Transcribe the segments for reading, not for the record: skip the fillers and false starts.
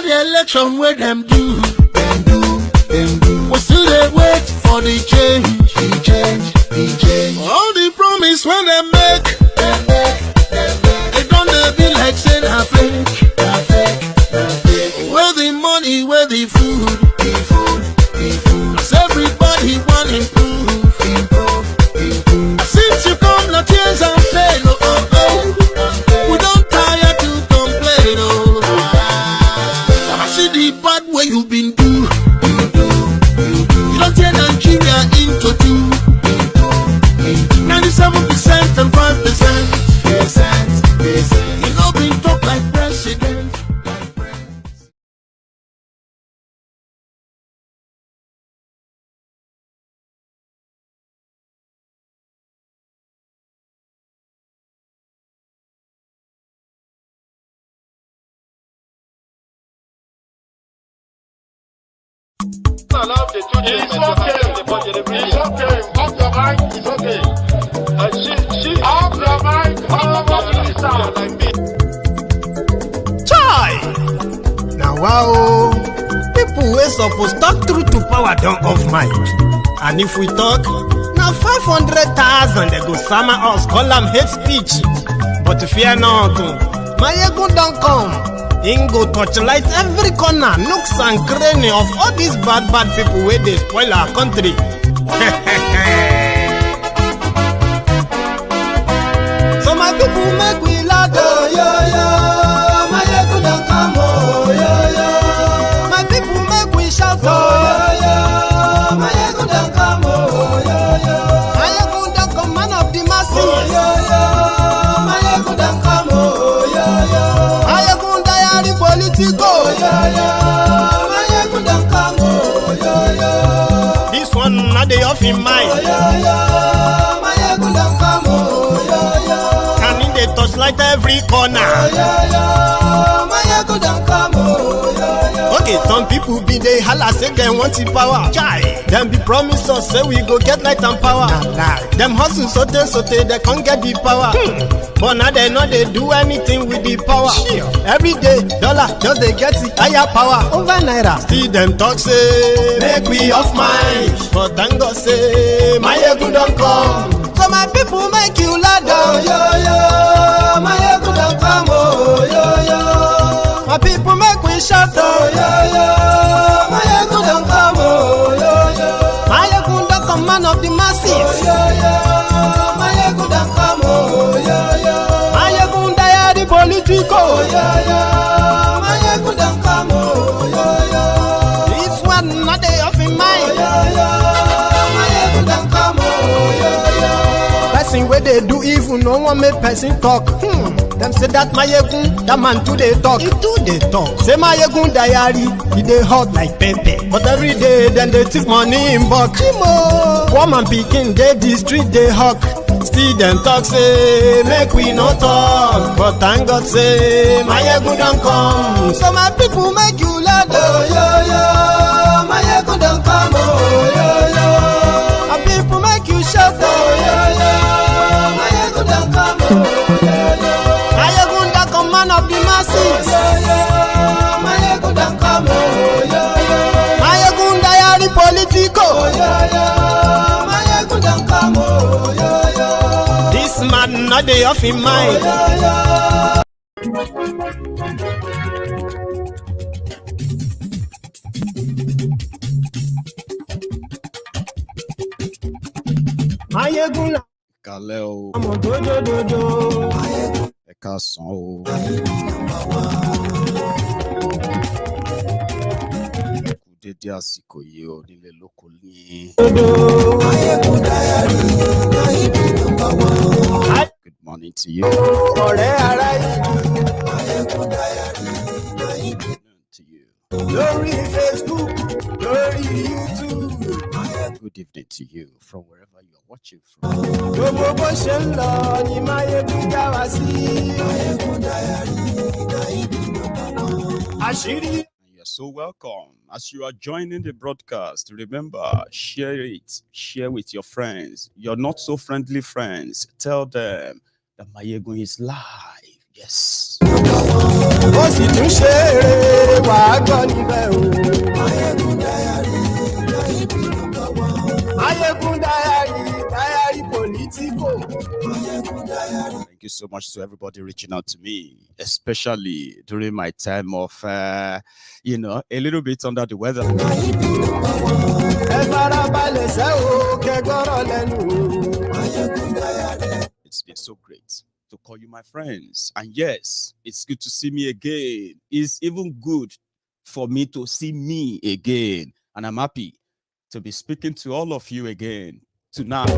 the election where them do. We still they wait for the change. All the promise when they make, they gonna be like saying a fake. Where the money, where the food. Cause everybody want improve. Since you come, no tears and pain. We don't tire to complain. I see the bad way you've been do. You don't tear Nigeria into two. 97% and 5%. You know, been talk like president. It's okay. Off your mic. It's okay. She off your mic. Chai! Now wow, people we supposed talk through to power don't off mic. And if we talk, now 500,000 they go summer us call them hate speech. But fear not, Maiyegun don't come. Ingo torchlight every corner, nooks and cranny of all these bad people where they spoil our country. So my people make we laugh, yo. Maiyegun don't come, yo. My people make we shout, yo. Maiyegun don't come, yo. Maiyegun don't come, man of the masses, yo. Maiyegun don't come, yo. Politico, Maiyegun don't come, this one not the off in mind. Maiyegun don't come, can in the touchlight every corner. Maiyegun don't come, okay, some people be they holla say they want the power. Chai, them be promise us say we go get light and power. Them hustle so they can't get the power. But now they know they do anything with the power. Every day, dollar just they get the higher power. Over naira, see them talk say make we off mind. But thank God say Maiyegun don't come. So my people make you laugh down, yo. Maiyegun don't come, yo. My people make we shout down, yo. Maiyegun don't come, yo. Maiyegun don't come, man of the masses, yo. Maiyegun don't come, yo. Maiyegun Diary Politico, Maiyegun don't come, yo. This one not the off in mind, Maiyegun don't come, yo. Person where they do evil, no one make person talk. Them say that Maiyegun, that man too they talk. He too they talk. Say Maiyegun Diary, he they hot like pepper. But every day then they take money in bulk. Poor man picking, they the street they hawk. Still them talk say make we no talk. But thank God say Maiyegun don't come. So my people make you laugh, yo. Maiyegun don't come, yo. My people make you shout, yo. Maiyegun don't come, yo. Maiyegun don't come, man of the masses, Maiyegun don't come, yo. Maiyegun Diary Politico, Maiyegun don't come, yo. This man not the off in mind. Maiyegun Kalẹ́ o, ọmọ dodo. ẹ káàsán o. Ẹ kú dédé àsìkò yìí o nílé lóko ní. Good morning to you. Ọ̀rẹ́ ara To you. lórí Facebook, lórí YouTube. Good evening to you from wherever you are watching from. Gbogbo bó ṣe ń lọ ni Maiyegun dá wa sí. Àṣírí. You're so welcome. As you are joining the broadcast, remember, share it. Share with your friends, your not so friendly friends. Tell them that Maiyegun is live. Yes. ó sì tún ṣe eré wàá gbọ́ níbẹ̀ o. Maiyegun Diary, Maiyegun Diary Politico. Maiyegun Diary. Thank you so much to everybody reaching out to me, especially during my time of, a little bit under the weather. Ẹ farabalẹ̀ ṣẹ́ o, kẹ́gbọ́rọ̀ lẹ́nu o. Maiyegun Diary. It's been so great to call you my friends. And yes, it's good to see me again. It's even good for me to see me again. And I'm happy to be speaking to all of you again tonight.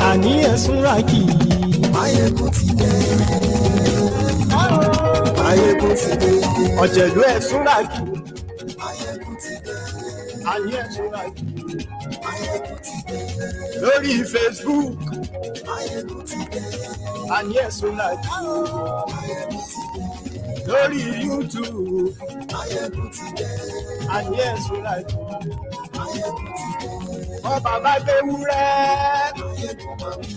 Àní ẹ̀sùn ra kì í. Maiyegun ti dé. Maiyegun ti dé. Ọ̀jẹ̀lú ẹ̀sùn ra kì í. Maiyegun ti dé. Àní ẹ̀sùn ra kì í. Maiyegun ti dé. Lórí Facebook. Maiyegun ti dé. Àní ẹ̀sùn ra kì í. Maiyegun ti dé. Lórí YouTube. Maiyegun ti dé. Àní ẹ̀sùn ra kì í. Maiyegun ti dé. Ọba bá gbé wúrẹ́. Maiyegun máa bí.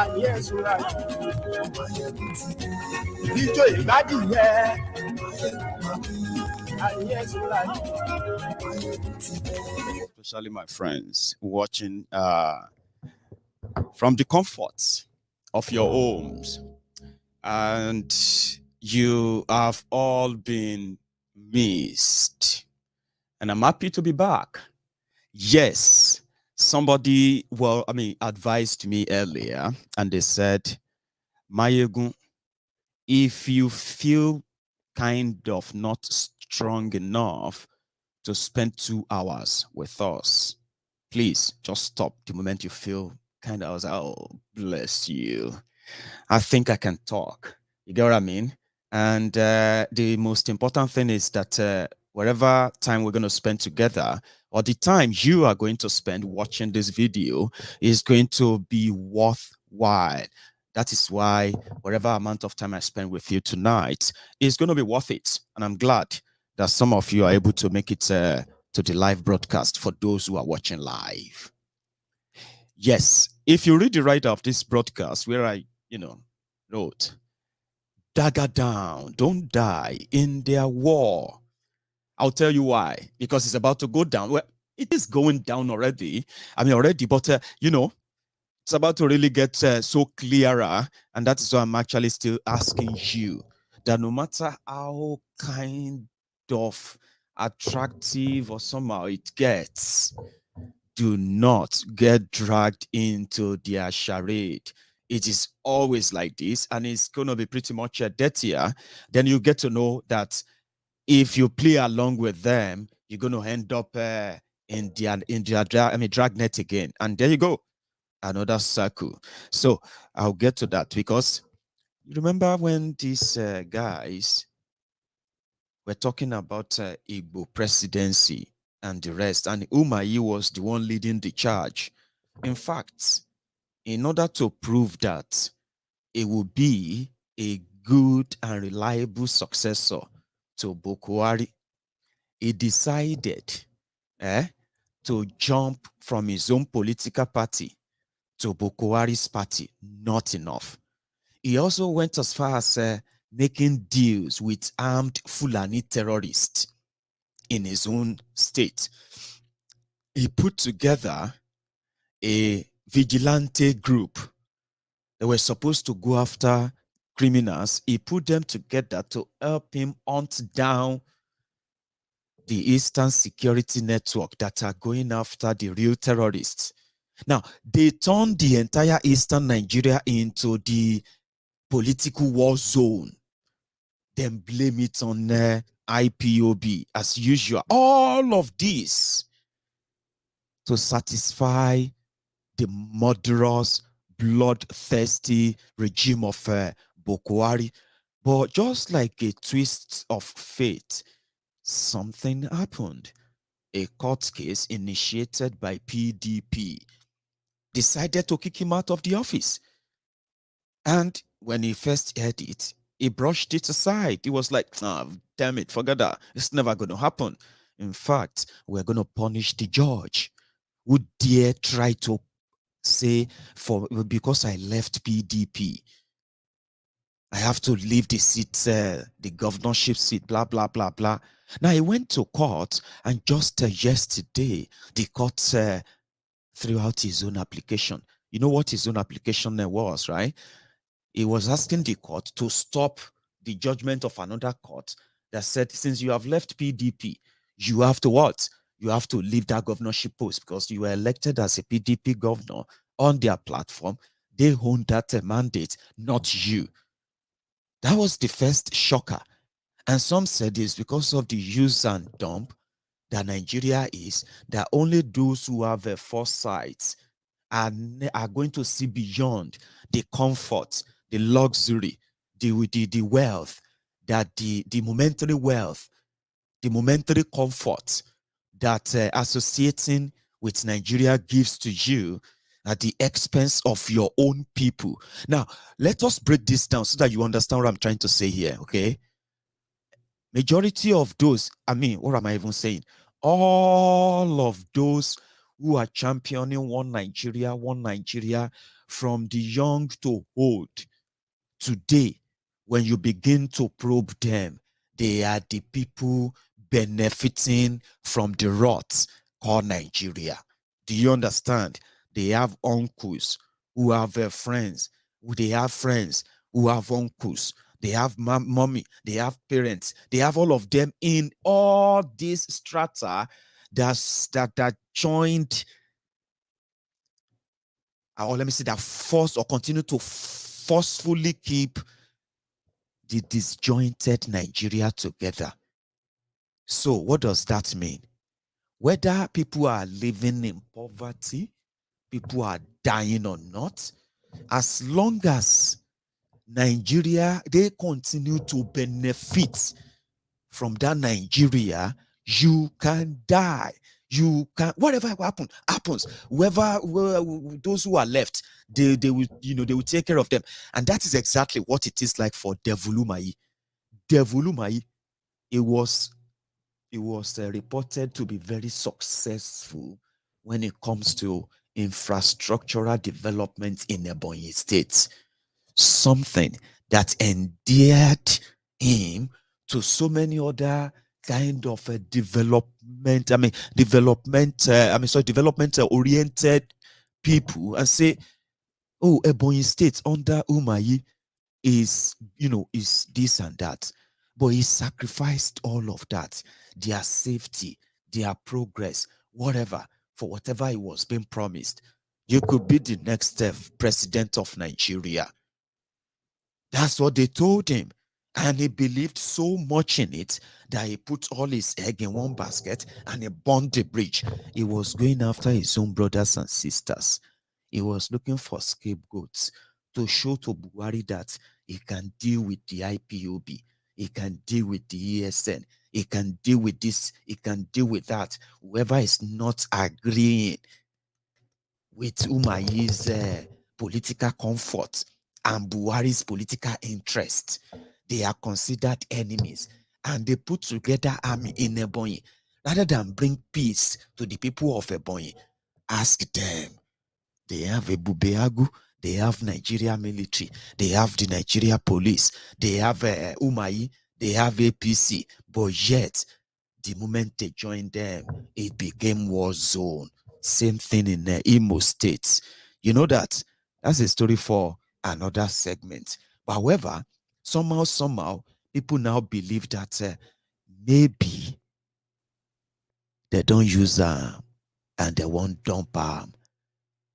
Àní ẹ̀sùn ra kì í. Maiyegun ti dé. Ìdíjọ́ ìgbádìyẹ. Maiyegun máa bí. Àní ẹ̀sùn ra kì í. Maiyegun ti dé. Especially my friends watching from the comforts of your homes. And you have all been missed. And I'm happy to be back. Yes, somebody, advised me earlier, and they said, Maiyegun, if you feel kind of not strong enough to spend 2 hours with us, please just stop the moment you feel kind of, I was like, oh, bless you. I think I can talk. You get what I mean? And the most important thing is that whatever time we're going to spend together, or the time you are going to spend watching this video, is going to be worthwhile. That is why whatever amount of time I spend with you tonight is going to be worth it. And I'm glad that some of you are able to make it to the live broadcast for those who are watching live. Yes, if you read the writer of this broadcast, where I, wrote, dagger down, don't die in their war. I'll tell you why. Because it's about to go down. Well, it is going down already. But, it's about to really get so clearer. And that is why I'm actually still asking you that no matter how kind of attractive or somehow it gets, do not get dragged into their charade. It is always like this, and it's going to be pretty much dirtier. Then you get to know that if you play along with them, you're going to end up in their dragnet again. And there you go, another circle. So I'll get to that, because you remember when these guys were talking about Igbo presidency and the rest, and Umayi was the one leading the charge. In fact, in order to prove that it would be a good and reliable successor to Bokwari, he decided to jump from his own political party to Bokwari's party. Not enough. He also went as far as making deals with armed Fulani terrorists in his own state. He put together a vigilante group. They were supposed to go after criminals. He put them together to help him hunt down the Eastern Security Network that are going after the real terrorists. Now, they turned the entire Eastern Nigeria into the political war zone. Then blame it on IPOB as usual. All of this to satisfy the murderous, bloodthirsty regime of Bokwari. But just like a twist of fate, something happened. A court case initiated by PDP decided to kick him out of the office. And when he first heard it, he brushed it aside. He was like, oh, damn it, forget that. It's never going to happen. In fact, we're going to punish the judge who dare try to say, because I left PDP, I have to leave the seat, the governorship seat, blah, blah, blah, blah. Now, he went to court, and just yesterday, the court threw out his own application. You know what his own application was, right? He was asking the court to stop the judgment of another court that said, since you have left PDP, you have to what? You have to leave that governorship post because you were elected as a PDP governor on their platform. They own that mandate, not you. That was the first shocker. And some said it's because of the use and dump that Nigeria is, that only those who have a foresight are going to see beyond the comfort, the luxury, the wealth, that the momentary wealth, the momentary comfort that associating with Nigeria gives to you at the expense of your own people. Now, let us break this down so that you understand what I'm trying to say here, okay? Majority of those, what am I even saying? All of those who are championing one Nigeria, from the young to old, today, when you begin to probe them, they are the people benefiting from the rot called Nigeria. Do you understand? They have uncles who have friends. They have friends who have uncles. They have mommy. They have parents. They have all of them in all these strata that joined, or let me say that force or continue to forcefully keep the disjointed Nigeria together. So what does that mean? Whether people are living in poverty, people are dying or not, as long as Nigeria, they continue to benefit from that Nigeria, you can die. You can, whatever happens. Whoever those who are left, they will, they will take care of them. And that is exactly what it is like for Devulu Mayi. Devulu Mayi, it was reported to be very successful when it comes to infrastructural development in Ebonyi State. Something that endeared him to so many other kind of development oriented people, and say, oh, Ebonyi State under Umayi is this and that. But he sacrificed all of that, their safety, their progress, whatever, for whatever he was being promised. You could be the next president of Nigeria. That's what they told him. And he believed so much in it that he put all his egg in one basket and he burned the bridge. He was going after his own brothers and sisters. He was looking for scapegoats to show to Buhari that he can deal with the IPOB, he can deal with the ESN, he can deal with this, he can deal with that. Whoever is not agreeing with Umayi's political comfort and Buhari's political interest, they are considered enemies. And they put together army in Ebonyi. Rather than bring peace to the people of Ebonyi, ask them. They have a Bubeagu, they have Nigeria military, they have the Nigeria police, they have Umayi, they have APC. But yet, the moment they joined them, it became war zone. Same thing in Imo State. You know that? That's a story for another segment. But however, somehow, people now believe that maybe they don't use and they won't dump arm.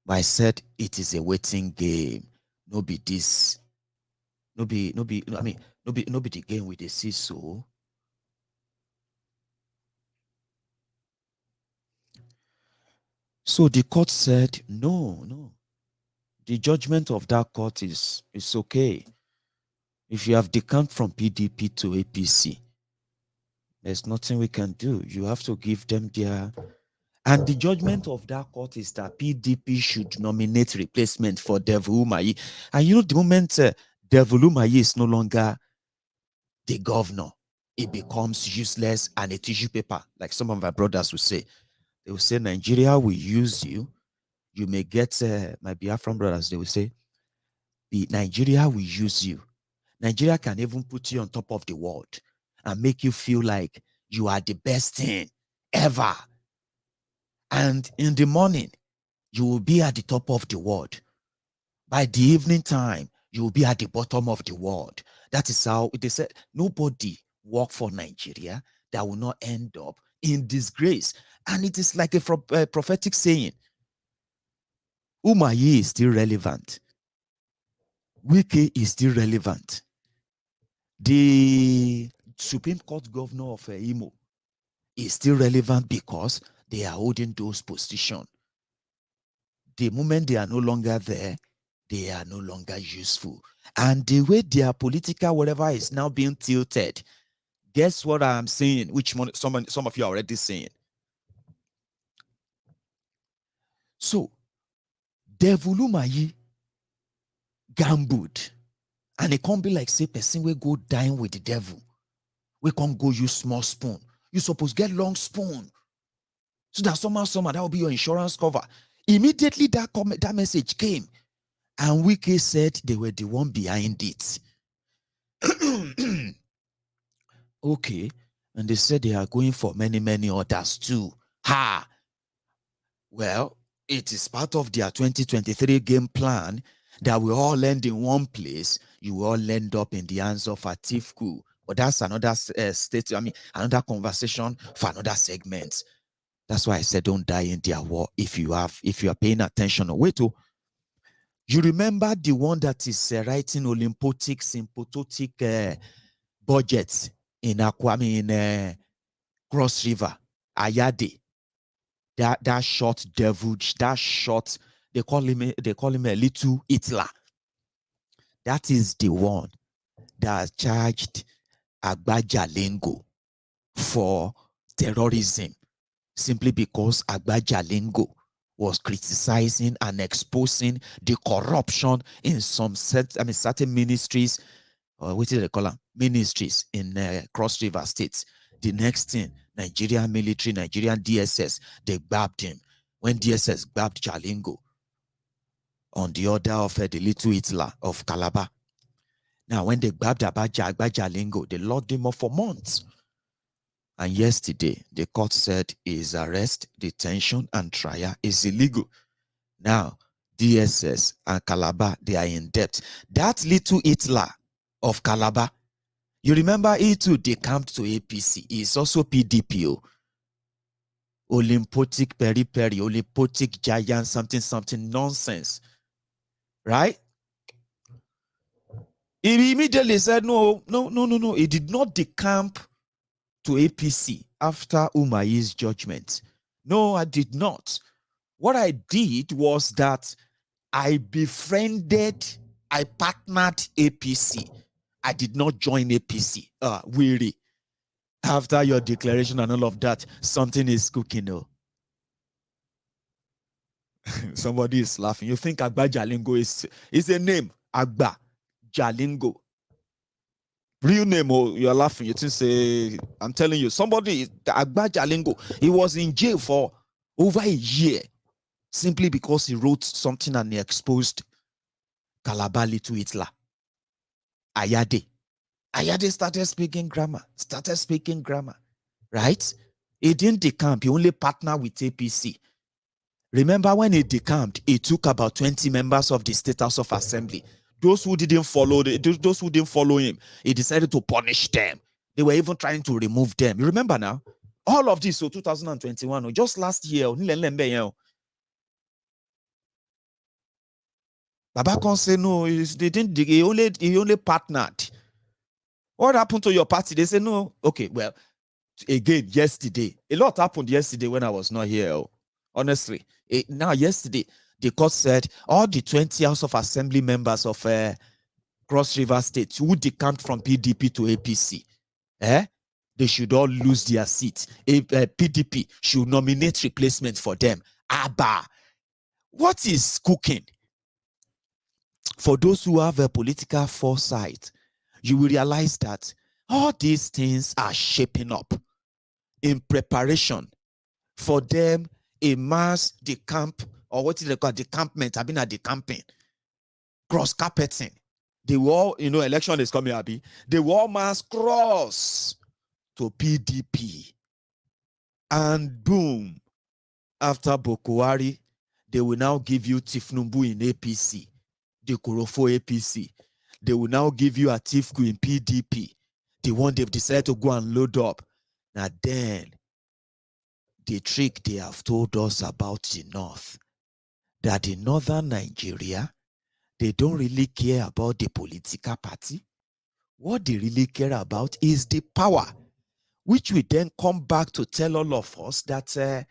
But I said it is a waiting game. No be this. No be the game with the see so. So the court said, no. The judgment of that court is okay. If you have decamped from PDP to APC, there's nothing we can do. You have to give them their... And the judgment of that court is that PDP should nominate replacement for Devulu Mayi. And the moment Devulu Mayi is no longer the governor, it becomes useless and a tissue paper, like some of my brothers will say. They will say, Nigeria will use you. You may get, my Biafran brothers, they will say, Nigeria will use you. Nigeria can even put you on top of the world and make you feel like you are the best thing ever. And in the morning, you will be at the top of the world. By the evening time, you will be at the bottom of the world. That is how they said nobody work for Nigeria that will not end up in disgrace. And it is like a prophetic saying. Umayi is still relevant. Wike is still relevant. The Supreme Court governor of Imo is still relevant because they are holding those positions. The moment they are no longer there, they are no longer useful. And the way their political whatever is now being tilted, guess what I'm saying? Which some of you are already saying. So, Devulumayi gambled. And it can't be like, say, person will go dine with the devil. We can't go use small spoon. You suppose get long spoon. So that somehow, that will be your insurance cover. Immediately that message came. And Wike said they were the one behind it. Okay. And they said they are going for many, many others too. Ha! Well, it is part of their 2023 game plan that we all land in one place. You all end up in the hands of a thief coup. But that's another another conversation for another segment. That's why I said don't die in their war if you are paying attention. Wait, you remember the one that is writing Olympotic, symptotic budgets in Cross River, Ayade. That short devil, that short, they call him a little Hitler. That is the one that charged Agbajalingo for terrorism simply because Agbajalingo was criticizing and exposing the corruption in some certain ministries, or what do they call them? Ministries in Cross River States. The next thing, Nigerian military, Nigerian DSS, they grabbed him. When DSS grabbed Jalingo on the order of the little Hitler of Calabar. Now, when they grabbed Jalingo, they locked him up for months. And yesterday, the court said his arrest, detention, and trial is illegal. Now, DSS and Calabar, they are in debt. That little Hitler of Calabar, you remember he too decamped to APC. He is also PDPO. Olympotic peri-peri, Olympotic giant, something nonsense. Right? He immediately said, no. He did not decamp to APC after Umayi's judgment. No, I did not. What I did was that I partnered APC. I did not join APC. Weary. After your declaration and all of that, something is cooking. Oh. Somebody is laughing. You think Agba Jalingo is a name? Agba Jalingo. Real name, oh, you're laughing. You think say, I'm telling you, somebody, Agba Jalingo, he was in jail for over a year simply because he wrote something and he exposed Kalabali to Hitler. Ayade started speaking grammar, right? He didn't decamp, he only partnered with APC. Remember when he decamped, he took about 20 members of the State House of Assembly. Those who didn't follow him, he decided to punish them. They were even trying to remove them. You remember now? All of this, so 2021, just last year, Babacon said no, he only partnered. What happened to your party? They said no. Okay, well, again, yesterday, a lot happened yesterday when I was not here. Honestly, now yesterday, the court said all the 20 House of Assembly members of Cross River State who decamped from PDP to APC, they should all lose their seats. PDP should nominate replacements for them. Abba, what is cooking? For those who have a political foresight, you will realize that all these things are shaping up in preparation for them a mass decamp, or what is it called, decampment, I've been at decamping, cross-carpeting, They will all, election is coming, Abby. They will all mass cross to PDP. And boom, after Bokwari, they will now give you Tifnumbu in APC, the Korofo APC. They will now give you Atifku in PDP, the one they've decided to go and load up. Now then, the trick they have told us about the North, that in northern Nigeria, they don't really care about the political party. What they really care about is the power, which will then come back to tell all of us that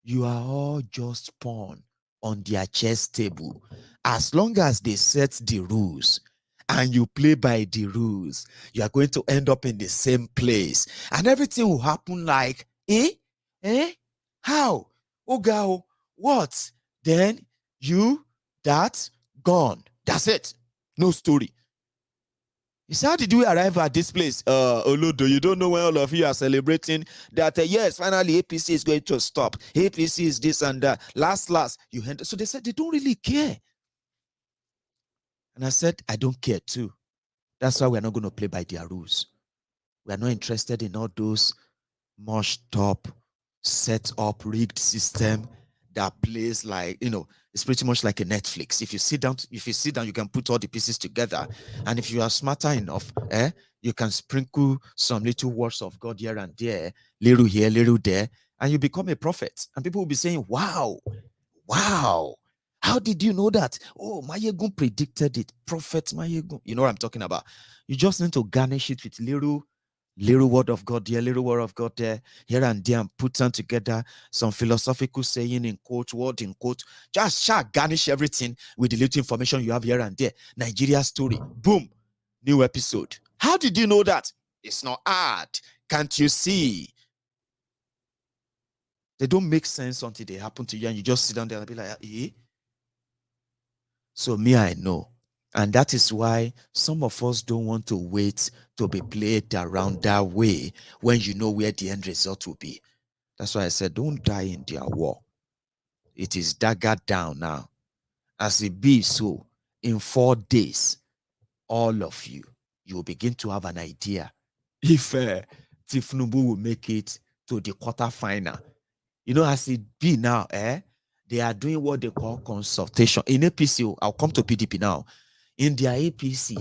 you are all just pawn on their chess table. As long as they set the rules and you play by the rules, you are going to end up in the same place. And everything will happen like, how? Ogao, what? Then you, that, gone. That's it. No story. You say, how did we arrive at this place? Olodo, you don't know when all of you are celebrating that, yes, finally APC is going to stop. APC is this and that. Last, you hand. So they said they don't really care. And I said, I don't care too. That's why we're not going to play by their rules. We are not interested in all those mushed up, set up, rigged system that plays like, it's pretty much like a Netflix. If you sit down, you can put all the pieces together. And if you are smarter enough, you can sprinkle some little words of God here and there, little here, little there, and you become a prophet. And people will be saying, wow, how did you know that? Oh, Maiyegun predicted it. Prophet Maiyegun. You know what I'm talking about. You just need to garnish it with little word of God here, little word of God there, here and there, and put them together, some philosophical saying in quote, word in quote. Just garnish everything with the little information you have here and there. Nigeria story. Boom. New episode. How did you know that? It's not hard. Can't you see? They don't make sense until they happen to you, and you just sit down there and be like, eh? So me, I know. And that is why some of us don't want to wait to be played around that way when you know where the end result will be. That's why I said, don't die in their war. It is daggered down now. As it be so, in 4 days, all of you will begin to have an idea if Tifnubu will make it to the quarterfinal. As it be now, they are doing what they call consultation. In APC, I'll come to PDP now. In their APC,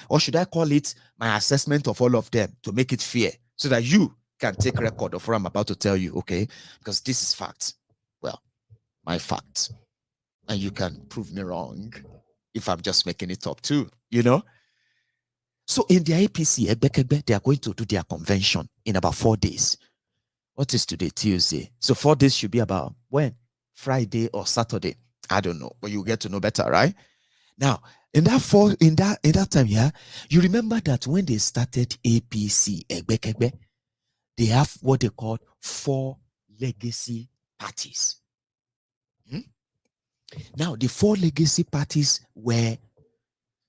or should I call it my assessment of all of them to make it fair so that you can take record of what I'm about to tell you, okay? Because this is fact. Well, my fact. And you can prove me wrong if I'm just making it up too, So in their APC, they are going to do their convention in about 4 days. What is today? Tuesday. So 4 days should be about when? Friday or Saturday. I don't know, but you'll get to know better, right? Now, in that time, you remember that when they started APC, they have what they call 4 legacy parties. Now, the 4 legacy parties were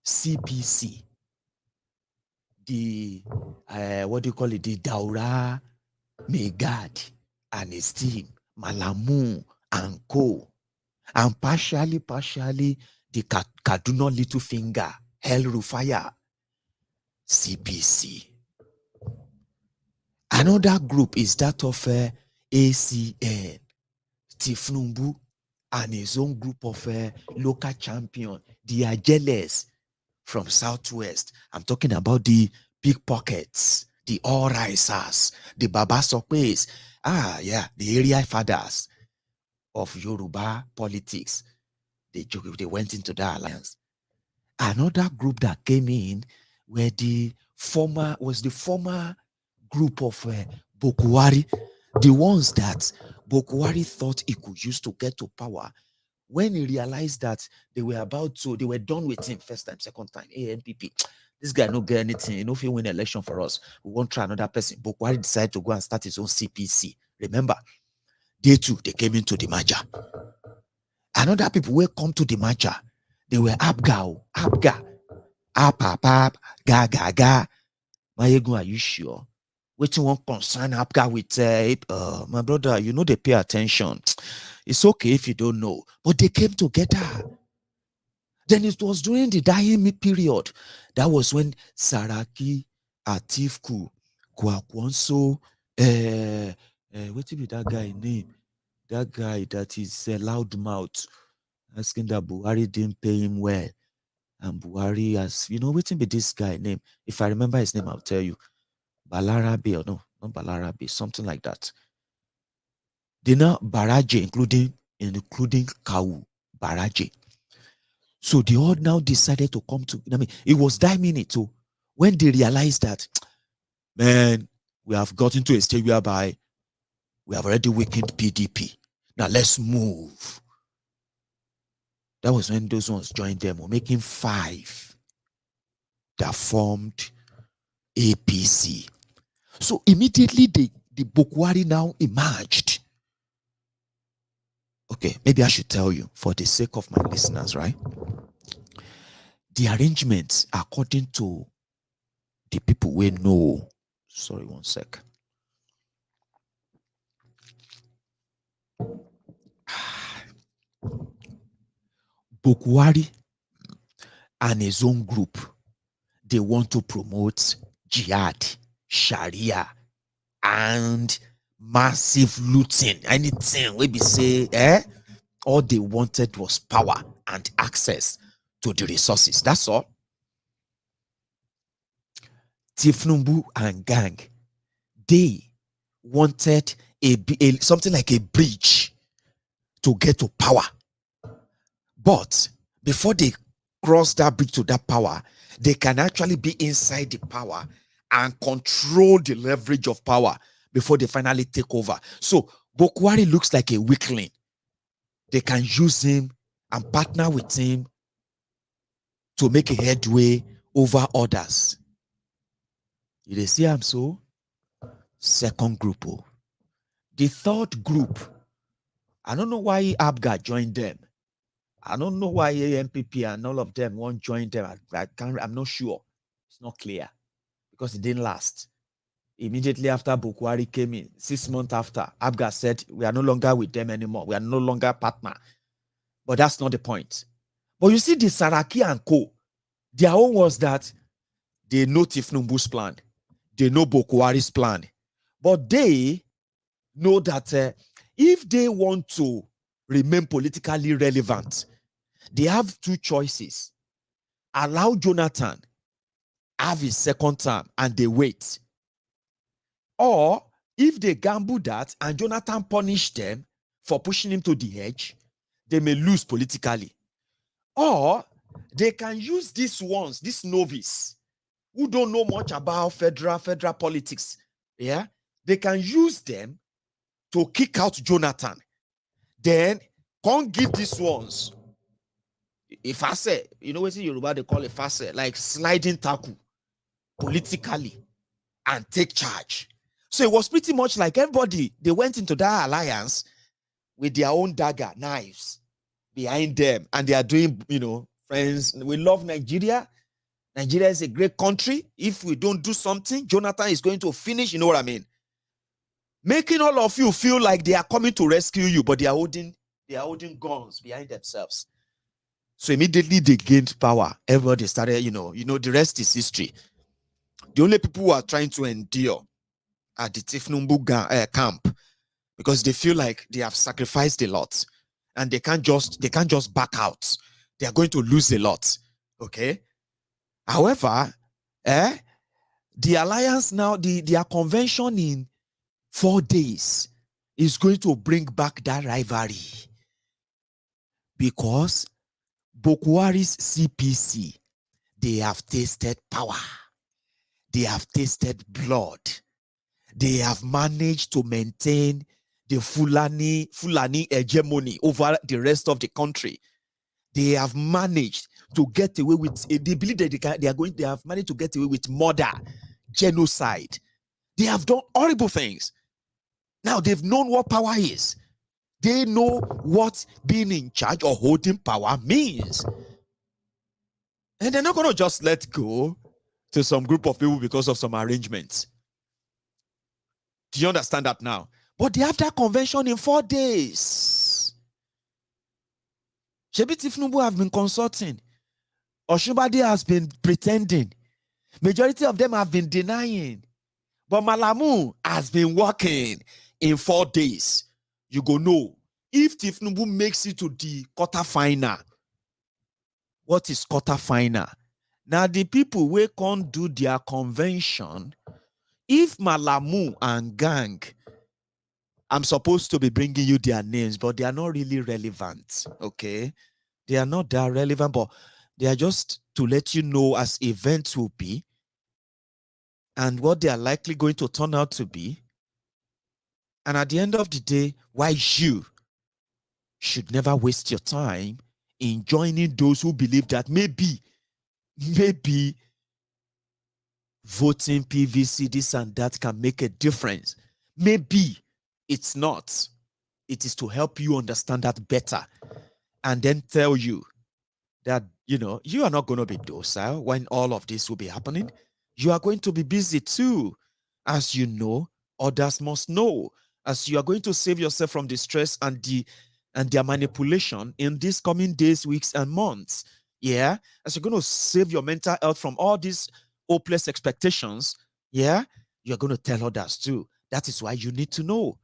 CPC, the the Daura, Megad and his team, Malamu and Co. And partially, the Kaduna Little Finger, Hell Rufaya, CPC. Another group is that of ACN, Tifnumbu, and his own group of local champion, the Ajeles from Southwest. I'm talking about the pickpockets, the all-risers, the Baba Sokpes, the area fathers of Yoruba politics. They went into that alliance. Another group that came in were the former group of Bokwari, the ones that Bokwari thought he could use to get to power. When he realized that they were done with him first time, second time, ANPP. This guy no get anything. If he win election for us, we won't try another person. Bokwari decided to go and start his own CPC. Remember, they came into the merger. Another people will come to the merger. They were Abga, Apap, Ga. Maiyegun, are you sure? Which one concern Abga with my brother? They pay attention. It's okay if you don't know, but they came together. Then it was during the dying period. That was when Saraki, Atifku, Kwakwonso, what be that guy name? That guy that is a loudmouth, asking that Buhari didn't pay him well. And Buhari has, what be this guy name? If I remember his name, I'll tell you. Balarabe, or no, not Balarabe, something like that. They now Baraje, including Kawu Baraje. So they all now decided to come to, it was that minute too, when they realized that, man, we have gotten to a stage whereby we have already weakened PDP. Now let's move. That was when those ones joined them, or making 5 that formed APC. So immediately the Bokwari now emerged. Okay, maybe I should tell you for the sake of my listeners, right? The arrangements, according to the people we know. Sorry, one sec. Bokwari and his own group, they want to promote jihad, Sharia, and massive looting. Anything we be say, all they wanted was power and access to the resources. That's all. Tifnumbu and gang, they wanted something like a bridge to get to power. But before they cross that bridge to that power, they can actually be inside the power and control the leverage of power before they finally take over. So Bokwari looks like a weakling. They can use him and partner with him to make a headway over others. You see I'm so? Second group. The third group, I don't know why Abga joined them. I don't know why AMPP and all of them won't join them. I'm not sure. It's not clear because it didn't last. Immediately after Bokwari came in, 6 months after, Abga said, we are no longer with them anymore. We are no longer partner. But that's not the point. But you see, the Saraki and Co., their own was that they know Tifnumbu's plan. They know Bokwari's plan. But they know that if they want to remain politically relevant, they have 2 choices. Allow Jonathan have his second term and they wait. Or if they gamble that and Jonathan punish them for pushing him to the edge, they may lose politically. Or they can use these ones, this novice, who don't know much about federal politics. Yeah, they can use them to kick out Jonathan. Then can't give these ones. If I say, what in Yoruba they call it fase, like sliding tackle politically and take charge. So it was pretty much like everybody, they went into that alliance with their own dagger, knives behind them, and they are doing, friends, we love Nigeria. Nigeria is a great country. If we don't do something, Jonathan is going to finish, you know what I mean? Making all of you feel like they are coming to rescue you, but they are holding guns behind themselves. So immediately they gained power. Everybody started, the rest is history. The only people who are trying to endure at the Tifnumbu camp, because they feel like they have sacrificed a lot and they can't just back out. They are going to lose a lot. Okay. However, the alliance now, their convention in 4 days is going to bring back that rivalry, because Bokwari's CPC, they have tasted power. They have tasted blood. They have managed to maintain the Fulani hegemony over the rest of the country. They have managed to get away with, they believe that they have managed to get away with murder, genocide. They have done horrible things. Now they've known what power is. They know what being in charge or holding power means. And they're not going to just let go to some group of people because of some arrangements. Do you understand that now? But they have that convention in 4 days. Shebi Tifnumbu have been consulting. Oshunbade has been pretending. Majority of them have been denying. But Malamu has been working in 4 days. You go know. If Tifnubu makes it to the quarterfinal, what is quarterfinal? Now, the people who can't do their convention, if Malamu and gang, I'm supposed to be bringing you their names, but they are not really relevant, okay? They are not that relevant, but they are just to let you know as events will be and what they are likely going to turn out to be. And at the end of the day, why you should never waste your time in joining those who believe that maybe voting PVC, this and that can make a difference. Maybe it's not. It is to help you understand that better and then tell you that, you are not going to be docile when all of this will be happening. You are going to be busy too. As you know, others must know. As you are going to save yourself from the stress and their manipulation in these coming days, weeks, and months. Yeah. As you're going to save your mental health from all these hopeless expectations. Yeah. You're going to tell others too. That is why you need to know.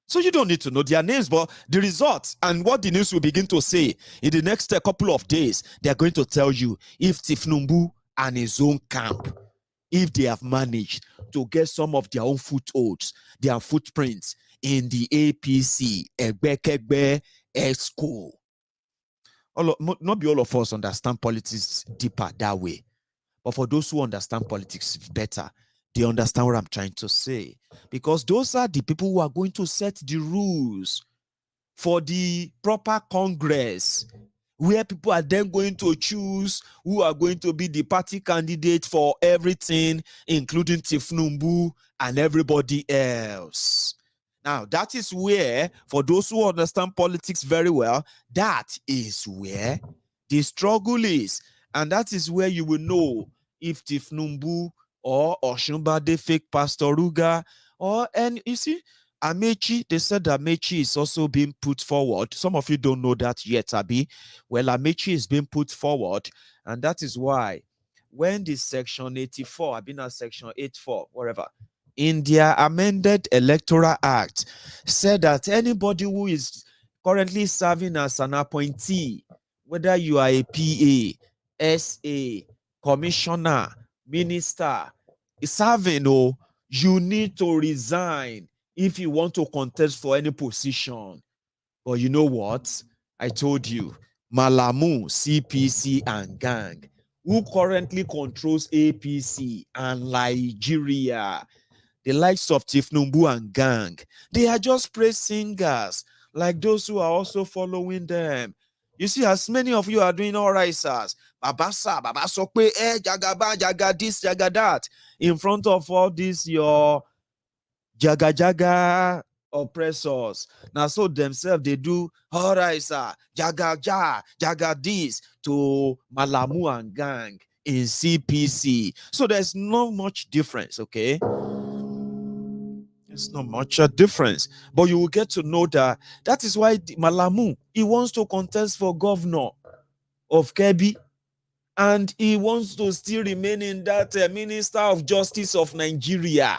So you don't need to know their names, but the results and what the news will begin to say in the next couple of days, they're going to tell you if Tifnumbu and his own camp, if they have managed to get some of their own footholds, their footprints in the APC, Egbekegbe, EXCO. Not be all of us understand politics deeper that way. But for those who understand politics better, they understand what I'm trying to say. Because those are the people who are going to set the rules for the proper Congress, where people are then going to choose who are going to be the party candidate for everything, including Tifnumbu and everybody else. Now, that is where, for those who understand politics very well, that is where the struggle is. And that is where you will know if Tifnumbu or Oshunbade fake Pastor Ruga, and you see, Amechi, they said Amechi is also being put forward. Some of you don't know that yet, Abi. Well, Amechi is being put forward, and that is why when the section 84, I've been at section 84, whatever, in their amended Electoral Act, said that anybody who is currently serving as an appointee, whether you are a PA, SA, commissioner, minister, serving, you need to resign if you want to contest for any position. But you know what? I told you, Malamu, CPC, and gang, who currently controls APC and Nigeria, the likes of Tifnumbu and gang, they are just praise singers, like those who are also following them. You see, as many of you are doing all right, sirs, Baba Sokwe, Jagaba, Jaga this, Jaga that, in front of all these your Jaga oppressors. Now, so themselves, they do all right, sir, Jaga this to Malamu and gang in CPC. So there's not much difference, okay? It's not much a difference, but you will get to know that that is why Malamu, he wants to contest for governor of Kebbi, and he wants to still remain in that Minister of Justice of Nigeria,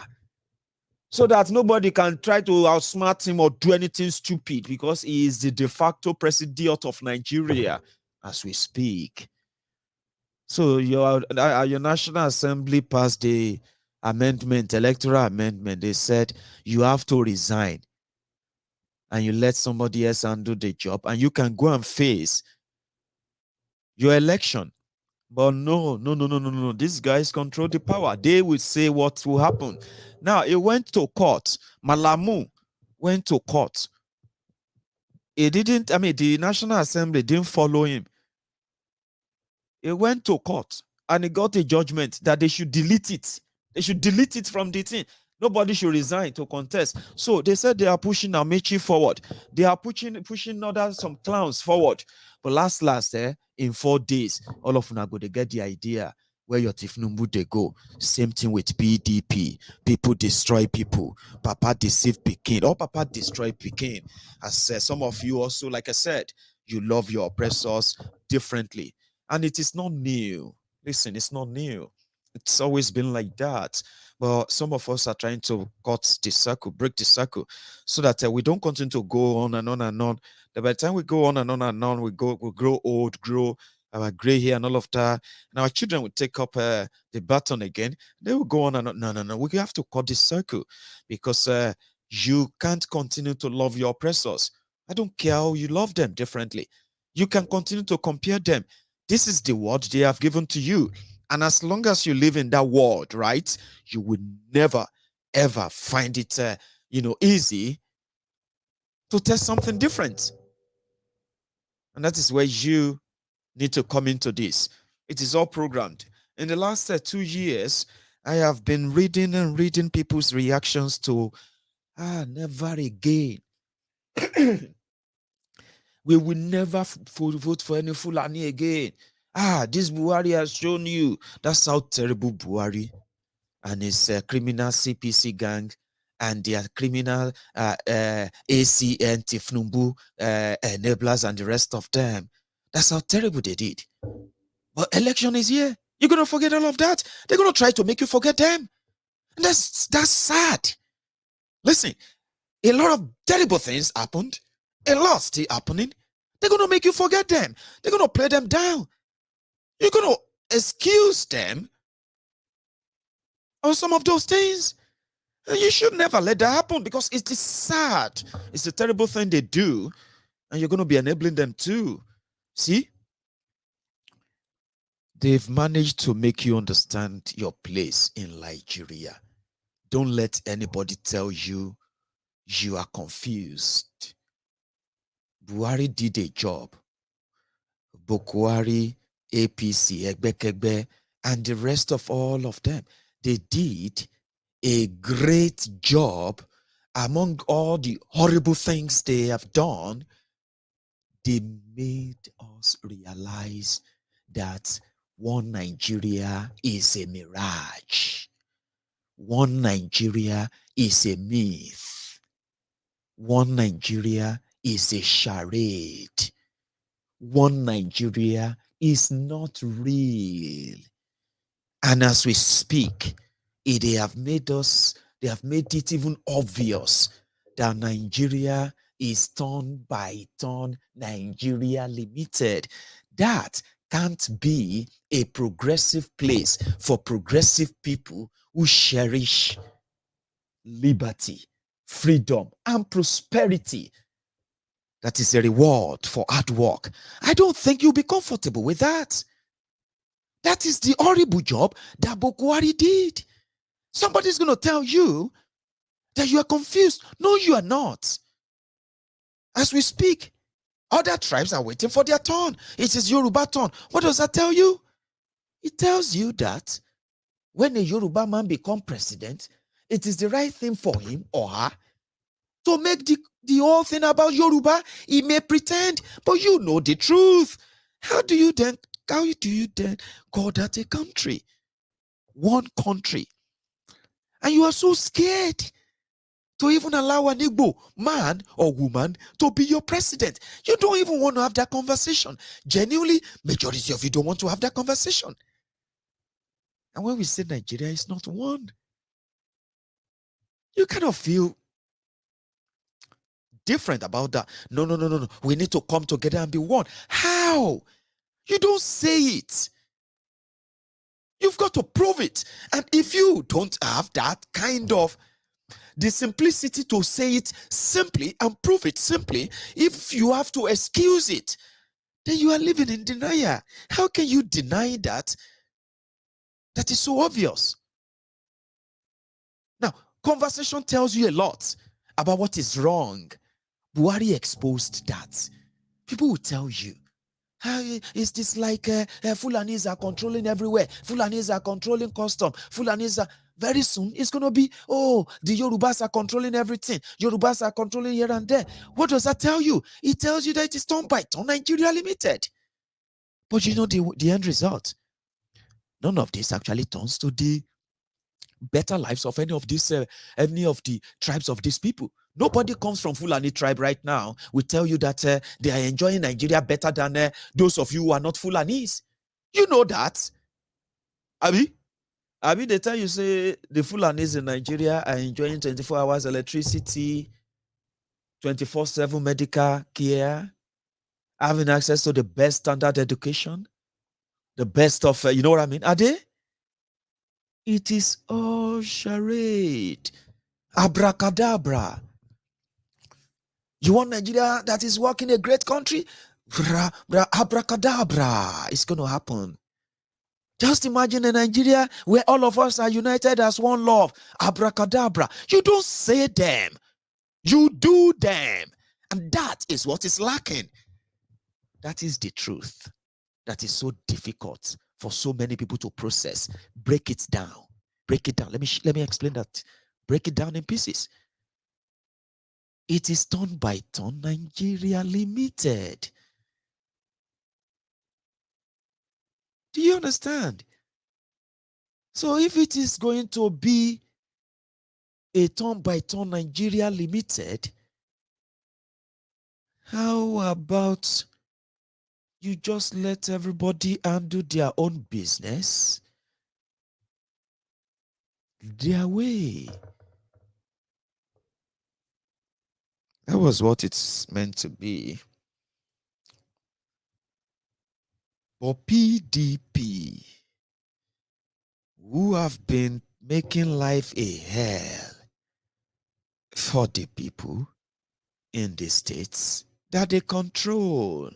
so that nobody can try to outsmart him or do anything stupid, because he is the de facto president of Nigeria as we speak. So your National Assembly passed the amendment, electoral amendment. They said you have to resign and you let somebody else handle the job, and you can go and face your election. But no. These guys control the power. They will say what will happen. Now, it went to court. Malamu went to court. The National Assembly didn't follow him. It went to court and he got a judgment that they should delete it. They should delete it from the thing. Nobody should resign to contest. So they said they are pushing Amechi forward. They are pushing some clowns forward. But last, in 4 days, all of them are going to get the idea where your Tifnumbu they go. Same thing with PDP. People destroy people. Papa deceive Pekin. Or Papa destroy Pekin. As some of you also, like I said, you love your oppressors differently. And it is not new. Listen, it's not new. It's always been like that. But some of us are trying to cut the circle, break the circle, so that we don't continue to go on and on and on. That by the time we go on and on and on, we grow old, grow our gray hair and all of that. And our children will take up the baton again. They will go on and on. No. We have to cut this circle, because you can't continue to love your oppressors. I don't care how you love them differently. You can continue to compare them. This is the word they have given to you. And as long as you live in that world, right, you will never, ever find it, easy to test something different. And that is where you need to come into this. It is all programmed. In the last 2 years, I have been reading people's reactions to, never again. We will never vote for any Fulani again. This Buhari has shown you. That's how terrible Buhari and his criminal CPC gang and their criminal ACN, Tifnumbu, enablers and the rest of them. That's how terrible they did. But election is here. You're going to forget all of that. They're going to try to make you forget them. And that's sad. Listen, a lot of terrible things happened. A lot still happening. They're going to make you forget them. They're going to play them down. You're going to excuse them on some of those things. And you should never let that happen, because it is sad. It's a terrible thing they do. And you're going to be enabling them too. See? They've managed to make you understand your place in Nigeria. Don't let anybody tell you you are confused. Buhari did a job. Bokwari, APC, Egbekegbe, and the rest of all of them, they did a great job. Among all the horrible things they have done, they made us realize that one Nigeria is a mirage. One Nigeria is a myth. One Nigeria is a charade. One Nigeria is not real. And as we speak, they have made it even obvious that Nigeria is turn by turn Nigeria Limited. That can't be a progressive place for progressive people who cherish liberty, freedom, and prosperity. That is a reward for hard work. I don't think you'll be comfortable with that. That is the horrible job that Bokwari did. Somebody's going to tell you that you are confused. No, you are not. As we speak, other tribes are waiting for their turn. It is Yoruba turn. What does that tell you? It tells you that when a Yoruba man becomes president, it is the right thing for him or her to make the whole thing about Yoruba. He may pretend, but you know the truth. How do you then call that a country? One country. And you are so scared to even allow an Igbo man or woman to be your president. You don't even want to have that conversation. Genuinely, majority of you don't want to have that conversation. And when we say Nigeria is not one, you kind of feel different about that. No. We need to come together and be one. How? You don't say it. You've got to prove it. And if you don't have that kind of the simplicity to say it simply and prove it simply, if you have to excuse it, then you are living in denial. How can you deny that? That is so obvious. Now, conversation tells you a lot about what is wrong. Buhari exposed that. People will tell you, is this like Fulanis are controlling everywhere? Fulanis are controlling custom. Fulanis are... Very soon, it's going to be, the Yorubas are controlling everything. Yorubas are controlling here and there. What does that tell you? It tells you that it is turn by turn Nigeria Limited. But you know the end result. None of this actually turns to the better lives of any of the tribes of these people. Nobody comes from Fulani tribe right now will tell you that they are enjoying Nigeria better than those of you who are not Fulanis. You know that. Abi, they tell you say the Fulanis in Nigeria are enjoying 24 hours electricity, 24/7 medical care, having access to the best standard education, the best of, you know what I mean? Are they? It is all charade. Abracadabra. You want Nigeria that is working a great country? Abracadabra. It's going to happen. Just imagine a Nigeria where all of us are united as one love. Abracadabra. You don't say them. You do them. And that is what is lacking. That is the truth. That is so difficult for so many people to process. Break it down. Break it down. Let me explain that. Break it down in pieces. It is turn by turn Nigeria Limited. Do you understand? So if it is going to be a turn by turn Nigeria Limited, how about you just let everybody handle their own business their way? That was what it's meant to be. But PDP, who have been making life a hell for the people in the states that they control,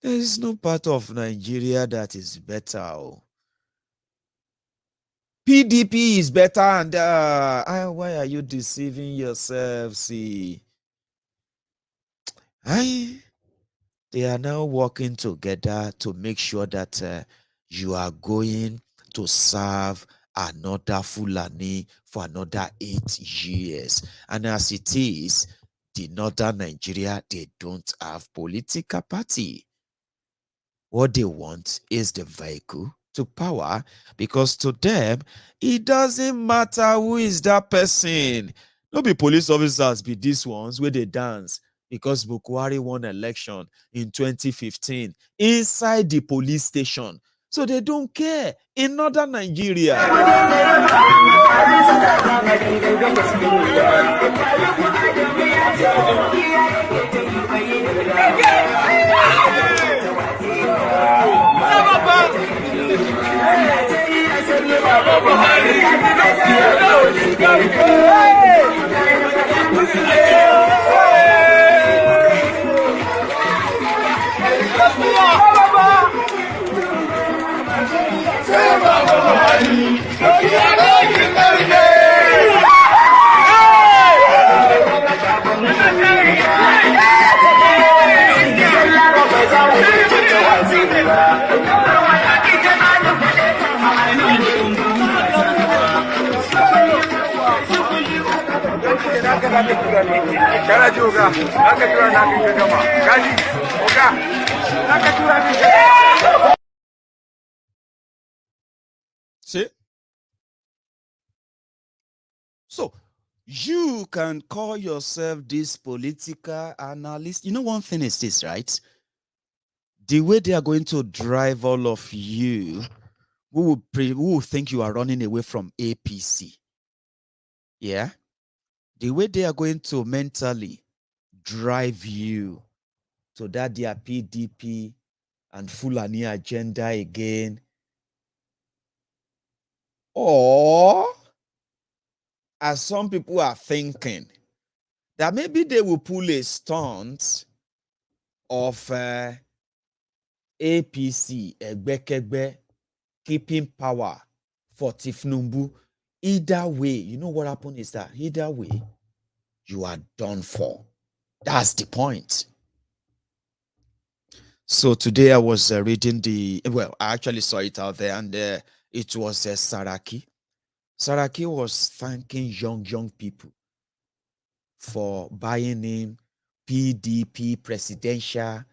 there is no part of Nigeria that is better. PDP is better, and why are you deceiving yourself? See, they are now working together to make sure that you are going to serve another Fulani for another 8 years. And as it is, the northern Nigeria, they don't have political party. What they want is the vehicle to power, because to them, it doesn't matter who is that person. No be police officers be these ones where they dance because Bukwari won election in 2015 inside the police station. So they don't care in northern Nigeria. See? So you can call yourself this political analyst. You know, one thing is this, right? The way they are going to drive all of you who will think you are running away from APC. Yeah? The way they are going to mentally drive you to that their PDP and Fulani agenda again. Or, as some people are thinking, that maybe they will pull a stunt of APC, Egbekegbe, keeping power for Tifnumbu. Either way, you know what happened is that either way, you are done for. That's the point. So today I was reading I actually saw it out there, and it was Saraki. Saraki was thanking young people for buying him PDP presidential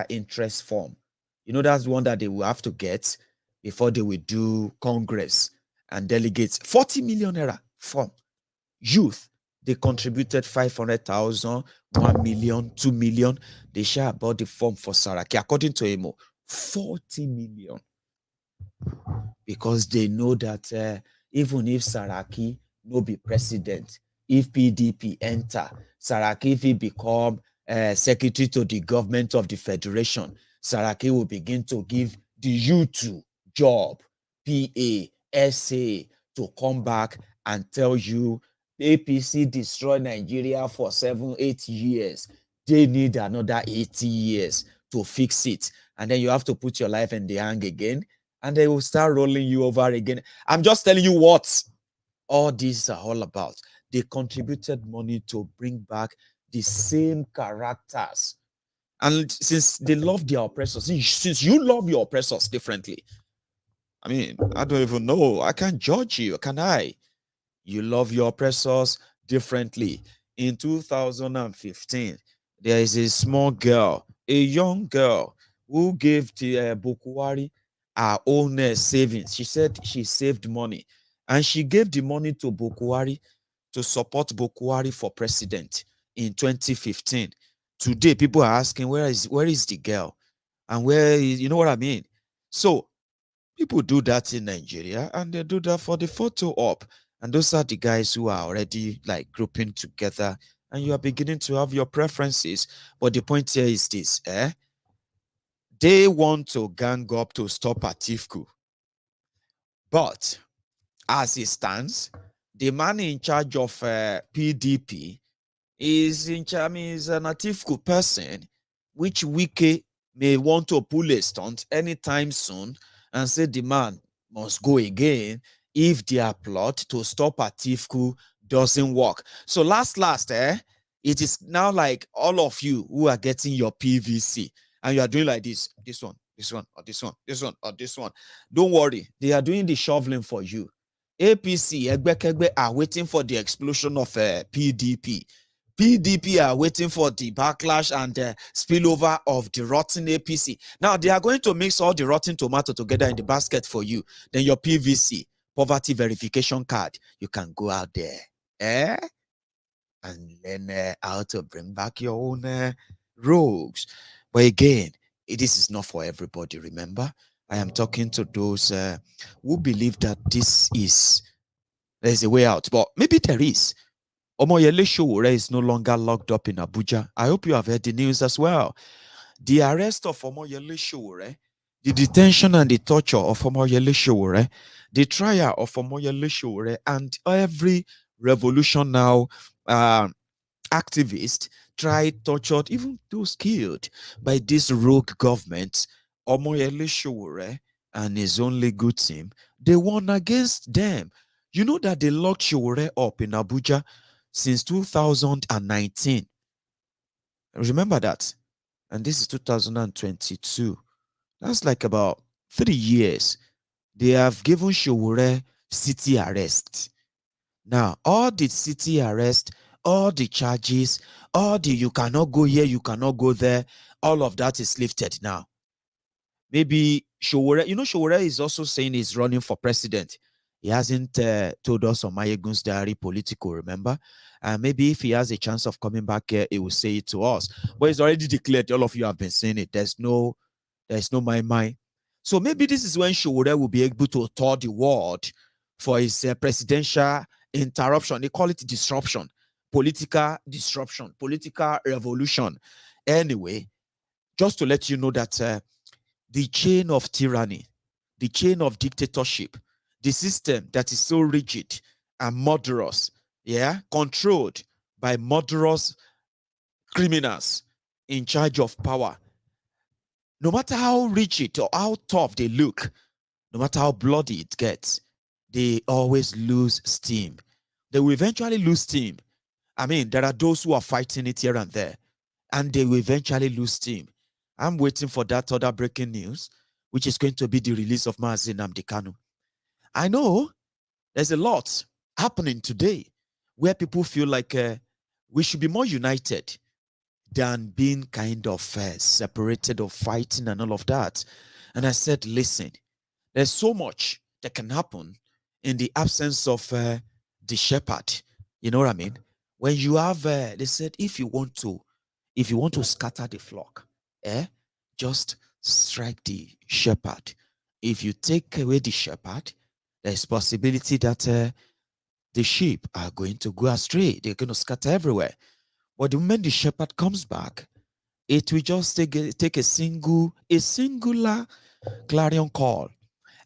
interest form. You know, that's the one that they will have to get before they will do Congress and delegates. 40 million naira form. Youth, they contributed 500,000, 1 million, 2 million. They share about the form for Saraki. According to him, 40 million. Because they know that even if Saraki no be president, if PDP enter, Saraki if he become secretary to the government of the federation, Saraki will begin to give the U2 job, PA, SA to come back and tell you APC destroy Nigeria for 7-8 years. They need another 80 years to fix it. And then you have to put your life in the hang again, and they will start rolling you over again. I'm just telling you what all these are all about. They contributed money to bring back the same characters. And since they love their oppressors, since you love your oppressors differently, I mean, I don't even know. I can't judge you, can I? You love your oppressors differently. In 2015, there is a small girl, a young girl, who gave the Bokuwari her own savings. She said she saved money, and she gave the money to Bokuwari to support Bokuwari for president in 2015. Today, people are asking, where is the girl? And where is, you know what I mean? So people do that in Nigeria, and they do that for the photo op. And those are the guys who are already like grouping together, and you are beginning to have your preferences. But the point here is this, they want to gang up to stop Atifku. But as it stands, the man in charge of PDP is in charge, is an Atifku person, which Wike may want to pull a stunt anytime soon and say the man must go again if their plot to stop Atifku doesn't work. So last, it is now like all of you who are getting your PVC, and you are doing like this one, or this one, or this one. Don't worry, they are doing the shoveling for you. APC, Egbekegbe are waiting for the explosion of PDP. PDP are waiting for the backlash and spillover of the rotten APC. Now, they are going to mix all the rotten tomato together in the basket for you. Then your PVC, poverty verification card, you can go out there and learn how to bring back your own rogues. But again, this is not for everybody, remember? I am talking to those who believe that there's a way out. But maybe there is. Omoyele Sowore is no longer locked up in Abuja. I hope you have heard the news as well. The arrest of Omoyele Sowore, the detention and the torture of Omoyele Sowore, the trial of Omoyele Sowore, and every revolution now activist tried, tortured, even those killed by this rogue government, Omoyele Sowore and his own legal team, they won against them. You know that they locked Sowore up in Abuja since 2019. Remember that? And this is 2022. That's like about 3 years. They have given Sowore city arrest. Now, all the city arrest, all the charges, all the you cannot go here, you cannot go there, all of that is lifted now. Maybe Sowore, Sowore is also saying he's running for president. He hasn't told us on MaiyegunsDiary Politico, remember? Maybe if he has a chance of coming back here, he will say it to us. But it's already declared. All of you have been saying it. There's no my. So maybe this is when Sowore will be able to tour the world for his presidential interruption. They call it disruption, political disruption, political revolution. Anyway, just to let you know that the chain of tyranny, the chain of dictatorship, the system that is so rigid and murderous, controlled by murderous criminals in charge of power. No matter how rigid or how tough they look, no matter how bloody it gets, they always lose steam. They will eventually lose steam. I mean, there are those who are fighting it here and there, and they will eventually lose steam. I'm waiting for that other breaking news, which is going to be the release of Mazi Nnamdi Kanu. I know there's a lot happening today where people feel like we should be more united than being kind of separated or fighting and all of that. And I said, listen, there's so much that can happen in the absence of the shepherd. You know what I mean? When you have, they said, if you want to scatter the flock, just strike the shepherd. If you take away the shepherd, there's possibility that the sheep are going to go astray. They're going to scatter everywhere. But the moment the shepherd comes back, it will just take a singular clarion call,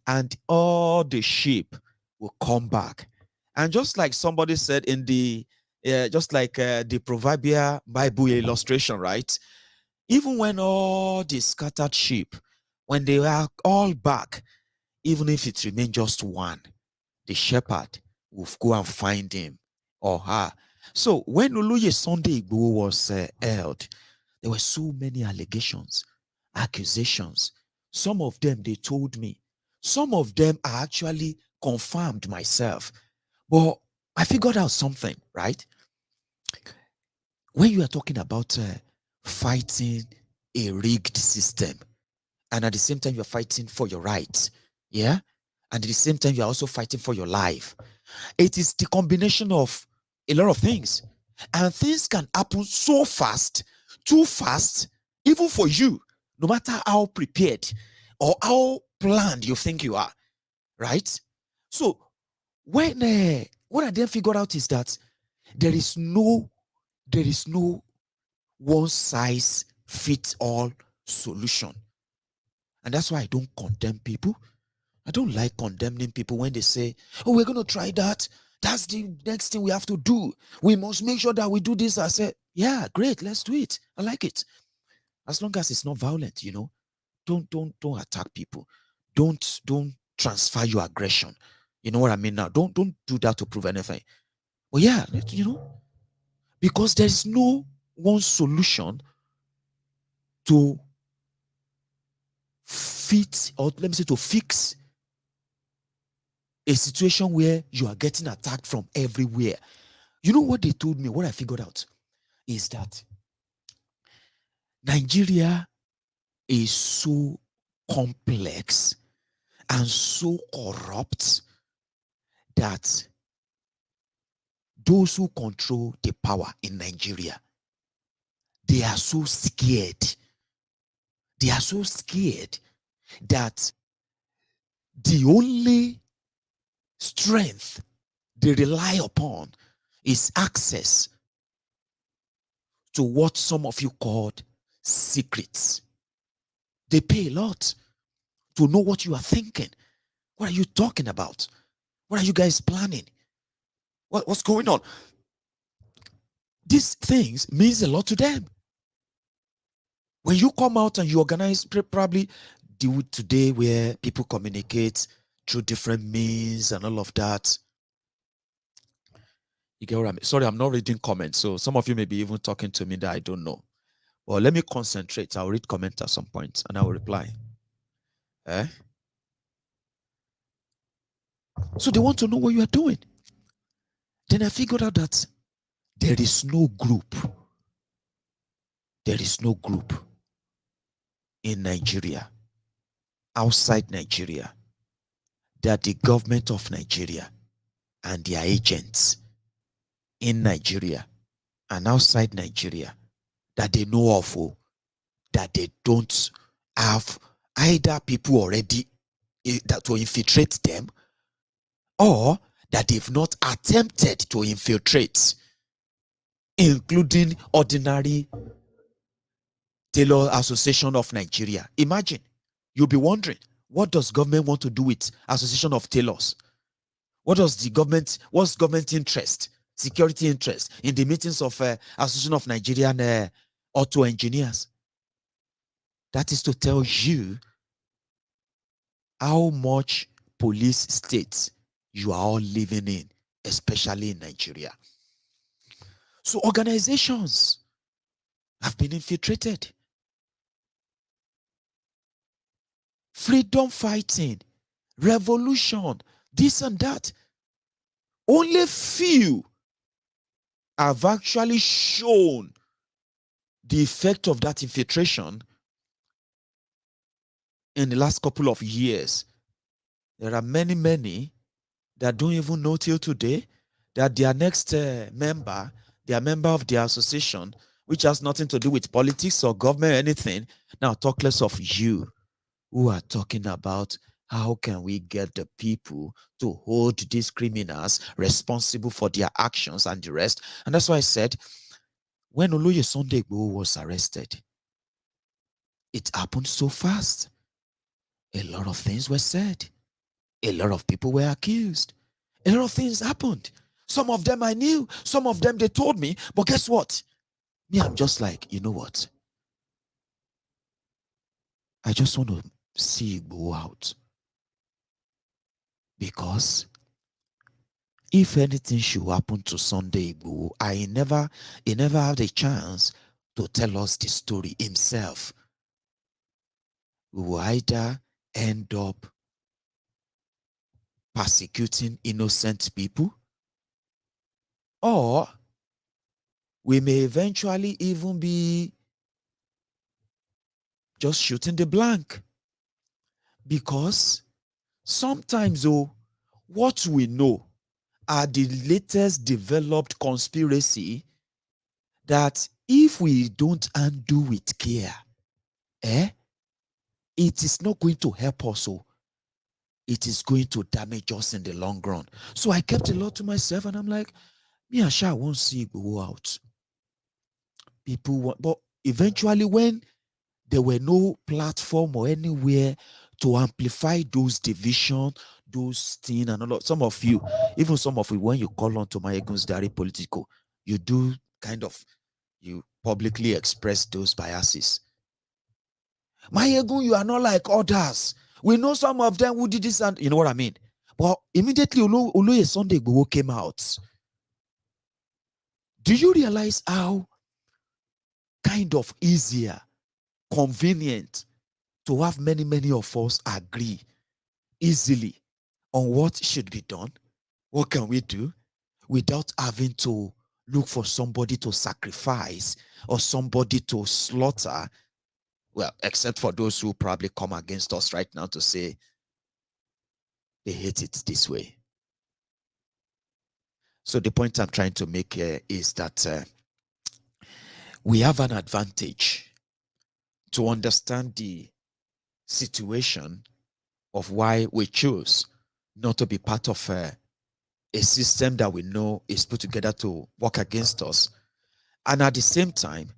and all the sheep will come back. And just like somebody said in the the proverbial Bible illustration, right? Even when all the scattered sheep, when they are all back, even if it remains just one, the shepherd will go and find him or her. So when Oluye Sunday Igboho was held, there were so many allegations, accusations. Some of them they told me. Some of them I actually confirmed myself. But I figured out something, right? When you are talking about fighting a rigged system, and at the same time you're fighting for your rights, yeah? And at the same time you're also fighting for your life. It is the combination of a lot of things. And things can happen so fast, too fast, even for you, no matter how prepared or how planned you think you are, right? So what I then figured out is that there is no one size fits all solution. And that's why I don't condemn people. I don't like condemning people when they say, oh, we're going to try that. That's the next thing we have to do. We must make sure that we do this. I said, yeah, great, let's do it. I like it. As long as it's not violent, you know. Don't attack people. Don't transfer your aggression. You know what I mean now? Don't do that to prove anything. Well, yeah, you know, because there's no one solution to fit, or let me say to fix a situation where you are getting attacked from everywhere. You know what they told me, what I figured out is that Nigeria is so complex and so corrupt that those who control the power in Nigeria, they are so scared. They are so scared that the only strength they rely upon is access to what some of you called secrets. They pay a lot to know what you are thinking. What are you talking about? What are you guys planning? What's going on? These things means a lot to them. When you come out and you organize, probably do today where people communicate through different means and all of that. You get what I mean? Sorry, I'm not reading comments. So some of you may be even talking to me that I don't know. Well, let me concentrate. I'll read comments at some point and I will reply. So they want to know what you are doing. Then I figured out that there is no group. There is no group in Nigeria, outside Nigeria, that the government of Nigeria and their agents in Nigeria and outside Nigeria that they know of, that they don't have either people already that will infiltrate them, or that they've not attempted to infiltrate, including ordinary Tailor Association of Nigeria. Imagine, you'll be wondering, what does government want to do with Association of Tailors? What's government interest, security interest in the meetings of Association of Nigerian auto engineers? That is to tell you how much police states you are all living in, especially in Nigeria. So organizations have been infiltrated. Freedom fighting, revolution, this and that. Only few have actually shown the effect of that infiltration in the last couple of years. There are many that don't even know till today that their next member, they are member of their association, which has nothing to do with politics or government or anything. Now, talk less of you who are talking about how can we get the people to hold these criminals responsible for their actions and the rest. And that's why I said, when Oloye Sunday Igboho was arrested, it happened so fast. A lot of things were said. A lot of people were accused. A lot of things happened. Some of them I knew. Some of them they told me. But guess what? Me, I'm just like, you know what? I just want to see Igboho out. Because if anything should happen to Sunday Igboho, he never had a chance to tell us the story himself. We will either end up persecuting innocent people, or we may eventually even be just shooting the blank. Because sometimes, what we know are the latest developed conspiracy that if we don't undo with care, it is not going to help us. It is going to damage us in the long run. So I kept a lot to myself, and I'm like, me and Sha won't see Igboho out. People want, but eventually, when there were no platform or anywhere to amplify those division, those things, and all of, some of you, even some of you, when you call on to MaiyegundsDiary Politico, you do kind of, you publicly express those biases. Maiyegun, you are not like others. We know some of them who did this, and you know what I mean. But immediately, Oloye Sunday Igboho came out. Do you realize how kind of easier, convenient to have many of us agree easily on what should be done? What can we do without having to look for somebody to sacrifice or somebody to slaughter? Well, except for those who probably come against us right now to say they hate it this way. So the point I'm trying to make here is that we have an advantage to understand the situation of why we choose not to be part of a system that we know is put together to work against us. And at the same time,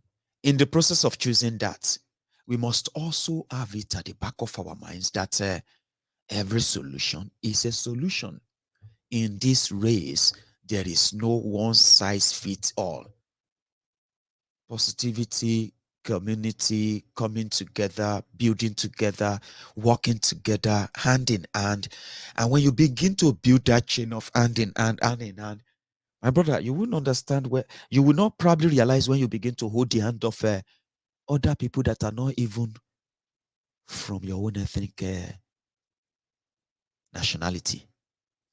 in the process of choosing that, we must also have it at the back of our minds that every solution is a solution. In this race, there is no one size fits all. Positivity, community, coming together, building together, working together, hand in hand. And when you begin to build that chain of hand in hand, my brother, you wouldn't understand where, you will not probably realize when you begin to hold the hand of other people that are not even from your own ethnic nationality.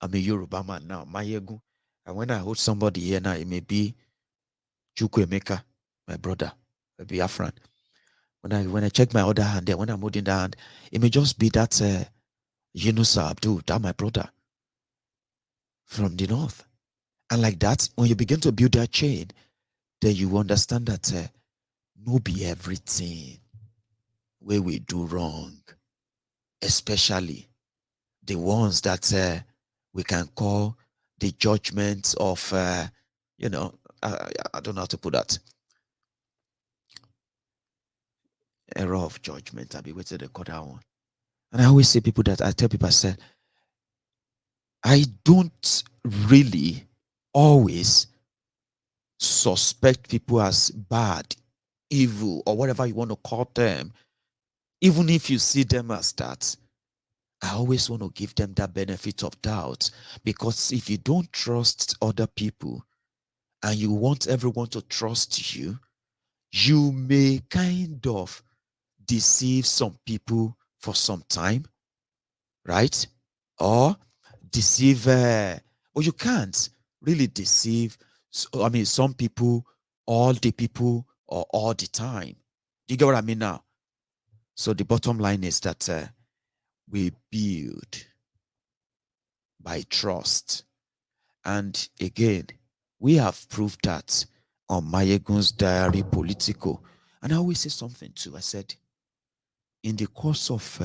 I'm a Yoruba man now, Maiyegun. And when I hold somebody here now, it may be Chukwemeka, my brother, a Biafran. When I check my other hand there, when I'm holding that hand, it may just be that Yunusa Abdul, that my brother from the north. And like that, when you begin to build that chain, then you understand that no be everything where we do wrong, especially the ones that we can call the judgments of, I don't know how to put that. Error of judgment. I'll be waiting to call that one. And I always say people that I tell people, I said, I don't really always suspect people as bad, evil, or whatever you want to call them. Even if you see them as that, I always want to give them that benefit of doubt. Because if you don't trust other people and you want everyone to trust you, you may kind of deceive some people for some time, right? Or deceive, or you can't really deceive, some people, all the people, or all the time. Do you get what I mean now? So the bottom line is that we build by trust. And again, we have proved that on Maiyegun's Diary, Politico. And I always say something too. I said, in the course of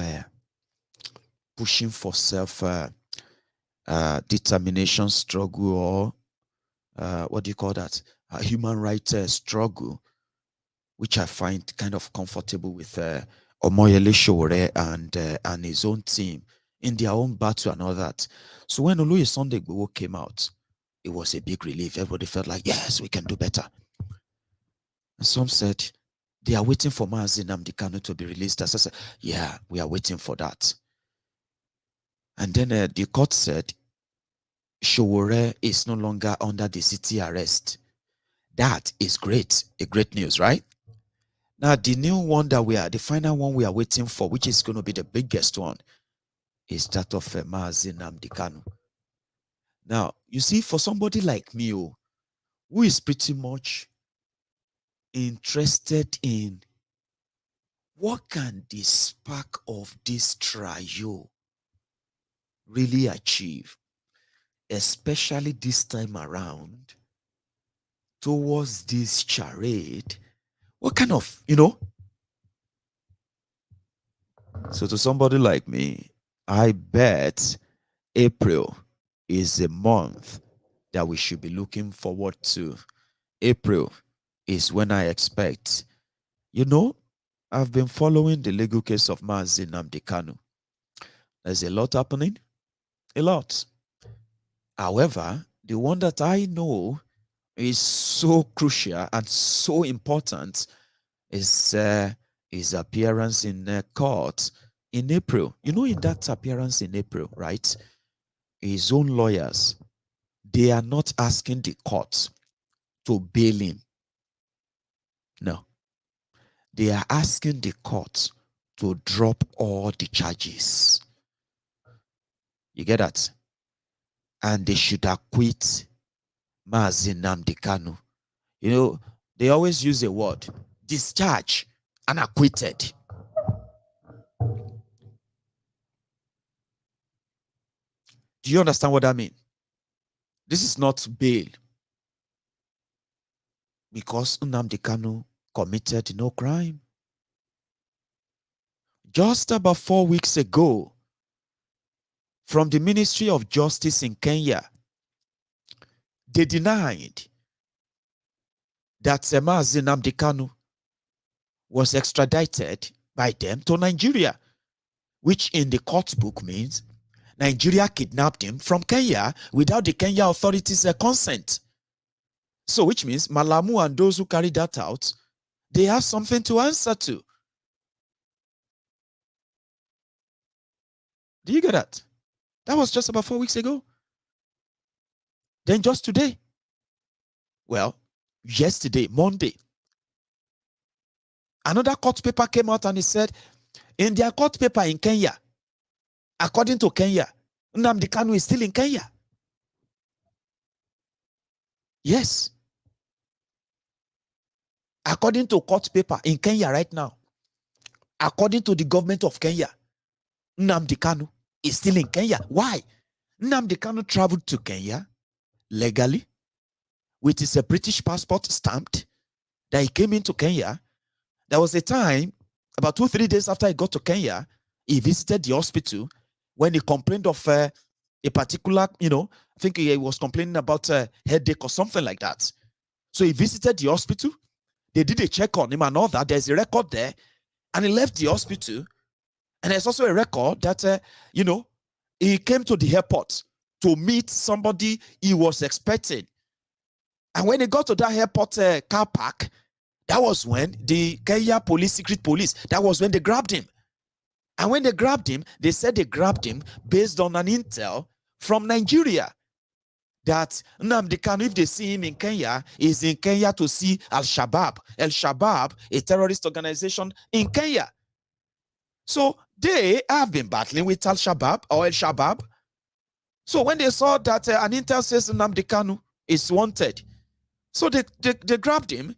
pushing for self-determination struggle, or what do you call that? A human rights struggle, which I find kind of comfortable with Omoyele Sowore and his own team in their own battle and all that. So when Oloye Sunday Igboho came out, it was a big relief. Everybody felt like, yes, we can do better. And some said they are waiting for Mazi Nnamdi Kanu to be released. As I said, yeah, we are waiting for that. And then the court said Sowore is no longer under the city arrest. That is great, a great news, right? Now, the new one that the final one we are waiting for, which is going to be the biggest one, is that of Mazi Nnamdi Kanu. Now, you see, for somebody like me, who is pretty much interested in what can the spark of this trial really achieve, especially this time around, towards this charade, what kind of, So to somebody like me, I bet April is a month that we should be looking forward to. April is when I expect, I've been following the legal case of Mazi Nnamdi Kanu. There's a lot happening, a lot. However, the one that I know is so crucial and so important is his appearance in court in April. In that appearance in April, right? His own lawyers, they are not asking the court to bail him. No. They are asking the court to drop all the charges. You get that? And they should acquit Mazi Nnamdi Kanu. They always use a word, discharge and acquitted. Do you understand what that means? This is not bail. Because Nnamdi Kanu committed no crime. Just about 4 weeks ago, from the Ministry of Justice in Kenya, they denied that Mazi Nnamdi Kanu was extradited by them to Nigeria, which in the court book means Nigeria kidnapped him from Kenya without the Kenya authorities' consent. So which means Malamu and those who carried that out, they have something to answer to. Do you get that? That was just about 4 weeks ago. Then just today. Well, yesterday, Monday, another court paper came out and it said, in their court paper in Kenya, according to Kenya, Nnamdi Kanu is still in Kenya. Yes. According to court paper in Kenya right now, according to the government of Kenya, Nnamdi Kanu is still in Kenya. Why? Nnamdi Kanu traveled to Kenya legally with his British passport stamped that he came into Kenya. There was a time, about 2-3 days after he got to Kenya, he visited the hospital when he complained of a particular, I think he was complaining about a headache or something like that. So he visited the hospital. They did a check on him and all that. There's a record there. And he left the hospital. And there's also a record that, he came to the airport to meet somebody he was expecting. And when he got to that airport car park, that was when the Kenya police, secret police, that was when they grabbed him. And when they grabbed him, they said they grabbed him based on an intel from Nigeria. That Nnamdi Kanu, if they see him in Kenya, is in Kenya to see Al-Shabaab. Al-Shabaab, a terrorist organization in Kenya. So they have been battling with Al-Shabaab or Al-Shabaab. So when they saw that an intel says Nnamdi Kanu is wanted, so they grabbed him.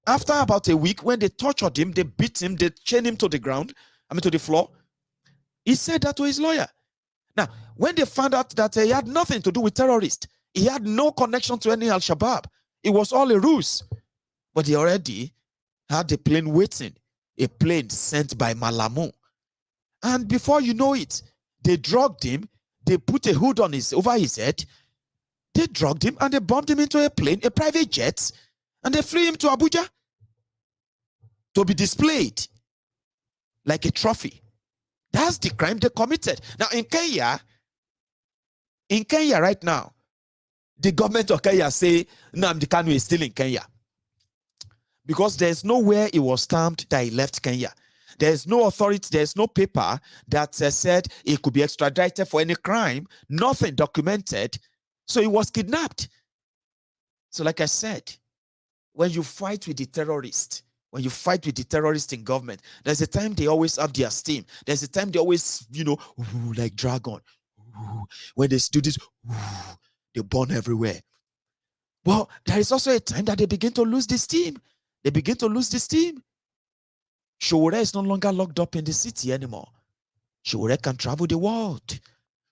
After about a week, when they tortured him, they beat him, they chained him to the ground, to the floor. He said that to his lawyer. Now, when they found out that he had nothing to do with terrorists, he had no connection to any Al-Shabaab, it was all a ruse. But they already had a plane waiting, a plane sent by Malamu. And before you know it, they drugged him, they put a hood on over his head, they drugged him and they bumped him into a plane, a private jet, and they flew him to Abuja to be displayed like a trophy. That's the crime they committed. Now in Kenya right now, the government of Kenya say Nnamdi Kanu is still in Kenya because there's nowhere it was stamped that he left Kenya. There's no authority, there's no paper that said he could be extradited for any crime, nothing documented. So he was kidnapped. So like I said, when you fight with the terrorists, when you fight with the terrorists in government, there's a time they always have their steam. There's a time they always, like dragon. When they do this, they burn everywhere. Well, there is also a time that they begin to lose the steam. They begin to lose the steam. Showore is no longer locked up in the city anymore. Showore can travel the world.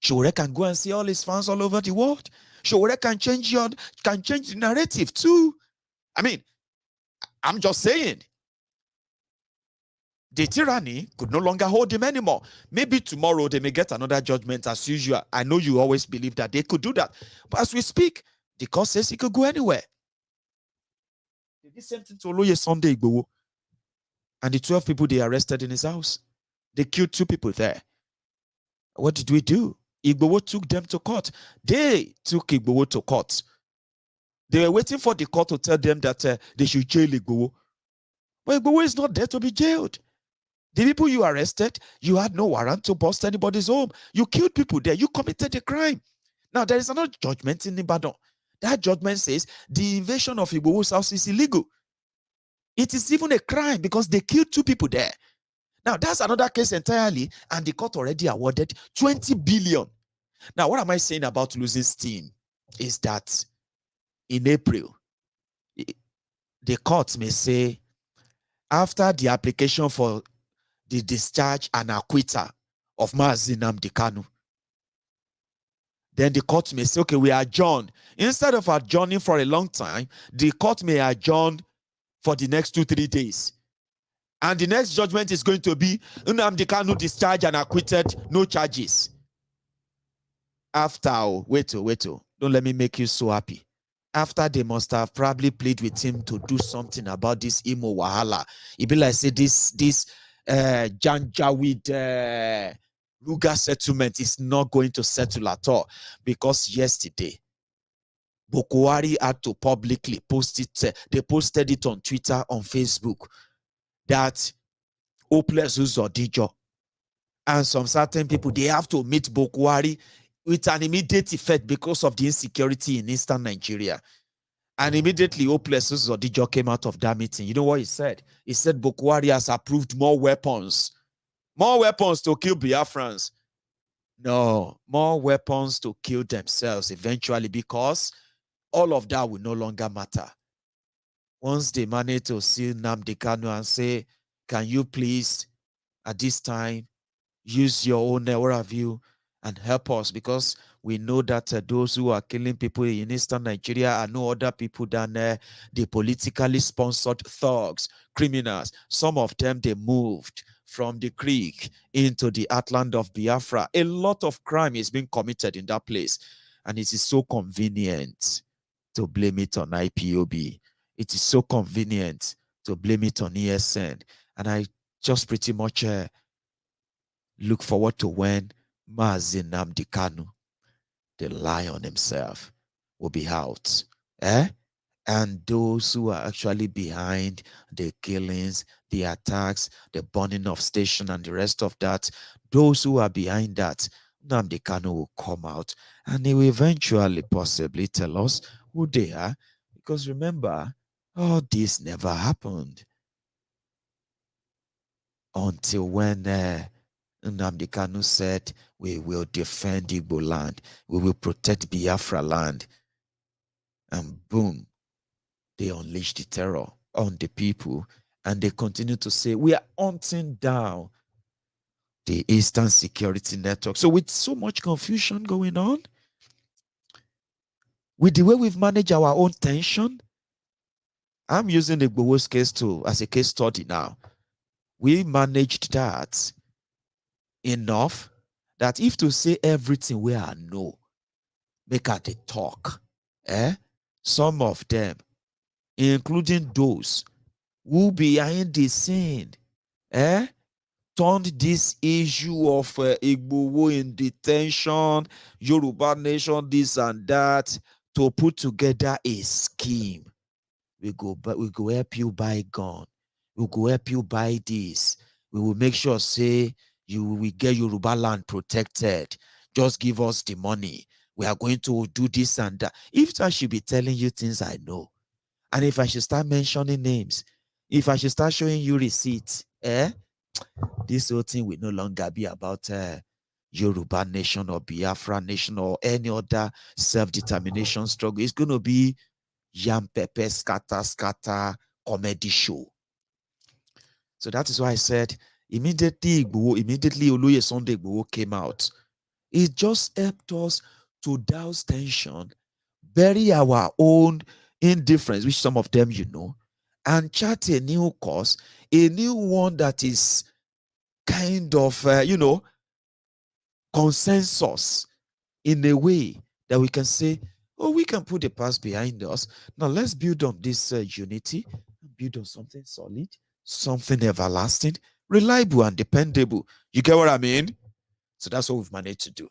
Showore can go and see all his fans all over the world. Showore can change the narrative too. I mean, I'm just saying. The tyranny could no longer hold him anymore. Maybe tomorrow they may get another judgment as usual. I know you always believe that they could do that. But as we speak, the court says he could go anywhere. They did the same thing to Oloye Sunday Igboho. And the 12 people they arrested in his house. They killed 2 people there. What did we do? Igboho took them to court. They took Igboho to court. They were waiting for the court to tell them that they should jail Igboho. But Igboho is not there to be jailed. The people you arrested, you had no warrant to bust anybody's home. You killed people there. You committed a crime. Now, there is another judgment in Ibadan. That judgment says the invasion of Igboho's house is illegal. It is even a crime because they killed 2 people there. Now, that's another case entirely, and the court already awarded 20 billion. Now, what am I saying about losing steam is that in April, the court may say, after the application for the discharge and acquittal of Mazi Nnamdi Kanu, then the court may say, okay, we adjourn. Instead of adjourning for a long time, the court may adjourn for the next 2-3 days. And the next judgment is going to be Nnamdi Kanu discharged and acquitted, no charges. After, wait, don't let me make you so happy. After they must have probably pleaded with him to do something about this Imo Wahala. It be like say this Janjaweed Ruga settlement is not going to settle at all, because yesterday Bokwari had to publicly post it. They posted it on Twitter, on Facebook, that Hopeless Uzodijo and some certain people, they have to meet Bokwari with an immediate effect because of the insecurity in eastern Nigeria. And immediately Hopeless Uzodijo came out of that meeting. You know what he said? He said Bokwari has approved more weapons to kill Biafrans. No, more weapons to kill themselves eventually, because all of that will no longer matter. Once they manage to see Nnamdi Kanu and say, can you please, at this time, use your own network view and help us, because we know that those who are killing people in eastern Nigeria are no other people than the politically sponsored thugs, criminals. Some of them, they moved from the creek into the heartland of Biafra. A lot of crime is being committed in that place, and it is so convenient to blame it on IPOB. It is so convenient to blame it on ESN. And I just pretty much look forward to when Mazi Nnamdi Kanu, the lion himself, will be out. And those who are actually behind the killings, the attacks, the burning of station and the rest of that, those who are behind that, Nnamdi Kanu will come out and he will eventually possibly tell us who they are. Because remember, all this never happened until when Nnamdi Kanu said, we will defend Igbo land, we will protect Biafra land. And boom, they unleashed the terror on the people, and they continue to say, we are hunting down the Eastern Security Network. So with so much confusion going on, with the way we've managed our own tension, I'm using the Igboho's case as a case study now. We managed that enough that if to say everything we are know, make her the talk. Some of them, including those who behind the scene, turned this issue of Igboho in detention, Yoruba nation, this and that, to put together a scheme. We go help you buy gun. We go help you buy this. We will make sure, say, you will get Yoruba land protected. Just give us the money. We are going to do this and that. If I should be telling you things I know, and if I should start mentioning names, if I should start showing you receipts, this whole thing will no longer be about Yoruba nation or Biafra nation or any other self-determination struggle. It's going to be yam pepper, scatter, comedy show. So that is why I said immediately Oloye Sunday Igboho came out. It just helped us to douse tension, bury our own indifference, which some of them you know, and chart a new course, a new one that is kind of, consensus in a way that we can say, oh, we can put the past behind us. Now let's build on this unity, build on something solid, something everlasting, reliable and dependable. You get what I mean? So that's what we've managed to do.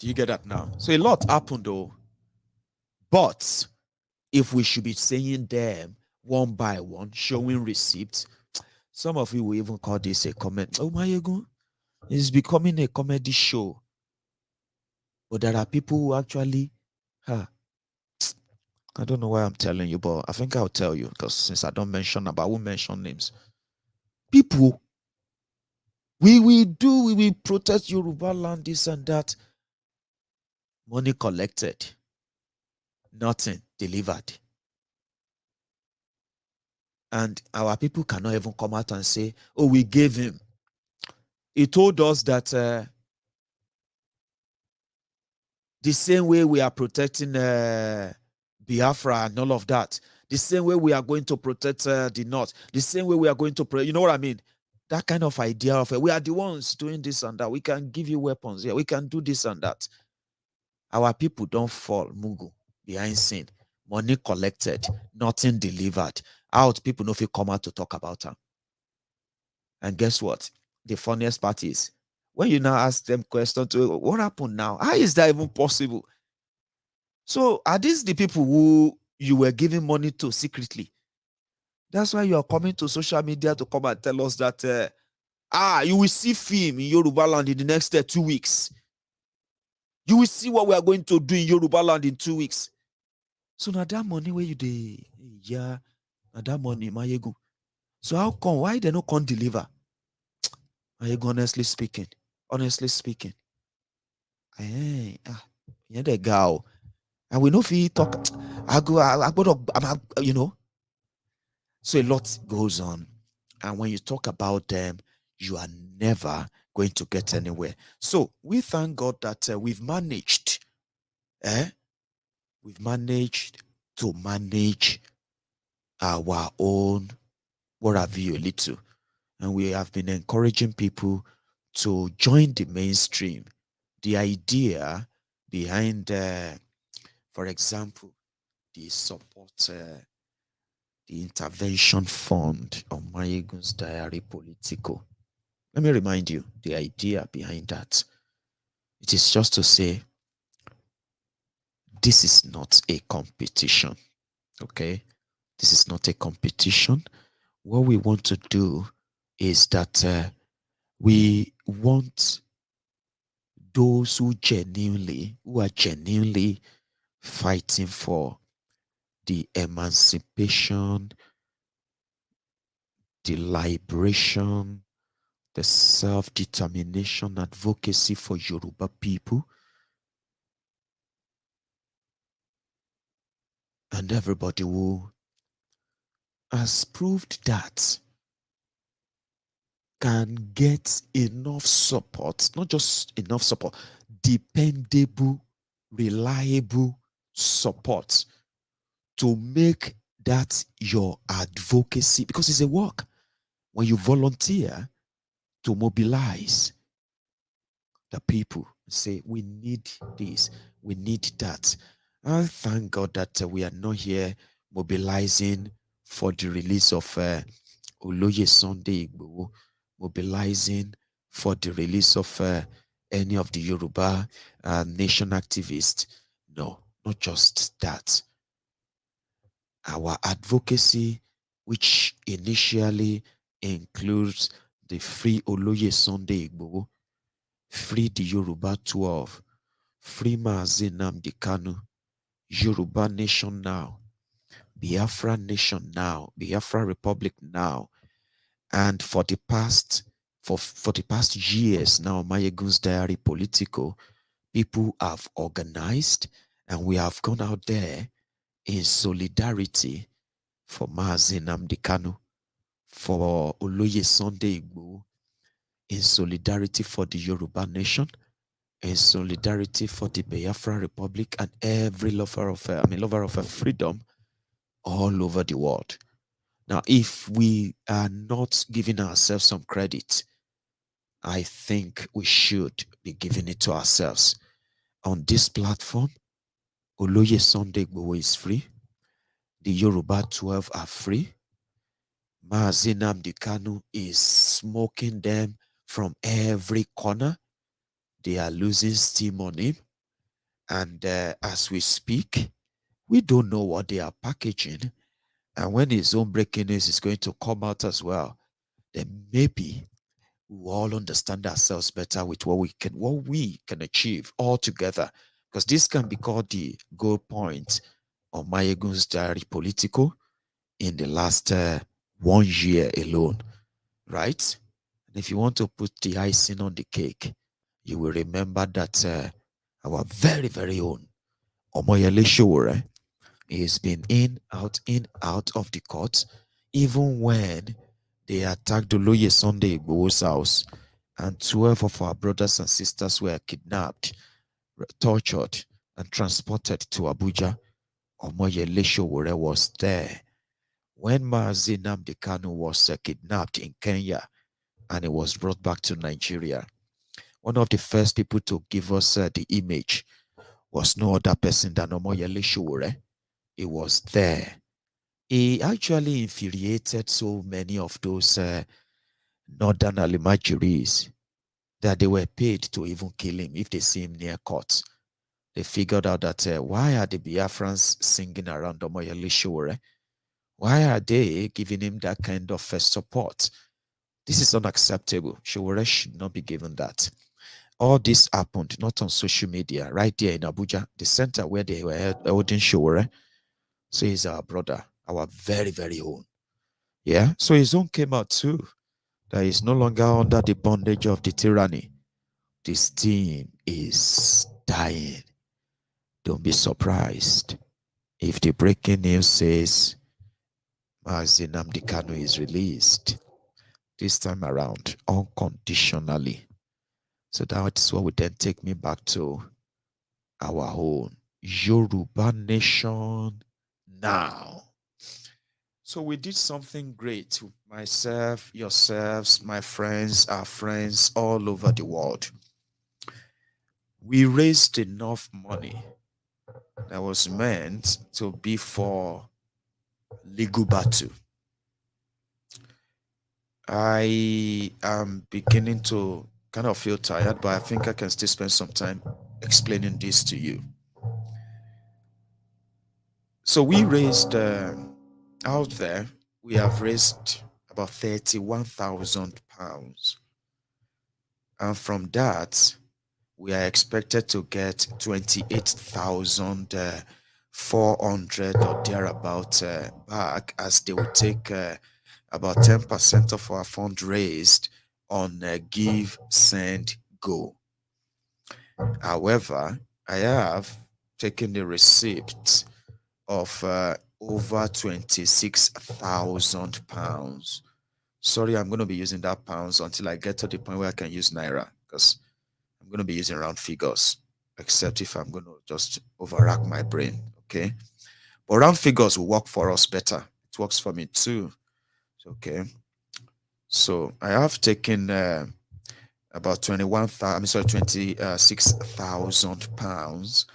Do you get that now? So a lot happened though. But if we should be saying them one by one, showing receipts, some of you will even call this a comment. Oh, Maiyegun, it's becoming a comedy show. But there are people who actually, I don't know why I'm telling you, but I think I'll tell you, because since I won't mention names. People, we will protect Yoruba land, this and that. Money collected, nothing delivered. And our people cannot even come out and say, oh, we gave him. He told us that the same way we are protecting Biafra and all of that, the same way we are going to protect the North, the same way we are going to protect, you know what I mean? That kind of idea of we are the ones doing this and that. We can give you weapons. Yeah, we can do this and that. Our people don't fall, Mugu, behind scene. Money collected, nothing delivered. Out, people know if you come out to talk about them. And guess what? The funniest part is, when you now ask them questions, to what happened now? How is that even possible? So are these the people who you were giving money to secretly? That's why you are coming to social media to come and tell us that you will see film in Yoruba land in the next 2 weeks. You will see what we are going to do in Yoruba land in 2 weeks. So now that money where you now that money, Maiyegun. So how come? Why they not can't deliver? Maiyegun, honestly speaking. Yeah, the guy. And we know if he talk, So a lot goes on. And when you talk about them, you are never going to get anywhere. So we thank God that we've managed to manage our own, what have you, a little. And we have been encouraging people to join the mainstream. The idea behind, for example, the support, the intervention fund on MaiyegunsDiary Politico. Let me remind you the idea behind that. It is just to say, this is not a competition. Okay? This is not a competition. What we want to do is that we want those who are genuinely fighting for the emancipation, the liberation, the self-determination, advocacy for Yoruba people. And everybody who has proved that can get enough support, not just enough support, dependable, reliable support to make that your advocacy, because it's a work. When you volunteer to mobilize the people, say, we need this, we need that. I thank God that we are not here mobilizing for the release of Oloye Sunday Igboho, mobilizing for the release of any of the Yoruba nation activists. No, not just that. Our advocacy, which initially includes the Free Oloye Sunday Igboho, Free the Yoruba 12, Free Mazi Nnamdi Kanu, Yoruba Nation Now, Biafra Nation Now, Biafra Republic Now. And for the past years now, MaiyegunsDiary, Politico, people have organized, and we have gone out there in solidarity for Mazi Nnamdi Kanu, for Oloye Sunday Igboho, in solidarity for the Yoruba Nation, in solidarity for the Biafra Republic, and every lover of freedom all over the world. Now, if we are not giving ourselves some credit, I think we should be giving it to ourselves. On this platform, Oloye Sunday Igboho is free. The Yoruba 12 are free. Mazi Nnamdi Kanu is smoking them from every corner. They are losing steam on him. And as we speak, we don't know what they are packaging. And when his own breaking news is going to come out as well, then maybe we will all understand ourselves better with what we can achieve all together. Because this can be called the goal point of MaiyegunsDiary Politico in the last 1 year alone, right? And if you want to put the icing on the cake, you will remember that our very, very own Omoyele Sowore has been in, out of the court, even when they attacked Oloye Sunday Igboho's house, and 12 of our brothers and sisters were kidnapped, tortured, and transported to Abuja. Omoyele Sowore was there. When Mazi Nnamdi Kanu was kidnapped in Kenya and he was brought back to Nigeria, one of the first people to give us the image was no other person than Omoyele Sowore. He was there. He actually infuriated so many of those northern Alimajiris that they were paid to even kill him if they see him near court. They figured out that why are the Biafrans singing around Omoyele Sowore? Why are they giving him that kind of support? This is unacceptable. Sowore should not be given that. All this happened not on social media, right there in Abuja, the center where they were holding Sowore. So he's our brother, our very, very own. Yeah. So his own came out too, that he's no longer under the bondage of the tyranny. This team is dying. Don't be surprised if the breaking news says Mazi Nnamdi Kanu is released this time around unconditionally. So that's what would then take me back to our own Yoruba Nation now. So we did something great to myself, yourselves, my friends, our friends all over the world. We raised enough money that was meant to be for legal battle. I am beginning to kind of feel tired, but I think I can still spend some time explaining this to you. So we raised out there, we have raised about £31,000. And from that, we are expected to get 28,400 or thereabout back, as they will take about 10% of our fund raised on Give, Send, Go. However, I have taken the receipt of over £26,000. Sorry, I'm going to be using that pounds until I get to the point where I can use Naira, because I'm going to be using round figures. except if I'm going to just overrack my brain. Okay. But round figures will work for us better. It works for me too. Okay. So I have taken about 26,000 pounds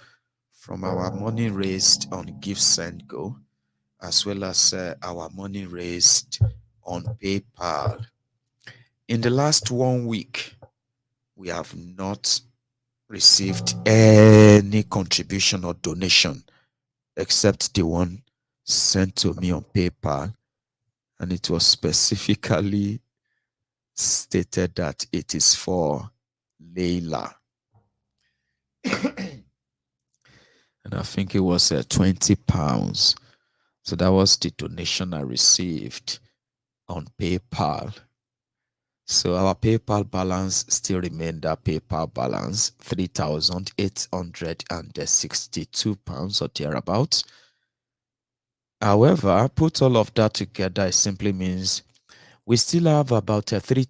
from our money raised on Give Send Go, as well as our money raised on PayPal. In the last 1 week, we have not received any contribution or donation except the one sent to me on PayPal, and it was specifically stated that it is for Layla. And I think it was £20. So that was the donation I received on PayPal. So our PayPal balance still remained that PayPal balance, £3,862 or thereabouts. However, put all of that together, it simply means we still have about roughly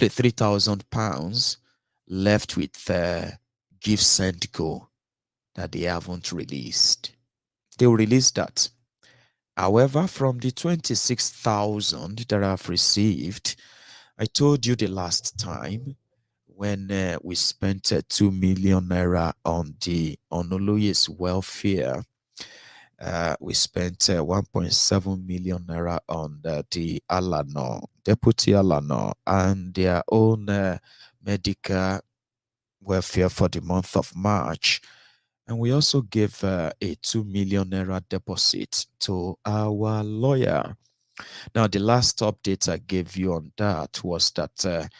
£3,000 left with Give Send Go that they haven't released. They will release that. However, from the 26,000 that I've received, I told you the last time when we spent 2 million naira on Oloye's welfare. We spent 1.7 million naira on the Alano, Deputy Alano, and their own medical welfare for the month of March. And we also gave a 2 million naira deposit to our lawyer. Now, the last update I gave you on that was that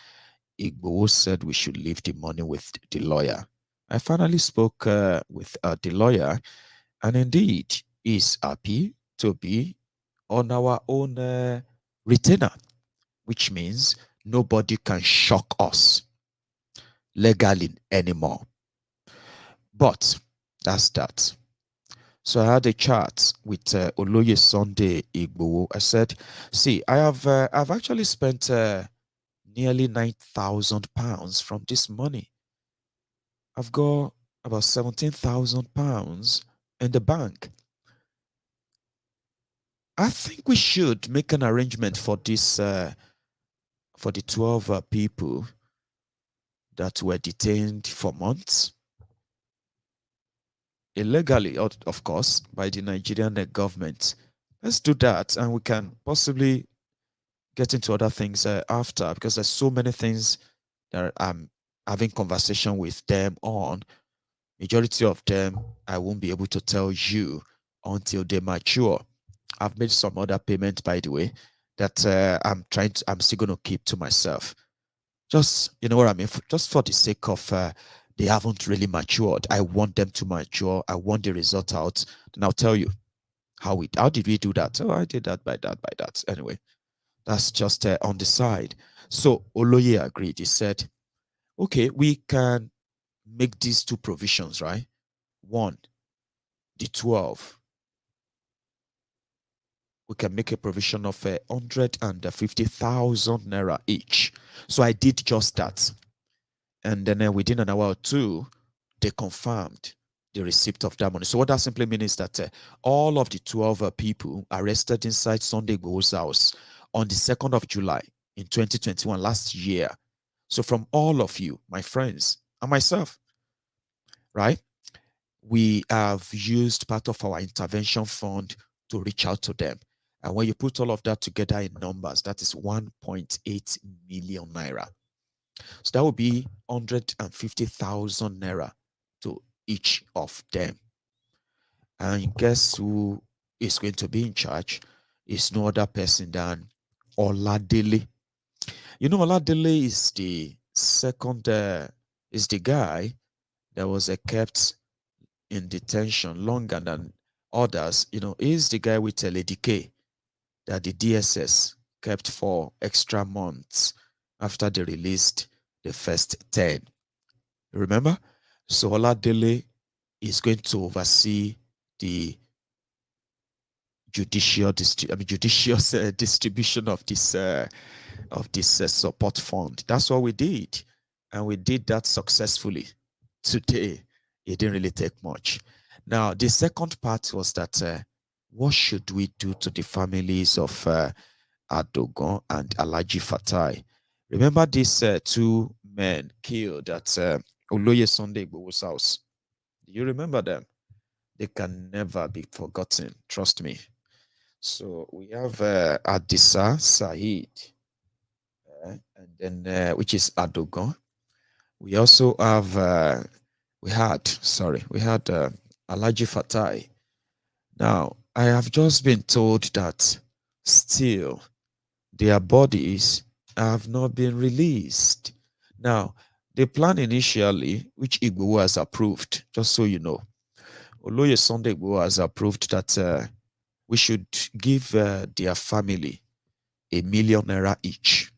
Igboho said we should leave the money with the lawyer. I finally spoke with the lawyer, and indeed, he's happy to be on our own retainer, which means nobody can shock us legally anymore. But that's that. So I had a chat with Oloye Sunday Igboho. I said, see, I've actually spent nearly £9,000 from this money. I've got about £17,000 in the bank. I think we should make an arrangement for this, for the 12 people that were detained for months. Illegally, of course, by the Nigerian government. Let's do that, and we can possibly get into other things after, because there's so many things that I'm having conversation with them on. Majority of them I won't be able to tell you until they mature. I've made some other payments, by the way, that I'm still going to keep to myself. Just, you know what I mean? Just for the sake of they haven't really matured. I want them to mature. I want the result out. And I'll tell you how did we do that? Oh, I did that by that. Anyway, that's just on the side. So Oloye agreed. He said, okay, we can make these two provisions, right? One, the 12. We can make a provision of 150,000 naira each. So I did just that. And then within an hour or two, they confirmed the receipt of that money. So what that simply means is that all of the 12 people arrested inside Sunday Igboho's house on the 2nd of July in 2021, last year. So from all of you, my friends, and myself, right? We have used part of our intervention fund to reach out to them. And when you put all of that together in numbers, that is 1.8 million naira. So that would be 150,000 naira to each of them. And guess who is going to be in charge? It's no other person than Oladele. You know, Oladele is the second, is the guy that was kept in detention longer than others. You know, he's the guy with Lady K that the DSS kept for extra months after they released the first 10. Remember? So Oladele is going to oversee the judicious distribution of this support fund. That's what we did. And we did that successfully. Today, it didn't really take much. Now, the second part was that what should we do to the families of Adogon and Alaji Fatai? Remember these two men killed at Oloye Sunday Igboho's house? Do you remember them? They can never be forgotten. Trust me. So we have Adisa Said, and then which is Adogon. We also have we had Alaji Fatai. Now I have just been told that still their bodies have not been released. Now the plan initially, which Igboho has approved, just so you know, Oloye Sunday Igboho has approved that we should give their family ₦1 million each.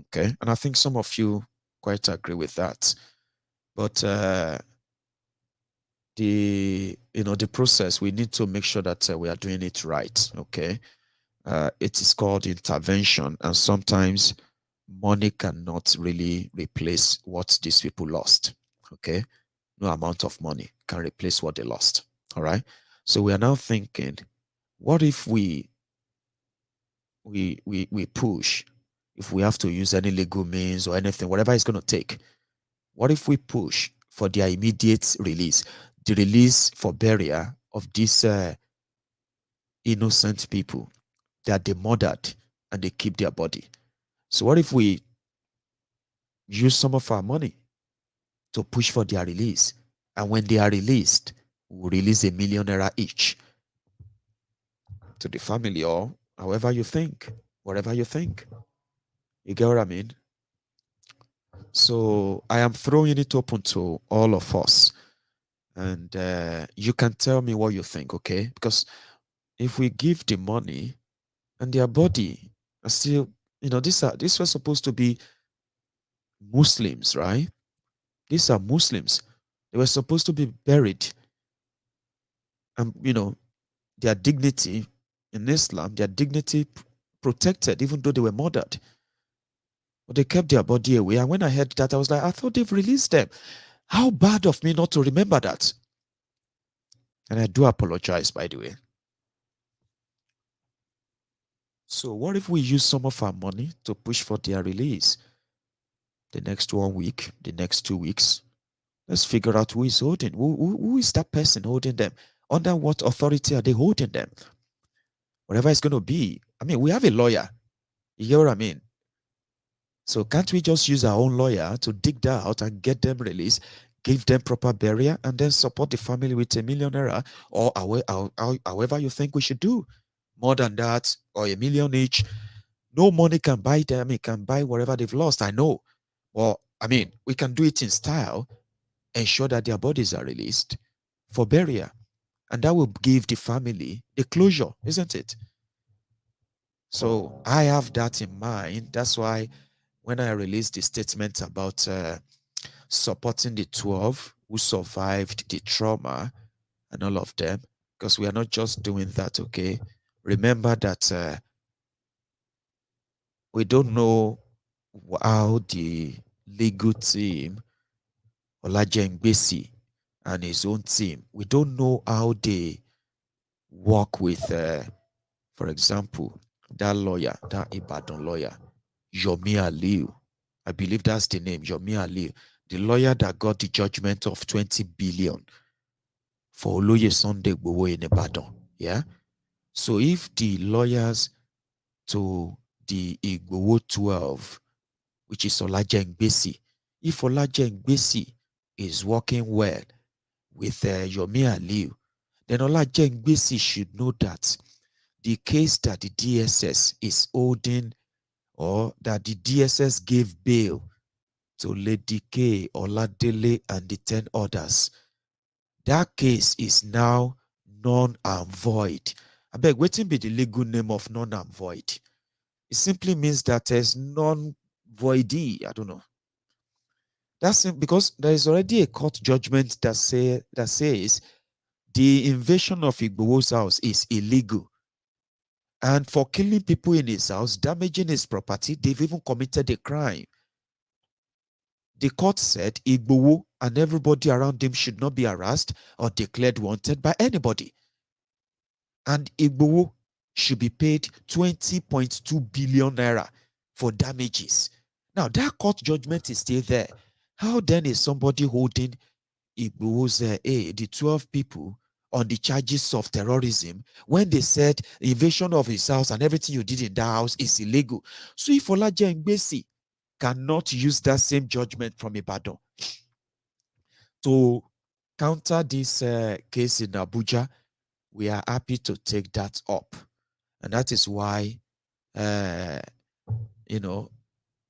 Okay, and I think some of you quite agree with that. But the process, we need to make sure that we are doing it right. Okay, it is called intervention, and sometimes money cannot really replace what these people lost. Okay, no amount of money can replace what they lost. All right, so we are now thinking, what if we push, if we have to use any legal means or anything, whatever it's going to take, what if we push for their immediate release, the release for burial of these innocent people that they murdered and they keep their body? So what if we use some of our money to push for their release, and when they are released, we'll release ₦1 million each to the family, or however you think, whatever you think. You get what I mean? So I am throwing it open to all of us, and you can tell me what you think, okay? Because if we give the money and their body are still, these were supposed to be Muslims, right? These are Muslims. They were supposed to be buried, and their dignity in Islam, their dignity protected, even though they were murdered. But they kept their body away. And when I heard that, I was like, I thought they've released them. How bad of me not to remember that? And I do apologize, by the way. So what if we use some of our money to push for their release? The next 1 week, the next 2 weeks, let's figure out who is holding. Who is that person holding them? Under what authority are they holding them? Whatever it's going to be. I mean, we have a lawyer. You hear what I mean? So can't we just use our own lawyer to dig that out and get them released, give them proper burial, and then support the family with ₦1 million, or however you think we should do? More than that, or $1 million each. No money can buy them. It can buy whatever they've lost, I know. Well, I mean, we can do it in style, ensure that their bodies are released for burial. And that will give the family the closure, isn't it? So I have that in mind. That's why when I released the statement about supporting the 12 who survived the trauma and all of them, because we are not just doing that, okay? Remember that we don't know how the legal team, Olajengbesi and his own team, we don't know how they work with, for example, that lawyer, that Ibadan lawyer, Yomi Aliu. I believe that's the name, Yomi Aliu, the lawyer that got the judgment of 20 billion for Oloye Sunday Igboho in Ibadan. Yeah. So if the lawyers to the Igboho 12, which is Olajengbesi, if Olajengbesi is working well with Yomi Aliu, then Olajengbesi should know that the case that the DSS is holding, or that the DSS gave bail to Lady K, Oladele, and the 10 others, that case is now non and void. I beg, waiting be the legal name of non and void. It simply means that there's non-voidee. I don't know. That's because there is already a court judgment that says the invasion of Igboho's house is illegal. And for killing people in his house, damaging his property, they've even committed a crime. The court said Igboho and everybody around him should not be harassed or declared wanted by anybody. And Igboho should be paid 20.2 billion naira for damages. Now, that court judgment is still there. How then is somebody holding Igboho's the 12 people on the charges of terrorism when they said invasion of his house and everything you did in that house is illegal? So if Olaje Ngbesi cannot use that same judgment from Ibadan to counter this case in Abuja, we are happy to take that up. And that is why, you know,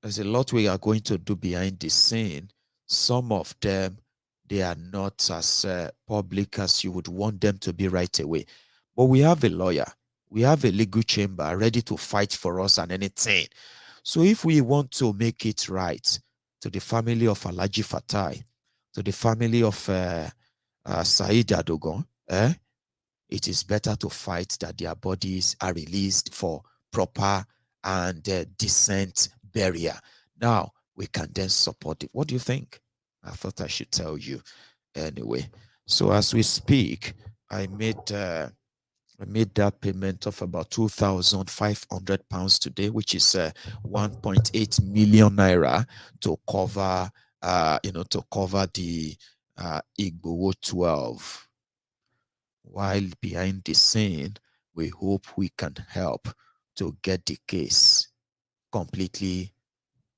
there's a lot we are going to do behind the scene. Some of them, they are not as public as you would want them to be right away. But we have a lawyer. We have a legal chamber ready to fight for us and anything. So if we want to make it right to the family of Alhaji Fatai, to the family of Said Adogon, it is better to fight that their bodies are released for proper and decent burial. Now, we can then support it. What do you think? I thought I should tell you anyway. So as we speak, I made that payment of about 2,500 pounds today, which is 1.8 million naira to cover, to cover the Igboho 12. While behind the scene, we hope we can help to get the case completely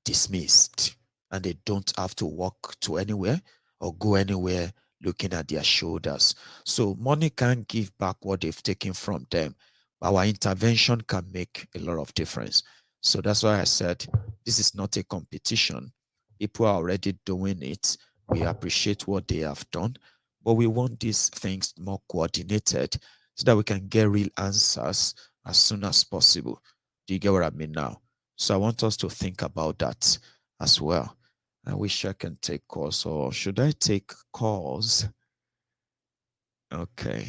dismissed, and they don't have to walk to anywhere or go anywhere looking at their shoulders. So money can't give back what they've taken from them. Our intervention can make a lot of difference. So that's why I said this is not a competition. People are already doing it. We appreciate what they have done, but we want these things more coordinated so that we can get real answers as soon as possible. Do you get what I mean now? So I want us to think about that as well. I wish I can take calls, or should I take calls? Okay.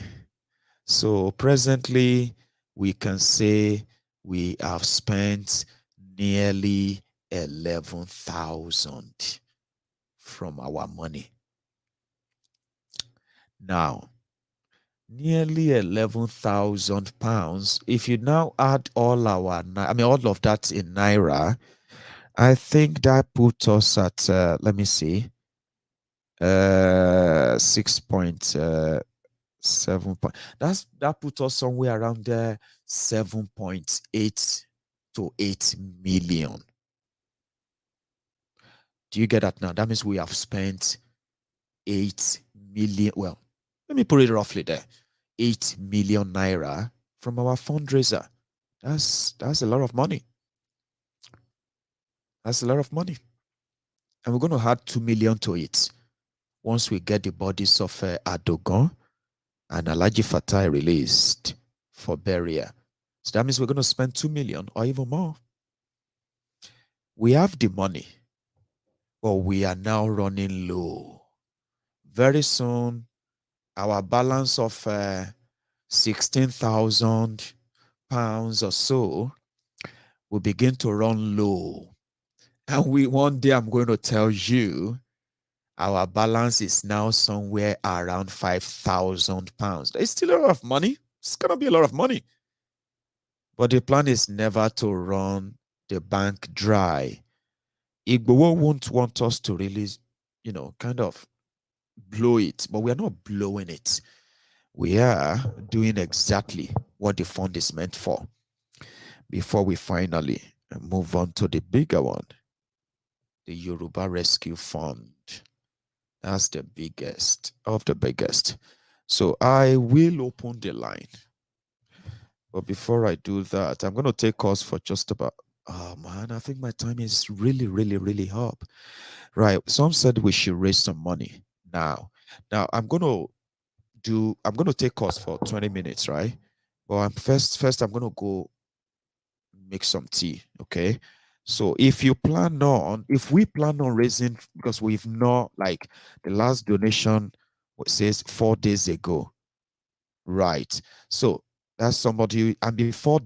So presently, we can say we have spent nearly 11,000 from our money. Now, nearly 11,000 pounds. If you now add all all of that in naira, I think that put us at let me see, 6.7 point. That put us somewhere around there 7.8 to 8 million. Do you get that now? That means we have spent 8 million. Well, let me put it roughly there. 8 million naira from our fundraiser. That's a lot of money. That's a lot of money. And we're going to add 2 million to it once we get the bodies of Adogon and Alhaji Fatai released for burial. So that means we're going to spend 2 million or even more. We have the money, but we are now running low. Very soon, our balance of 16,000 pounds or so will begin to run low. And one day I'm going to tell you our balance is now somewhere around 5,000 pounds. It's still a lot of money. It's going to be a lot of money. But the plan is never to run the bank dry. Igboho won't want us to really, kind of blow it, but we are not blowing it. We are doing exactly what the fund is meant for before we finally move on to the bigger one, the Yoruba Rescue Fund. That's the biggest of the biggest. So I will open the line. But before I do that, I'm going to take calls for just about, oh man, I think my time is really, really, really up. Right. Some said we should raise some money now. Now I'm going to take calls for 20 minutes, right? But first I'm going to go make some tea, okay? So if we plan on raising, because we've not, like the last donation says 4 days ago, right? So that's somebody, and before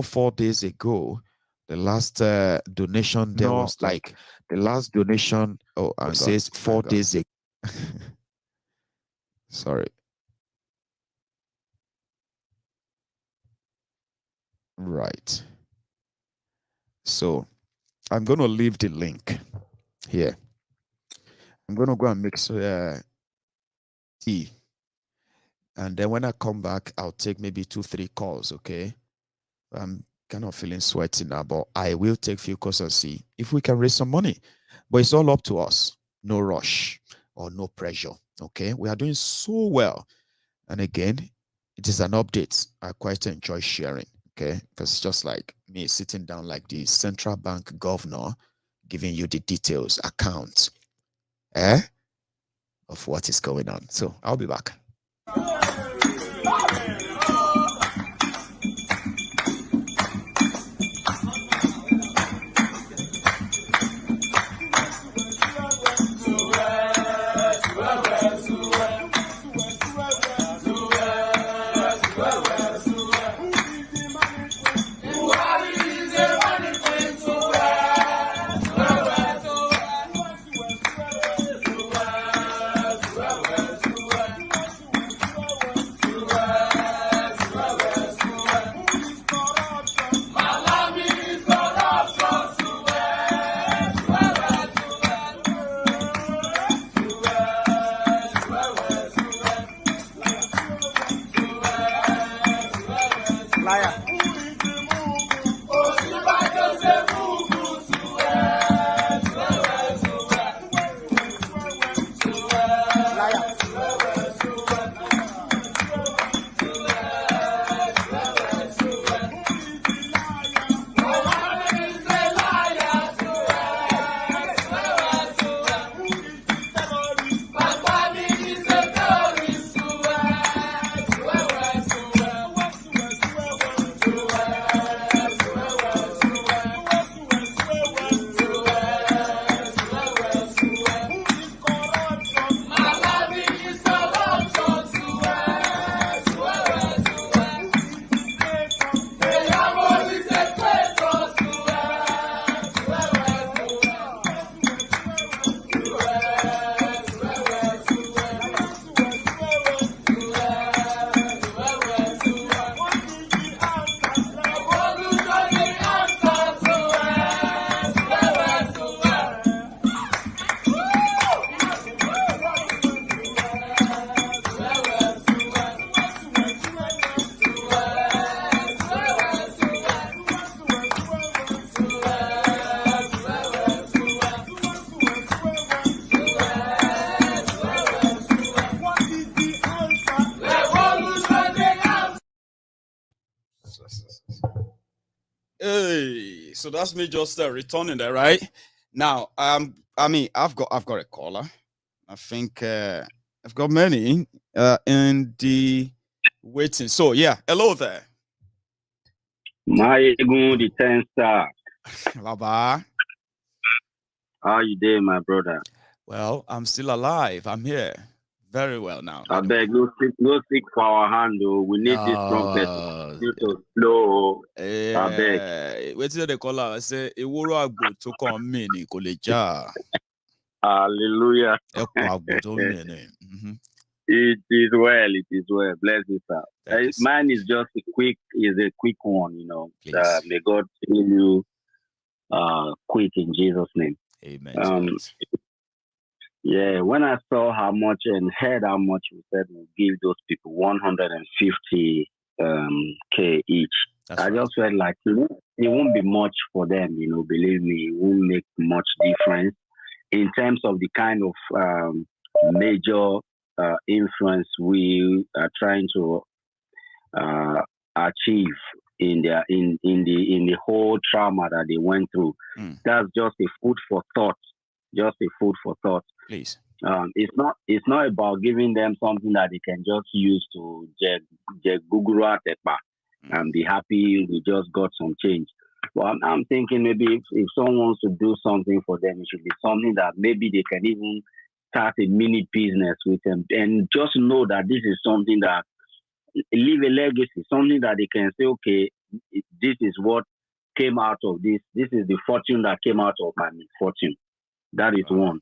4 days ago, The last donation there was like the last donation. Oh, it says 4 days ago. Sorry. Right. So I'm going to leave the link here. I'm going to go and mix tea. And then when I come back, I'll take maybe 2-3 calls, okay? I'm kind of feeling sweaty now, but I will take few calls and see if we can raise some money. But it's all up to us. No rush or no pressure, okay? We are doing so well. And again, it is an update. I quite enjoy sharing, okay? Because it's just like me sitting down like the central bank governor, giving you the details, accounts, of what is going on. So I'll be back. Hey, so that's me just returning there, right? Now, I mean, I've got a caller. I think I've got many in the waiting. So yeah, hello there. Maiyegun, the 10-star. Baba. How you doing, my brother? Well, I'm still alive. I'm here. Very well now. I beg, no seek for our hand, though. We need this trumpet to flow. I beg. Wait till the caller. I say, "Ewuro agbo to come me ni kò lè jà." Hallelujah. It is well. It is well. Bless you, sir. Mine is just a quick one, you know. May God fill you quick in Jesus' name. Amen. Yeah, when I saw how much and heard how much we said we give those people 150 K each, I just felt like it won't be much for them, you know. Believe me, it won't make much difference in terms of the kind of major influence we are trying to achieve in the whole trauma that they went through. That's just a food for thought. Just a food for thought. Please. It's not about giving them something that they can just use to Google and be happy we just got some change. Well, I'm thinking maybe if someone wants to do something for them, it should be something that maybe they can even start a mini business with them and just know that this is something that leave a legacy, something that they can say, okay, this is what came out of this. This is the fortune that came out of my misfortune. That is one.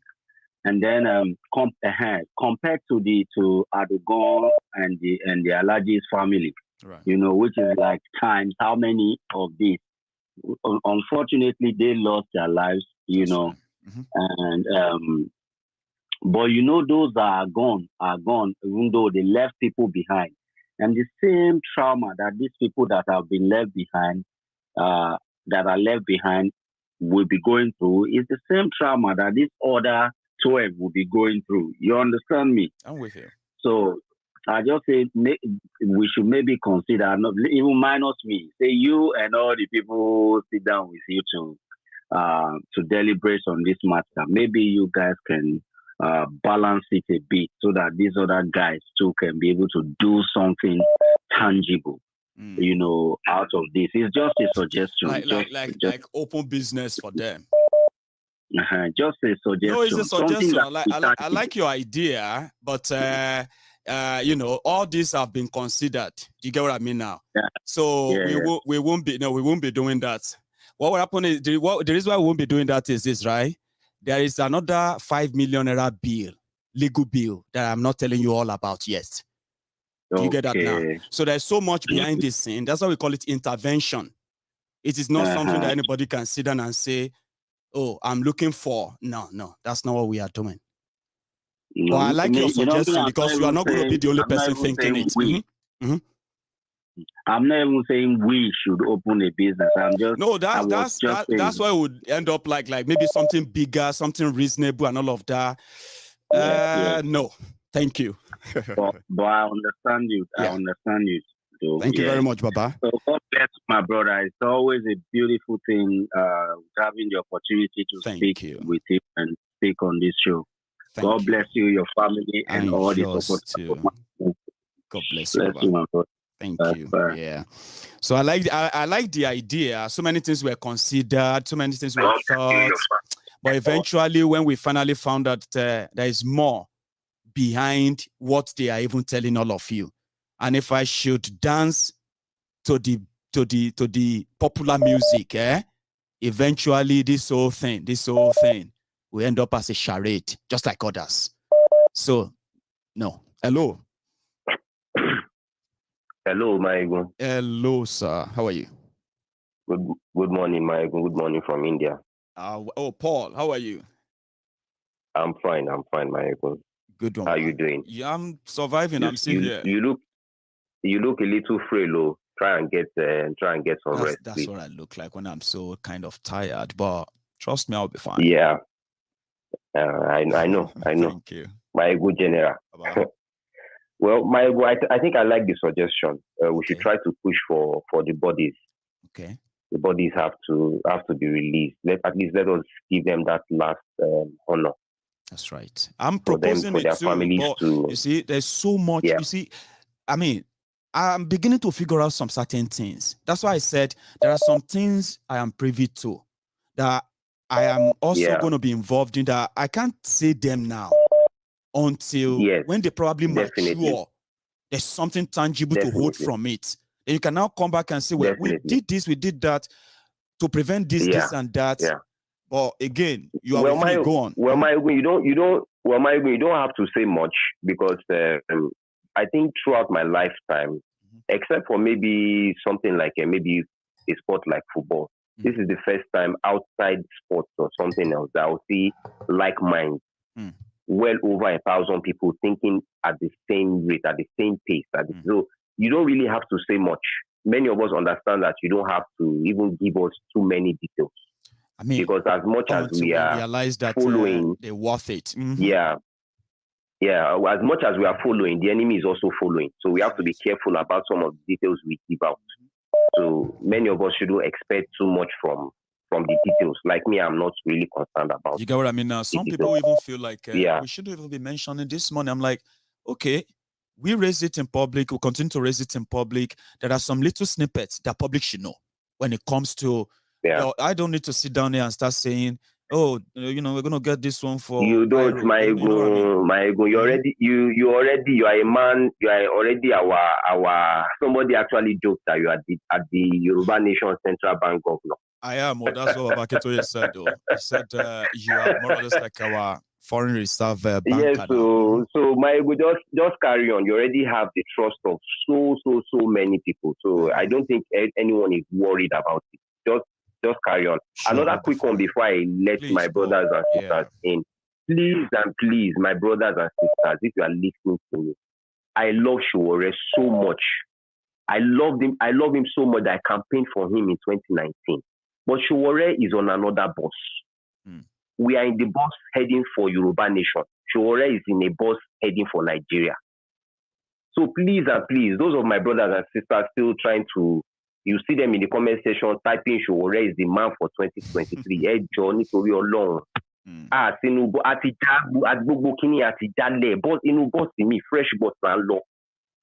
And then compared to Adugon and the Alaji's family, Right. you know, which is like times how many of these. Unfortunately, they lost their lives, you That's know, right. Mhm. and but you know, those that are gone, even though they left people behind. And the same trauma that these people that have been left behind, that are left behind, will be going through is the same trauma that this other 12 will be going through. You understand me? I'm with you. So I just say we should maybe consider, not even minus me, say you and all the people sit down with you to deliberate on this matter. Maybe you guys can balance it a bit so that these other guys too can be able to do something tangible, you know, out of this. It's just a suggestion. Like open business for them. Just a suggestion. No, it's a suggestion. I That like your idea, but you know, all these have been considered. You get what I mean now? Yeah. So we won't be doing that. What will happen is the reason why we won't be doing that is this, right? There is another 5 million naira bill, legal bill, that I'm not telling you all about yet. Do you get that now? So there's so much behind this scene. That's why we call it intervention. It is not something that anybody can sit down and say, oh, I'm looking for. No, that's not what we are doing. Well, I like your suggestion because you are not going to be the only person thinking it. I'm not even saying we should open a business. I'm just that's why it would end up like maybe something bigger, something reasonable, and all of that. No, thank you. but I understand you. Yeah. I understand you. So, thank you very much, Baba. So God bless my brother. It's always a beautiful thing having the opportunity to speak with you and speak on this show. God bless you, your family, and all the support. God bless you, Baba. Thank you. Yeah. So I like the idea. So many things were considered, so many things were thought. But eventually, when we finally found out there is more behind what they are even telling all of you. And if I should dance to the popular music, eventually this whole thing will end up as a charade, just like others. So, no. Hello. Hello, Maiyegun. Hello, sir. How are you? Good morning, Maiyegun. Good morning from India. Paul, how are you? I'm fine, Maiyegun. Good one. How are you doing? Yeah, I'm surviving. I'm still here. You look a little frail. Try and get some rest. That's please. What I look like when I'm so kind of tired. But trust me, I'll be fine. Yeah. I know. Thank you. My good general. Well, I think I like the suggestion. We should try to push for the bodies. Okay. The bodies have to be released. Let us give them that last honor. That's right. I'm proposing for their families to. You see, there's so much. Yeah. You see, I mean, I'm beginning to figure out some certain things. That's why I said there are some things I am privy to that I am also going to be involved in, that I can't say them now until when they probably mature. There's something tangible to hold from it. And you can now come back and say, well, we did this, we did that to prevent this, this and that. Yeah. But again, you are free to go on. Well, you don't have to say much, because I think throughout my lifetime, except for maybe something like maybe a sport like football, this is the first time outside sports or something else that I'll see like minds, well over 1,000 people thinking at the same rate, at the same pace. So you don't really have to say much. Many of us understand that you don't have to even give us too many details. I mean, because as much as we are realize that following, they're worth it. Yeah. As much as we are following, the enemy is also following. So we have to be careful about some of the details we give out. So many of us shouldn't expect too much from the details. Like me, I'm not really concerned about. You get what I mean? Now, some people even feel like we shouldn't even be mentioning this money. I'm like, okay, we raise it in public. We'll continue to raise it in public. There are some little snippets that public should know when it comes to. I don't need to sit down here and start saying, oh, we're gonna get this one for you. Don't, Maiyegun. You are a man. You are already our. Somebody actually joked that you are at the Yoruba Nation Central Bank governor. I am. Well, that's what Abaketo said, though. He said you are more or less like our foreign reserve banker. Yes, so Maiyegun, just carry on. You already have the trust of so many people. So I don't think anyone is worried about it. Just carry on. Sure, Another quick one before I let my brothers and sisters in. Please and please, my brothers and sisters, if you are listening to me, I love Sowore so much. I love him so much that I campaigned for him in 2019. But Sowore is on another bus. We are in the bus heading for Yoruba Nation. Sowore is in a bus heading for Nigeria. So please and please, those of my brothers and sisters still trying to, you see them in the comment section typing Sowore is the man for 2023. Hey, Johnny, sorry, alone. Tinubu, Gbogbo Kini àti Jale, but inú bus me fresh bus landlord.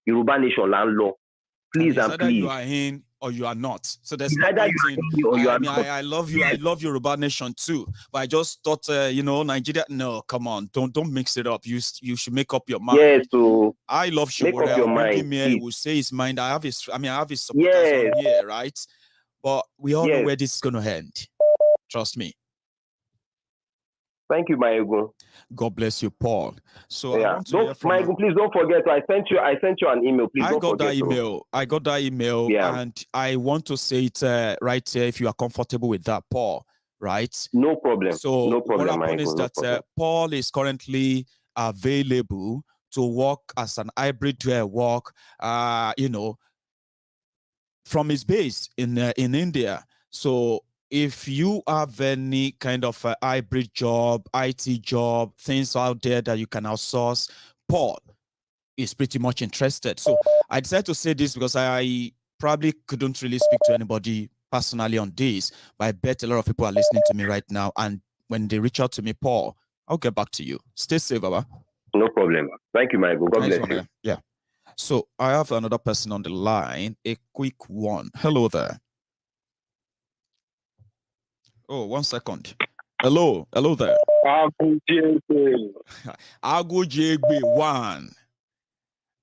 Yoruba Nation landlord. Please and please. You are in or you are not. So there's I love you. I love Yoruba Nation too. But I just thought, Nigeria. No, come on, don't mix it up. You should make up your mind. Yes, so I love Sowore. He will say his mind. I have his supporters on here, right? But we all know where this is going to end. Trust me. Thank you, Maiyegun. God bless you, Paul. So Maiyegun, please don't forget. I sent you an email. Please I got that email, and I want to say it right here. If you are comfortable with that, Paul, right? No problem. So no problem, what happened is that Paul is currently available to work as an hybrid work. From his base in India. So if you have any kind of a hybrid job, IT job, things out there that you can outsource, Paul is pretty much interested. So I decided to say this because I probably couldn't really speak to anybody personally on this, but I bet a lot of people are listening to me right now. And when they reach out to me, Paul, I'll get back to you. Stay safe, Baba. No problem. Thank you, Maiyegun. God bless you. Yeah. So I have another person on the line, a quick one. Hello there. Oh, 1 second. Hello there. Agujegbe1.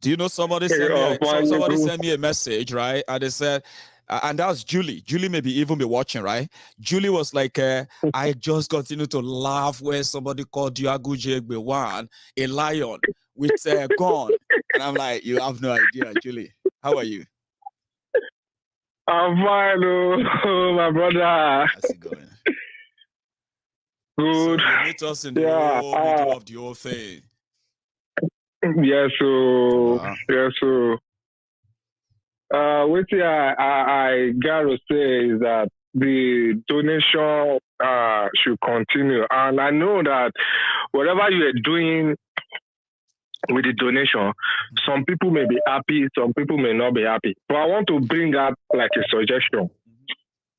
Do you know somebody sent me a message, right? And they said, and that's Julie. Julie maybe even be watching, right? Julie was like, I just continued to laugh where somebody called you Agujegbe1, a lion with a gun. And I'm like, you have no idea, Julie. How are you? I'm fine, my brother. How's it going? Good. So you meet us in the middle of the whole thing. Yes, so. What I gotta say is that the donation should continue, and I know that whatever you are doing with the donation, some people may be happy, some people may not be happy. But I want to bring up like a suggestion.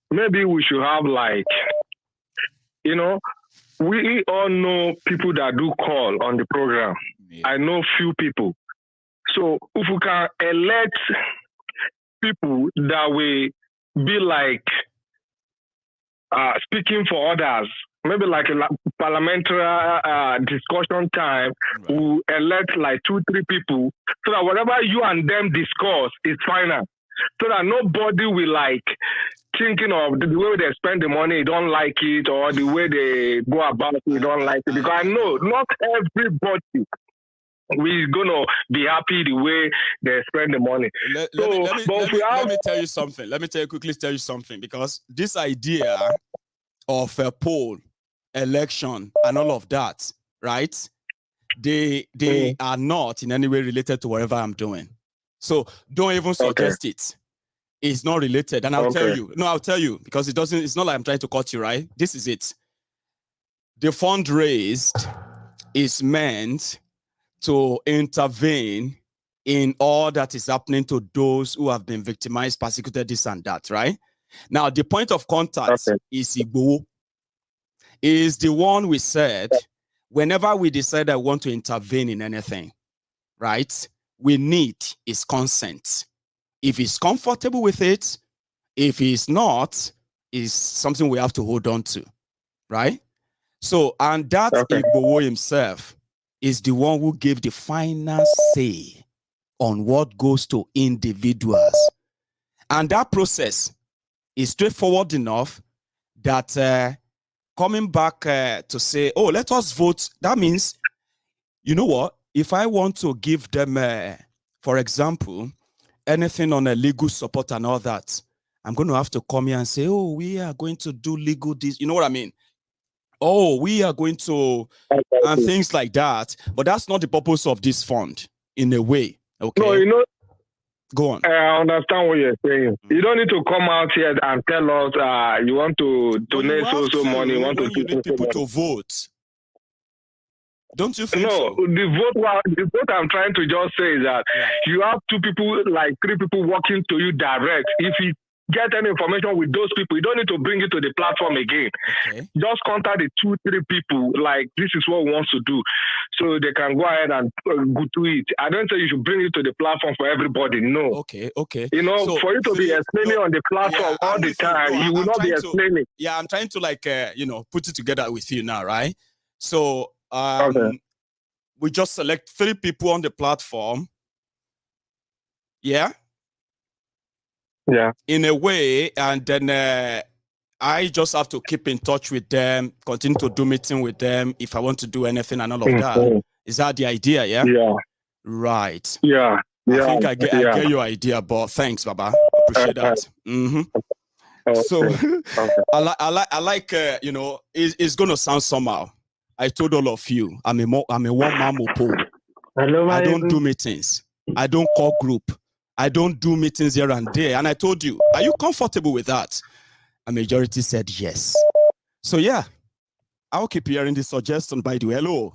Maybe we should have we all know people that do call on the program. Yeah. I know few people. So if we can elect people that will be like speaking for others, maybe like a parliamentary discussion time, we elect like 2-3 people so that whatever you and them discuss is final. So that nobody will like thinking of the way they spend the money, you don't like it, or the way they go about it, you don't like it. Because I know not everybody we're gonna be happy the way they spend the money. Let me tell you something. Let me quickly tell you something, because this idea of a poll, election, and all of that, right? They are not in any way related to whatever I'm doing. So don't even suggest it. It's not related. And I'll tell you. No, I'll tell you, because it's not like I'm trying to cut you, right? This is it. The fund raised is meant to intervene in all that is happening to those who have been victimized, persecuted, this and that, right? Now, the point of contact is Igboho. Is the one we said, whenever we decide that we want to intervene in anything, right, we need his consent. If he's comfortable with it, if he's not, is something we have to hold on to, right? So, and that Igboho himself is the one who gave the final say on what goes to individuals. And that process is straightforward enough. that coming back to say, oh, let us vote. That means, you know what? If I want to give them, for example, anything on a legal support and all that, I'm going to have to come here and say, oh, we are going to do legal this. You know what I mean? Oh, we are going to, and things like that. But that's not the purpose of this fund, in a way. Okay. No, you know, go on. I understand what you're saying. You don't need to come out here and tell us you want to donate so money. You want to need people to vote. Don't you think so? The vote I'm trying to just say is that you have 2 people, like 3 people working to you direct. If you get any information with those people, you don't need to bring it to the platform again. Okay. Just contact the 2-3 people, like this is what we want to do, so they can go ahead and go to it. I don't say you should bring it to the platform for everybody. No. Okay. You know, so for you to be explaining on the platform all the time, you will not be explaining. I'm trying to put it together with you now, right? So we just select 3 people on the platform. Yeah. In a way, and then I just have to keep in touch with them, continue to do meeting with them if I want to do anything and all of that. Is that the idea? Yeah. Yeah. Right. Yeah. I think I get your idea, but thanks, Baba. Appreciate that. So I like you know, it's gonna sound somehow. I told all of you, I'm a one-man mopo. I don't do meetings. I don't call group. I don't do meetings here and there. And I told you, are you comfortable with that? A majority said yes. So yeah, I'll keep hearing this suggestion, by the way. Hello.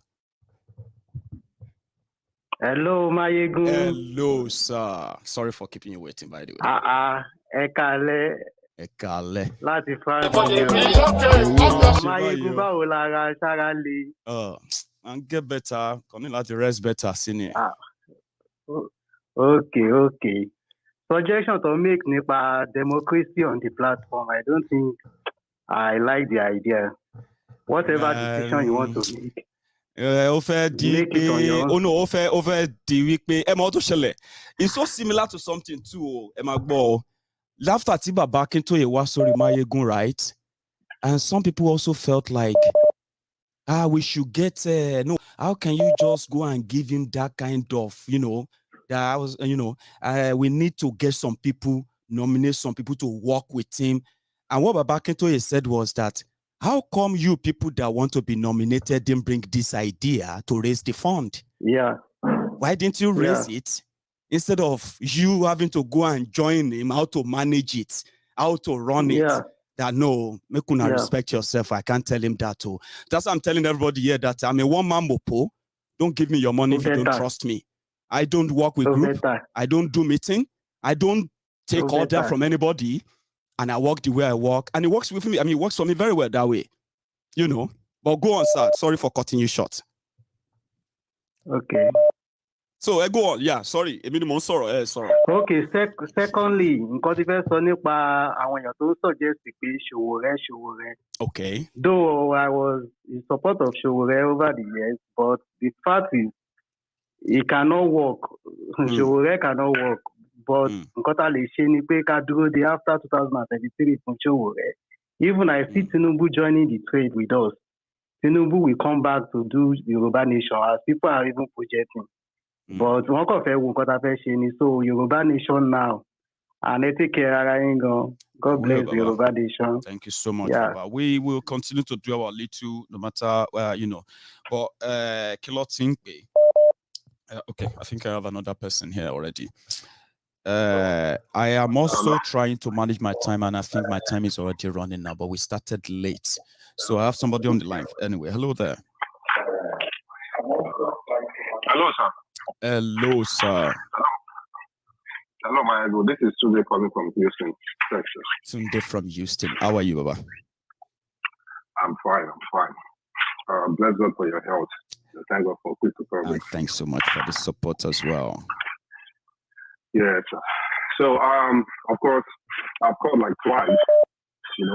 Hello, Maiyegun. Hello, sir. Sorry for keeping you waiting, by the way. Ekale. Láti France. Maiyegun, báwo lára sára le? And get better. Continue to rest better, senior. Okay. Suggestion to make nipa democracy on the platform. I don't think I like the idea. Whatever decision you want to make. Make it on your own. It's so similar to something too. After Tiba back into a wasori Maiyegun, right? And some people also felt like, we should get no. How can you just go and give him that kind of, you know? That was, you know, we need to get some people, nominate some people to work with him. And what Babakento said was that, how come you people that want to be nominated didn't bring this idea to raise the fund? Yeah. Why didn't you raise it? Instead of you having to go and join him, how to manage it, how to run it. That no, make una respect yourself. I can't tell him that too. That's why I'm telling everybody here that I'm a one-man mopo. Don't give me your money if you don't trust me. I don't work with group. I don't do meeting. I don't take order from anybody. And I work the way I work. And it works with me. I mean, it works for me very well that way. You know. But go on, sir. Sorry for cutting you short. Okay. So, go on. Yeah, sorry. Sorry. Okay. Secondly, nǹkan tí fẹ́ sọ nípa àwọn èèyàn tó suggest pé Sowore. Okay. Though I was in support of Sowore over the years, but the fact is, it cannot work. Sowore cannot work. But nǹkan tá lè ṣe ni pé ká dúró de after 2023 fún Sowore. Even I see Tinubu joining the trade with us. Tinubu will come back to do the Yoruba Nation as people are even projecting. But one kàn fẹ́ wo nǹkan tá fẹ́ ṣe ni, so Yoruba Nation now. And I take care ara yín gan. God bless the Yoruba Nation. Thank you so much, Baba. We will continue to do our little, no matter you know. But Kilotingbe. Okay, I think I have another person here already. I am also trying to manage my time, and I think my time is already running now, but we started late. So I have somebody on the line. Anyway, hello there. Hello, sir. Hello, sir. Hello, Maiyegun. This is Tunde calling from Houston, Texas. Tunde from Houston. How are you, Baba? I'm fine. Bless God for your health. Thank God for Politico. And thanks so much for the support as well. Yes. So, of course, I've called like twice,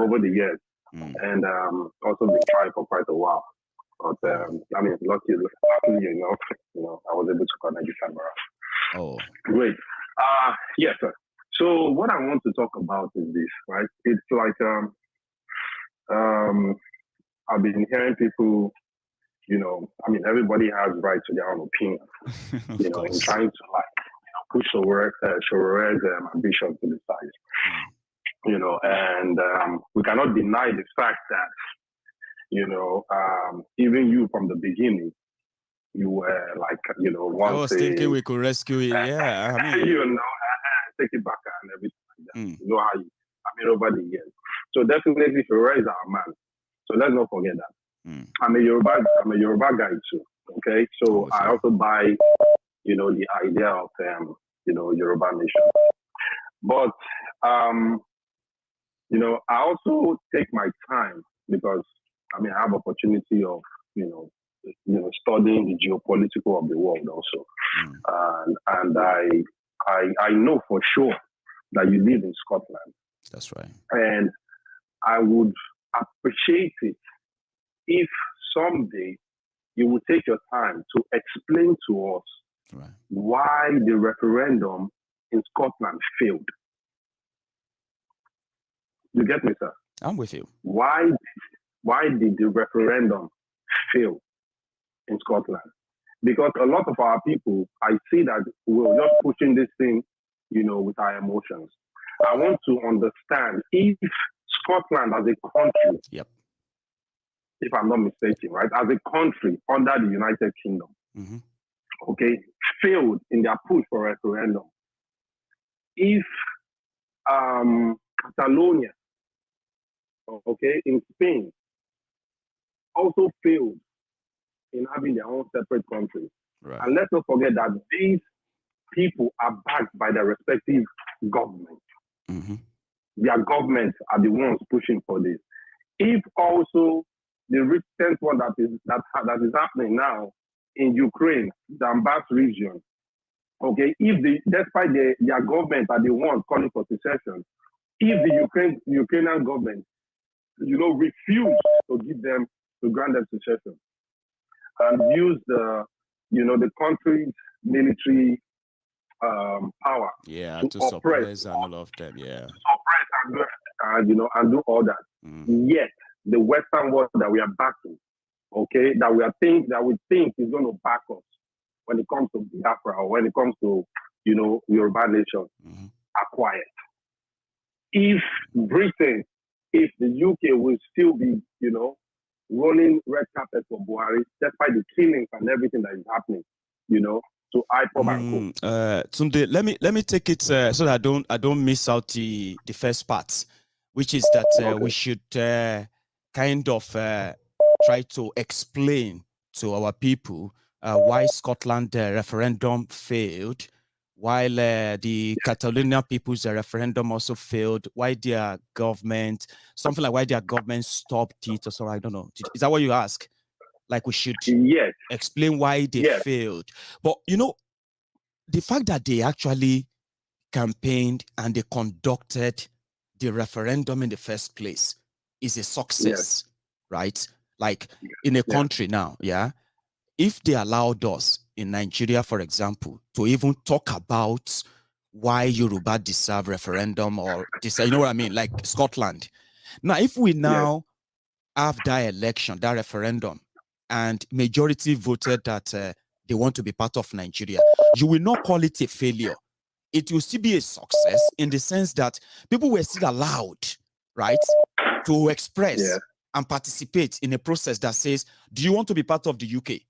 over the years, and also been trying for quite a while. But I mean, luckily enough, I was able to connect the camera. Oh, great. Yes, sir. So, what I want to talk about is this, right? It's like I've been hearing people, everybody has right to their own opinion, in trying to push Shorere's ambition to the side. And we cannot deny the fact that, even you from the beginning, you were I was thinking we could rescue it. Yeah, take it back and everything like that. You know how over the years. So definitely Shorere is our man. So let's not forget that. I'm a Yoruba guy too. Okay, so I also buy, the idea of Yoruba nation. But I also take my time because I have opportunity of studying the geopolitical of the world also, and I know for sure that you live in Scotland. That's right. And I would appreciate it if someday you would take your time to explain to us why the referendum in Scotland failed. You get me, sir? I'm with you. Why did the referendum fail in Scotland? Because a lot of our people, I see that we're just pushing this thing, with our emotions. I want to understand if Scotland as a country, if I'm not mistaken, right, as a country under the United Kingdom, failed in their push for referendum. If Catalonia, in Spain, also failed in having their own separate countries. Right. And let's not forget that these people are backed by their respective governments. Their governments are the ones pushing for this. If also the recent one that is happening now in Ukraine, the Donbass region, if despite their government are the ones calling for secession, if the Ukrainian government, refuse to grant them secession and use the country's military power to suppress and all of them, suppress and do all that. Yet the Western world that we are backing, that we think is going to back us when it comes to Diaspora or when it comes to Yoruba nation, are quiet. If Britain, if the UK will still be rolling red carpet for Buhari, despite the killings and everything that is happening, to IPOB and co. Tunde, let me take it so that I don't miss out the first part, which is that we should kind of try to explain to our people why Scotland referendum failed, while the Catalonian people's referendum also failed, why their government, something like why their government stopped it or so, I don't know. Is that what you ask? Like we should explain why they failed. But, the fact that they actually campaigned and they conducted the referendum in the first place is a success, right? Like in a country now, if they allowed us in Nigeria, for example, to even talk about why Yoruba deserve referendum or decide, you know what I mean? Like Scotland. Now, if we now have that election, that referendum, and majority voted that they want to be part of Nigeria, you will not call it a failure. It will still be a success in the sense that people were still allowed, right, to express and participate in a process that says, do you want to be part of the UK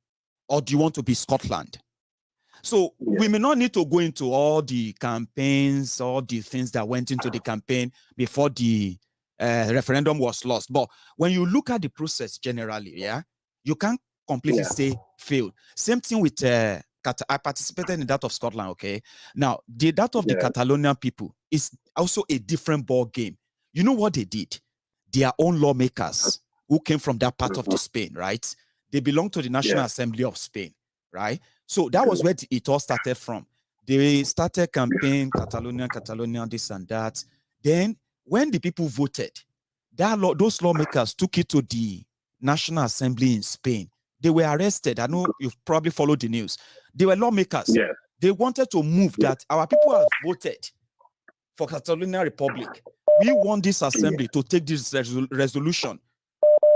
or do you want to be Scotland? So we may not need to go into all the campaigns, all the things that went into the campaign before the referendum was lost. But when you look at the process generally, you can't completely say failed. Same thing with I participated in that of Scotland, Now, that of the Catalonian people is also a different ball game. You know what they did? Their own lawmakers who came from that part of the Spain, right? They belong to the National Assembly of Spain, right? So that was where it all started from. They started campaign, Catalonia, this and that. Then when the people voted, those lawmakers took it to the National Assembly in Spain. They were arrested. I know you've probably followed the news. They were lawmakers. They wanted to move that our people have voted for Catalonia Republic. We want this assembly to take this resolution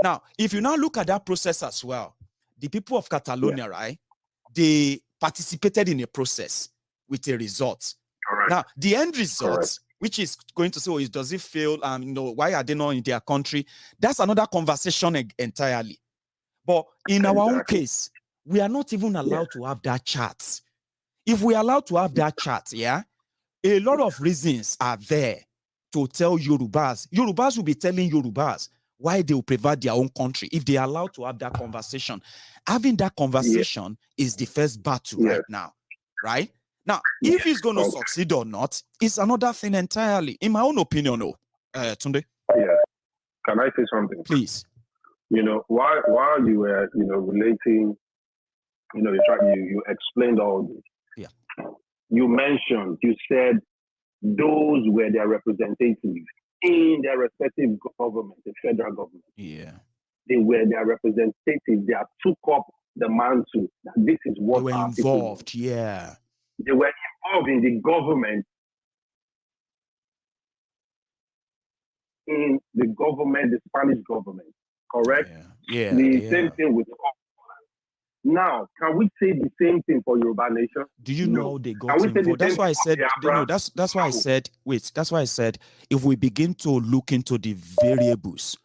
Now, if you now look at that process as well, the people of Catalonia, right, they participated in a process with a result. Correct. Now, the end result, Correct. which is going to say, oh, does it fail? Why are they not in their country? That's another conversation entirely. But in our own case, we are not even allowed to have that chat. If we are allowed to have that chat, a lot of reasons are there to tell Yorubas. Yorubas will be telling Yorubas why they will prefer their own country if they are allowed to have that conversation. Having that conversation is the first battle right now, right? Now, if it's going to succeed or not, it's another thing entirely. In my own opinion, Tunde. Yeah. Can I say something? Please. While you were, relating, you explained all this. Yeah. You mentioned, you said those were their representatives in their respective government, the federal government. Yeah. They were their representatives. They took up the mantle. This is what they were involved. Yeah. They were involved in the government. In the government, the Spanish government. Correct? Yeah. The same thing with Scotland. Now, can we say the same thing for Yoruba Nation? Do you know how they got involved? That's why I said, that's why I said, that's why I said, if we begin to look into the variables,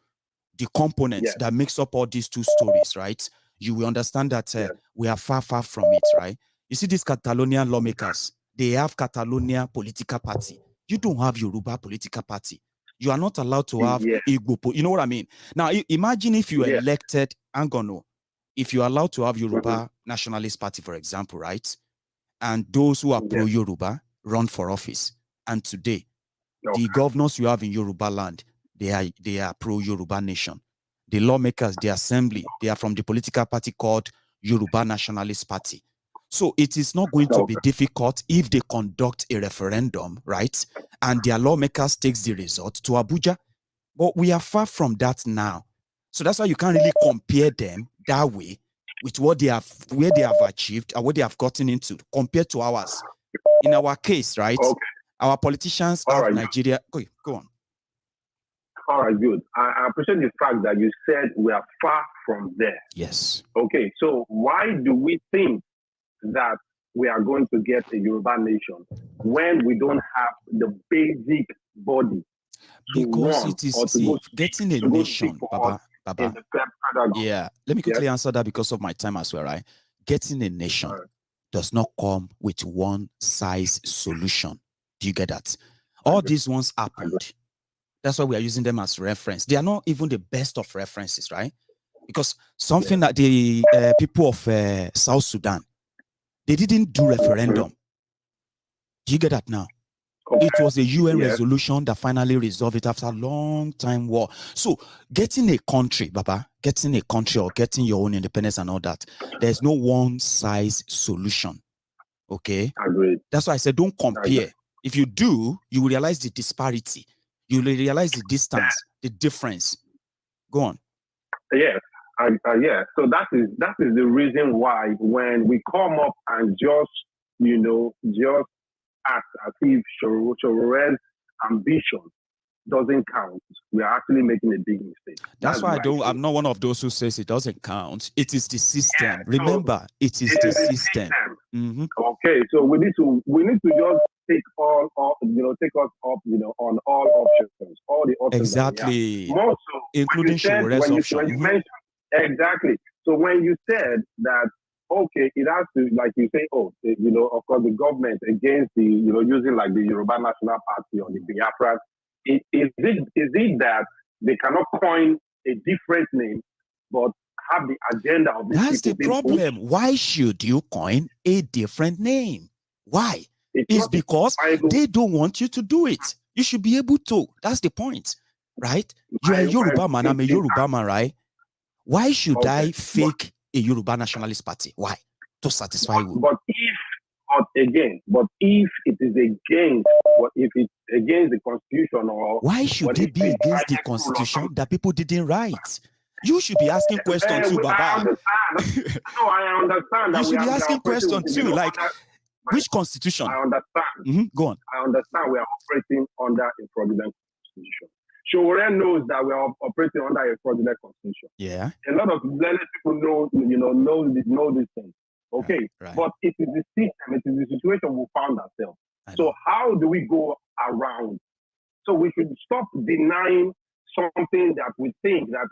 the components that makes up all these two stories, right? You will understand that we are far, far from it, right? You see these Catalonian lawmakers, they have Catalonia political party. You don't have Yoruba political party. You are not allowed to have Igboho. You know what I mean? Now, imagine if you elected Angono, if you're allowed to have Yoruba Nationalist Party, for example, right? And those who are pro-Yoruba run for office. And today, the governors you have in Yoruba land, they are pro-Yoruba nation. The lawmakers, the assembly, they are from the political party called Yoruba Nationalist Party. So it is not going to be difficult if they conduct a referendum, right? And their lawmakers takes the result to Abuja. But we are far from that now. So that's why you can't really compare them that way with what they have, where they have achieved and what they have gotten into compared to ours. In our case, right? Our politicians of Nigeria. Go on. All right, good. I appreciate the fact that you said we are far from there. Yes. Okay, so why do we think that we are going to get a Yoruba nation when we don't have the basic body? Because it is getting a nation, Baba. Yeah, let me quickly answer that because of my time as well, right? Getting a nation does not come with one size solution. Do you get that? All these ones happened. That's why we are using them as reference. They are not even the best of references, right? Because something that the people of South Sudan, they didn't do referendum. Do you get that now? It was a UN resolution that finally resolved it after a long time war. So getting a country, Baba, getting a country or getting your own independence and all that, there's no one size solution. Okay? Agreed. That's why I said don't compare. If you do, you will realize the disparity. You will realize the distance, the difference. Go on. Yes. So that is the reason why when we come up and just act as if Chorore's ambition doesn't count, we are actually making a big mistake. That's why I'm not one of those who says it doesn't count. It is the system. Remember, it is the system. Mm-hmm. Okay, so we need to just take us up, on all options, all the options. Exactly. More so, including Chorore's option. Exactly. So when you said that, okay, it has to, like you say, of course, the government against the, using like the Yoruba National Party or the Biafra, is it that they cannot coin a different name, but have the agenda of the That's the problem. Why should you coin a different name? Why? It's because they don't want you to do it. You should be able to. That's the point, right? You're a Yoruba man. I'm a Yoruba man, right? Why should I fake a Yoruba Nationalist Party? Why? To satisfy you. But if it is against, if it's against the Constitution, or why should it be against the Constitution that people didn't write? You should be asking questions too, Baba. I understand. You should be asking questions too, like which Constitution? I understand. Go on. I understand we are operating under a fraudulent Constitution. Showore knows that we are operating under a fraudulent constitution. Yeah. A lot of learned people know these things. Okay. Right. But it is the system, it is the situation we found ourselves. So how do we go around? So we should stop denying something that we think that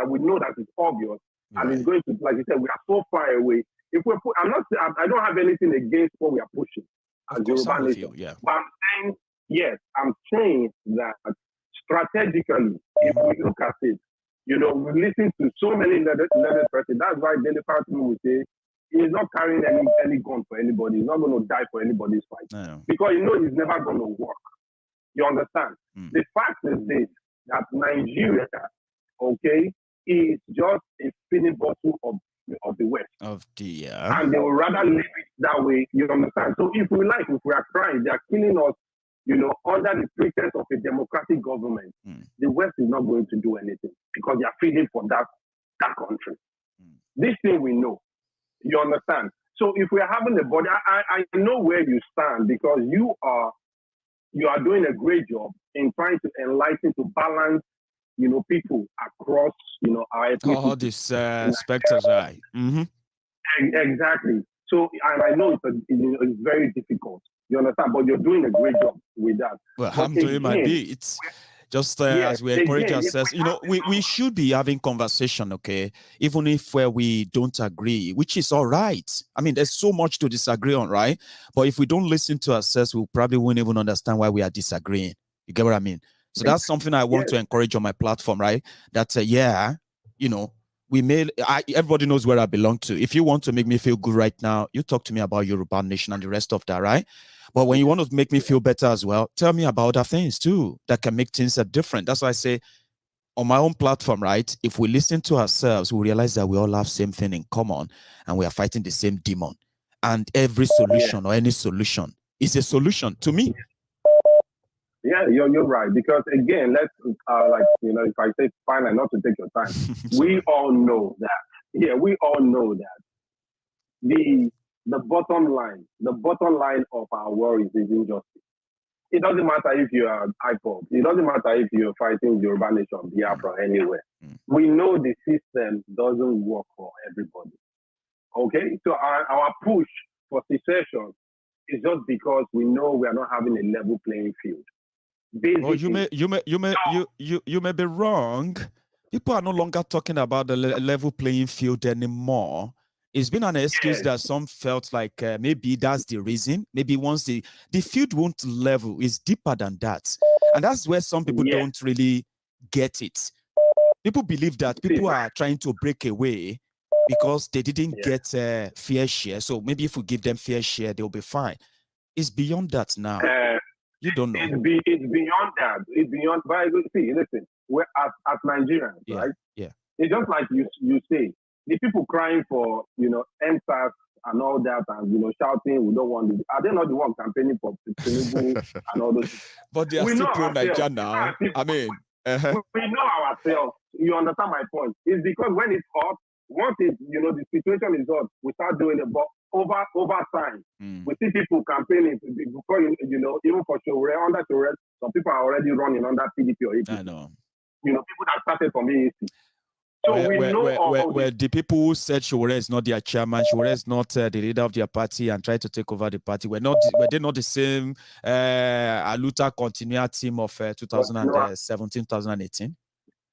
we know that is obvious and is going to, like you said, we are so far away. If we put, I don't have anything against what we are pushing as Yoruba Nation. But I'm saying, yes, I'm saying that strategically, if we look at it, we listen to so many learned persons. That's why Daily Party will say he's not carrying any gun for anybody. He's not going to die for anybody's fight. No. Because it's never going to work. You understand? The fact is this, that Nigeria, okay, is just a feeding bottle of the West. And they will rather leave it that way, you understand? So if we are crying, they are killing us, under the pretense of a democratic government. The West is not going to do anything because they are feeding for that country. This thing we know. You understand? So if we are having a body, I know where you stand because you are doing a great job in trying to enlighten, to balance, people across, our ethnicity. All these specters, right? Exactly. So, and I know it's very difficult. You understand? But you're doing a great job with that. Well, I'm doing my bit. Just as we encourage ourselves, we should be having conversation, okay? Even if we don't agree, which is all right. I mean, there's so much to disagree on, right? But if we don't listen to ourselves, we probably won't even understand why we are disagreeing. You get what I mean? So that's something I want to encourage on my platform, right? That, everybody knows where I belong to. If you want to make me feel good right now, you talk to me about Yoruba Nation and the rest of that, right? But when you want to make me feel better as well, tell me about other things too that can make things different. That's why I say on my own platform, right? If we listen to ourselves, we realize that we all have same thing in common and we are fighting the same demon. And every solution or any solution is a solution to me. Yeah, you're right. Because again, let's if I say finally, not to take your time, we all know that. Yeah, we all know that the bottom line of our war is injustice. It doesn't matter if you are IPOB. It doesn't matter if you're fighting Yoruba Nation, Biafra, anywhere. We know the system doesn't work for everybody. Okay, so our push for secession is just because we know we are not having a level playing field. Well, you may be wrong. People are no longer talking about the level playing field anymore. It's been an excuse that some felt like maybe that's the reason. Maybe once the field won't level, it's deeper than that. And that's where some people don't really get it. People believe that people are trying to break away because they didn't get fair share. So maybe if we give them fair share, they'll be fine. It's beyond that now. You don't know. It's beyond that. It's beyond. But listen, we're as Nigerians, right? Yeah. It's just like you say, the people crying for NSAS and all that, and shouting, we don't want it. Are they not the one campaigning for Tinubu and all those? But they are still pro-Niger now. I mean, we know ourselves. You understand my point? It's because when it's hot, once the situation is hot, we start doing it. But over time, we see people campaigning before even for Showore, under Showore, some people are already running under PDP or APC. I know. People that started from AAC. So where the people who said Showore is not their chairman, Showore is not the leader of their party and tried to take over the party, were they not the same Aluta Continua team of 2017, 2018?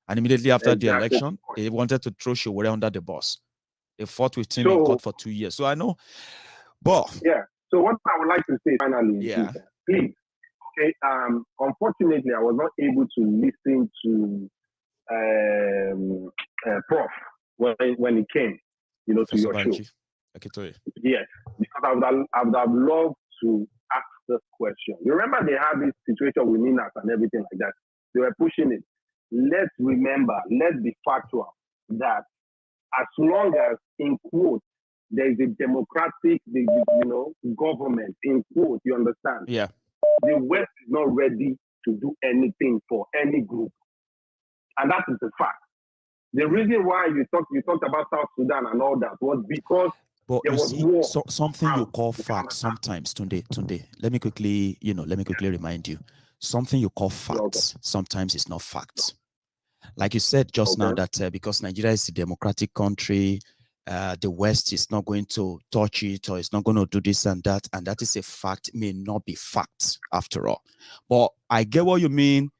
And immediately after the election, they wanted to throw Showore under the bus. They fought with him in court for 2 years. So I know. But so what I would like to say finally is that, please, okay, unfortunately, I was not able to listen to Prof when he came, to your show. Yes, because I would have loved to ask this question. You remember they had this situation with Ninas and everything like that. They were pushing it. Let's be factual that as long as, in quote, there is a democratic, government, in quote, you understand? Yeah. The West is not ready to do anything for any group. And that is the fact. The reason why you talked about South Sudan and all that was because there was war. Something you call facts sometimes, Tunde. Let me quickly remind you. something you call facts sometimes it's not facts. Like you said just now that because Nigeria is a democratic country, the West is not going to touch it or it's not going to do this and that is a fact, may not be facts after all. But I get what you mean.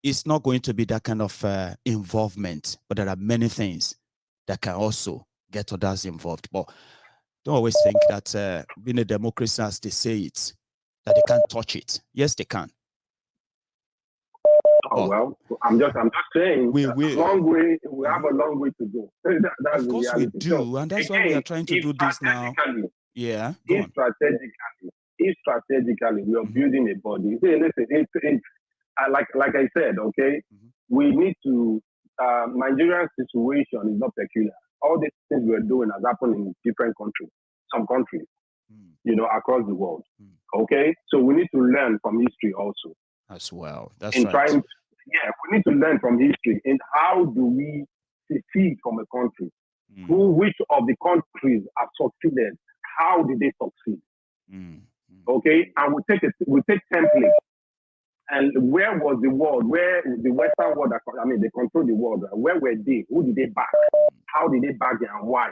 It's not going to be that kind of involvement, but there are many things that can also get others involved. But don't always think that being a democracy, as they say it, that they can't touch it. Yes, they can. Oh, well, I'm just saying. We have a long way to go. That's of course we do, so, and that's why we are trying to do this now. Yeah. If strategically we are building a body. See, listen, it's like I said, okay, we need to. Nigerian situation is not peculiar. All these things we're doing has happened in different countries, some countries, across the world. Okay, so we need to learn from history also. As well. That's right. We need to learn from history. And how do we secede from a country? Which of the countries have succeeded? How did they succeed? Okay, and we take templates. And where was the world? Where the Western world? They control the world. Where were they? Who did they back? How did they back them and why?